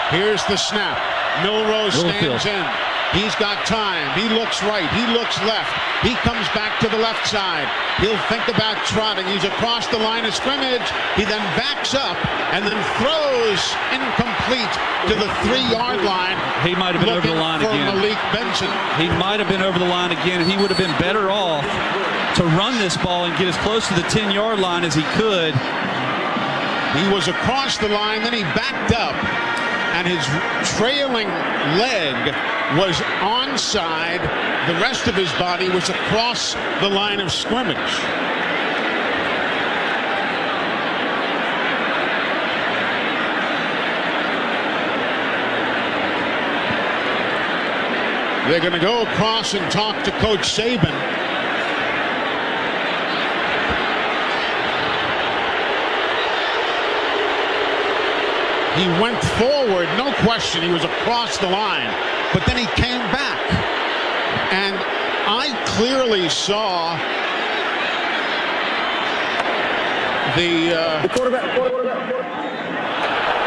Here's the snap. Milroe stands in. He's got time. He looks right. He looks left. He comes back to the left side. He'll think about trotting. He's across the line of scrimmage. He then backs up and then throws incomplete to the 3-yard line. He might have been over the line again. Malik Benson. He might have been over the line again. He would have been better off to run this ball and get as close to the 10-yard line as he could. He was across the line, then he backed up, and his trailing leg was onside. The rest of his body was across the line of scrimmage. They're going to go across and talk to Coach Saban. He went forward, no question. He was across the line, but then he came back. And I clearly saw the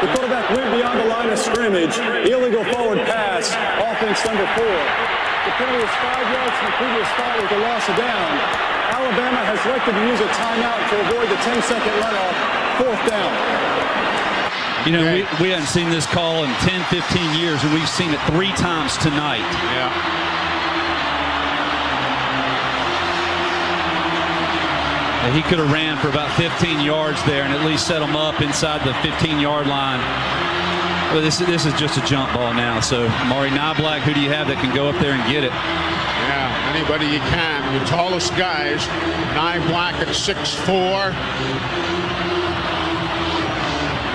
The quarterback went beyond the line of scrimmage. Illegal forward pass, offense number 4. The penalty is 5 yards from the previous spot with a loss of down. Alabama has elected to use a timeout to avoid the 10-second runoff, 4th down. You know, we haven't seen this call in 10, 15 years, and we've seen it 3 times tonight. Yeah. He could have ran for about 15 yards there and at least set them up inside the 15-yard line. But this is just a jump ball now. So, Maury Niblack, who do you have that can go up there and get it? Yeah, anybody you can. The tallest guys. Niblack at 6'4".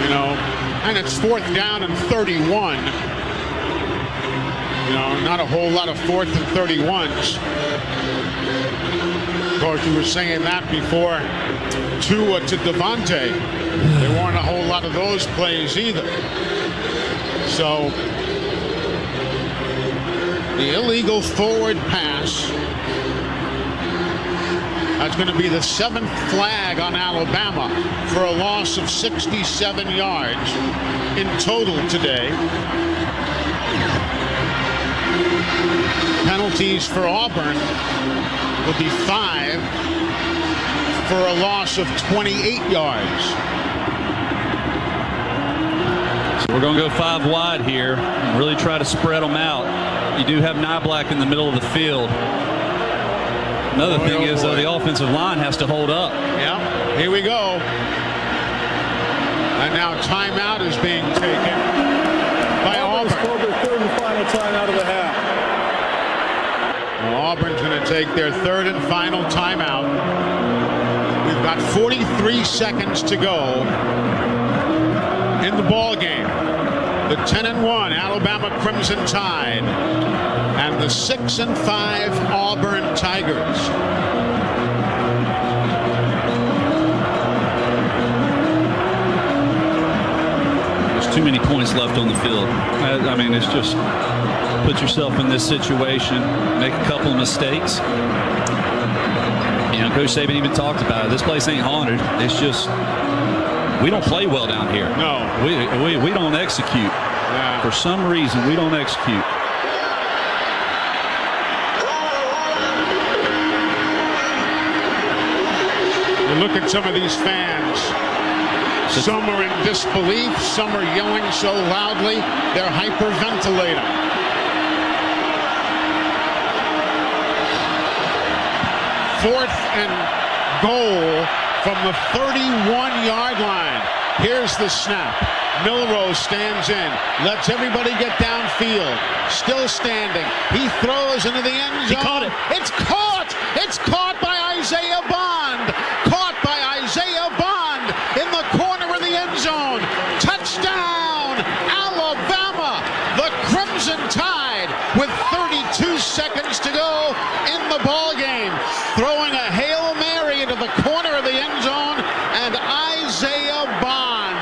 You know, and it's 4th down and 31. You know, not a whole lot of 4th and 31s. Of course, you were saying that before Tua to Devontae. There weren't a whole lot of those plays either. So, the illegal forward pass. That's going to be the 7th flag on Alabama for a loss of 67 yards in total today. Penalties for Auburn will be 5 for a loss of 28 yards. So we're going to go 5 wide here and really try to spread them out. You do have Niblack in the middle of the field. Another thing is, though, the offensive line has to hold up. Yeah, here we go. And now timeout is being taken by Auburn. Called their 3rd and final timeout of the half. Well, Auburn's going to take their 3rd and final timeout. We've got 43 seconds to go in the ball game. The 10-1 Alabama Crimson Tide and the 6-5 Auburn Tigers. There's too many points left on the field. I mean, it's just put yourself in this situation, make a couple of mistakes. You know, Coach Saban even talked about it. This place ain't haunted. It's just we don't play well down here. No. We don't execute. Yeah. For some reason, we don't execute. You look at some of these fans. Some are in disbelief. Some are yelling so loudly they're hyperventilating. Fourth and goal from the 31-yard line. Here's the snap. Milrose stands in, lets everybody get downfield. Still standing. He throws into the end zone. He caught it. It's caught. It's caught by Isaiah Bond. Caught by Isaiah Bond in the corner of the end zone. Touchdown, Alabama. The Crimson Tide with 32 seconds to go in the ball game. Throwing a Hail Mary into the corner of the end zone, and Isaiah Bond,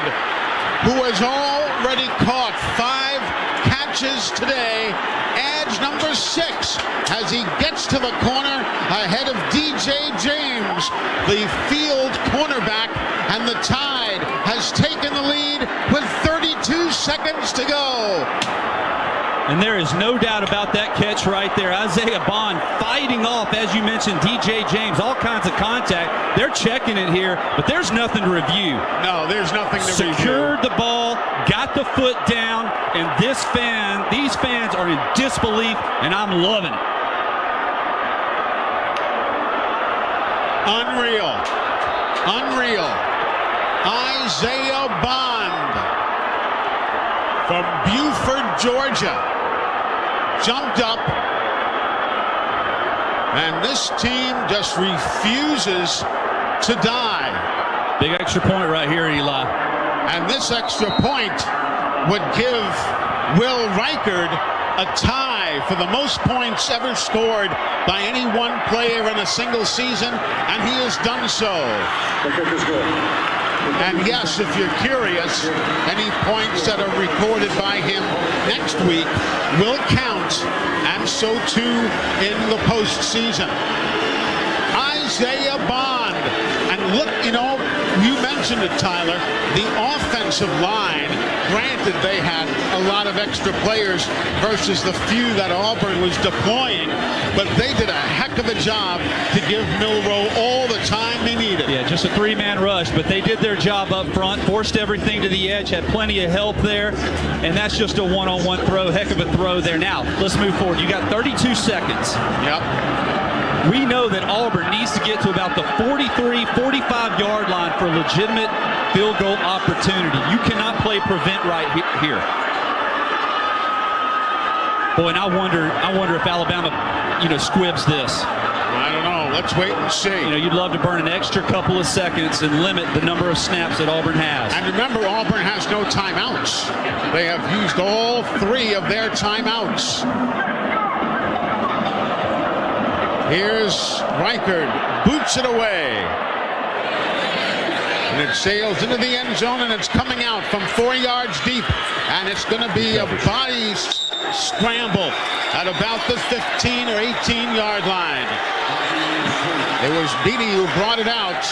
who has already caught 5 catches today, adds number 6 as he gets to the corner ahead of DJ James, the field cornerback, and the Tide has taken the lead with 32 seconds to go. And there is no doubt about that catch right there. Isaiah Bond fighting off, as you mentioned, DJ James, all kinds of contact. They're checking it here, but there's nothing to review. No, there's nothing to review. Secured the ball, got the foot down, and these fans are in disbelief, and I'm loving it. Unreal. Unreal. Isaiah Bond from Buford, Georgia, jumped up, and this team just refuses to die. Big extra point right here, Eli. And this extra point would give Will Reichard a tie for the most points ever scored by any one player in a single season, and he has done so. And yes, if you're curious, any points that are recorded by him next week will count, and so too in the postseason. Isaiah Bond, and look, you know, you mentioned mentioned it, Tyler, the offensive line, granted they had a lot of extra players versus the few that Auburn was deploying, but they did a heck of a job to give Milroe all the time they needed. Yeah, just a three-man rush, but they did their job up front, forced everything to the edge, had plenty of help there, and that's just a one-on-one throw. Heck of a throw there. Now, let's move forward. You got 32 seconds. Yep. We know that Auburn needs to get to about the 43, 45-yard line for a legitimate field goal opportunity. You cannot play prevent right here. Boy, and I wonder if Alabama, squibs this. I don't know. Let's wait and see. You'd love to burn an extra couple of seconds and limit the number of snaps that Auburn has. And remember, Auburn has no timeouts. They have used all 3 of their timeouts. Here's Reichard, boots it away. And it sails into the end zone, and it's coming out from 4 yards deep. And it's going to be a body scramble at about the 15 or 18-yard line. It was Beatty who brought it out.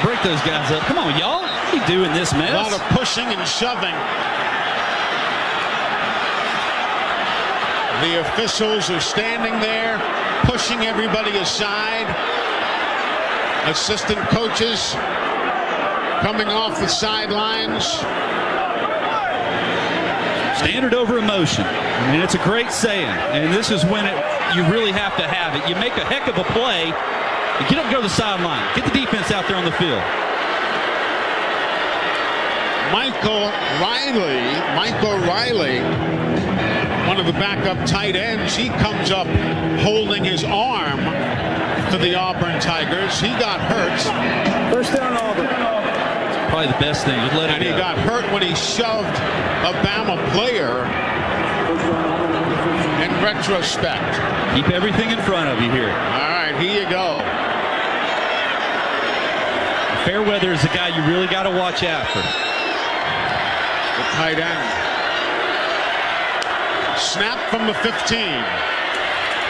Break those guys up. Come on, y'all. What are you doing this mess? A lot of pushing and shoving. The officials are standing there, pushing everybody aside. Assistant coaches coming off the sidelines. Standard over emotion. I mean, it's a great saying, and this is when you really have to have it. You make a heck of a play, and get up and go to the sideline. Get the defense out there on the field. Michael Riley, one of the backup tight ends, he comes up holding his arm to the Auburn Tigers. He got hurt. First down, Auburn. Probably the best thing. Just let it And he go. got hurt when he shoved a Bama player. In retrospect. Keep everything in front of you here. All right, here you go. Fairweather is the guy you really got to watch after. The tight end. Snap from the 15.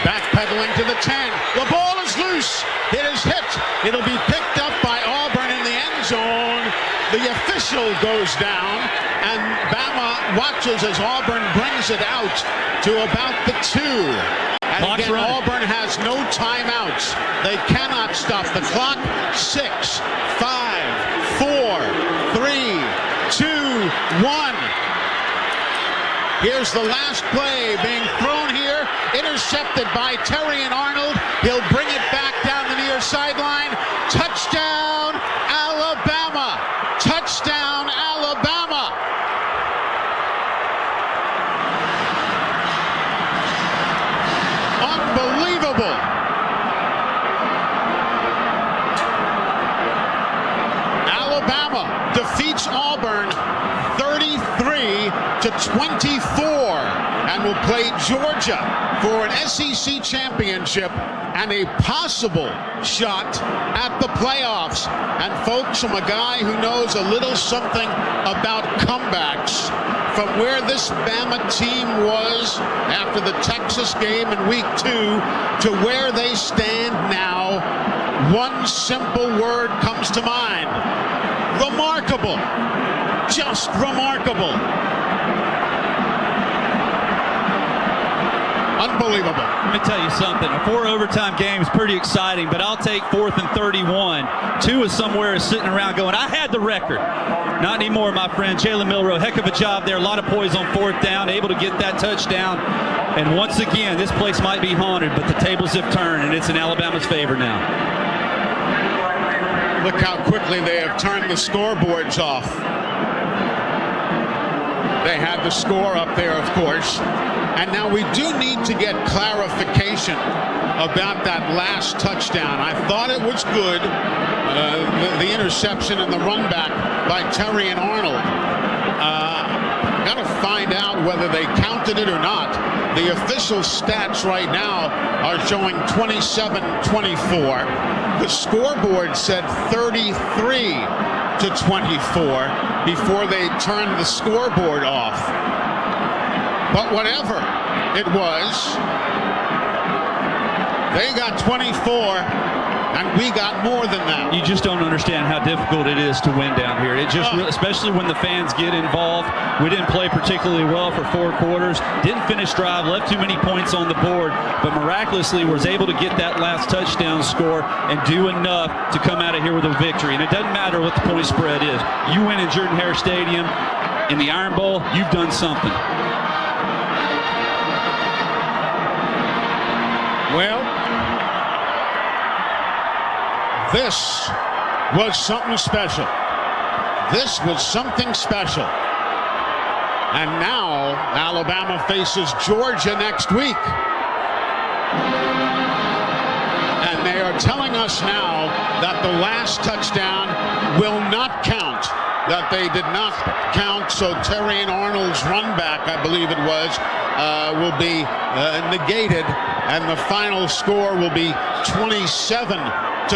Backpedaling to the 10. The ball is loose. It is hit. It'll be picked up by Auburn in the end zone. The official goes down, and Bama watches as Auburn brings it out to about the 2. And Clock's again, running. Auburn has no timeouts. They cannot stop the clock. 6, 5, 4, 3, 2, 1. Here's the last play being thrown here. Intercepted by Terry and Arnold. He'll bring it back down the near sideline. Touchdown, Alabama. Touchdown, Alabama. Unbelievable. Alabama defeats Auburn 33-24 and will play Georgia for an SEC championship and a possible shot at the playoffs. And folks, from a guy who knows a little something about comebacks, from where this Bama team was after the Texas game in week 2 to where they stand now, one simple word comes to mind: remarkable. Just remarkable. Unbelievable. Let me tell you something. A 4 overtime game is pretty exciting, but I'll take 4th and 31. 2 is somewhere sitting around going, I had the record. Not anymore, my friend. Jalen Milroe, heck of a job there. A lot of poise on 4th down, able to get that touchdown. And once again, this place might be haunted, but the tables have turned, and it's in Alabama's favor now. Look how quickly they have turned the scoreboards off. They had the score up there, of course. And now we do need to get clarification about that last touchdown. I thought it was good, the interception and the run back by Terry and Arnold. Got to find out whether they counted it or not. The official stats right now are showing 27-24. The scoreboard said 33-24 before they turned the scoreboard off. But whatever it was, they got 24 and we got more than that. You just don't understand how difficult it is to win down here. It just, especially when the fans get involved. We didn't play particularly well for 4 quarters. Didn't finish drive. Left too many points on the board. But miraculously was able to get that last touchdown score and do enough to come out of here with a victory. And it doesn't matter what the point spread is. You win in Jordan-Hare Stadium in the Iron Bowl, you've done something. Well, this was something special. This was something special. And now Alabama faces Georgia next week. And they are telling us now that the last touchdown will not count. That they did not count, so Terrian Arnold's run back, I believe it was, will be negated, and the final score will be 27-24.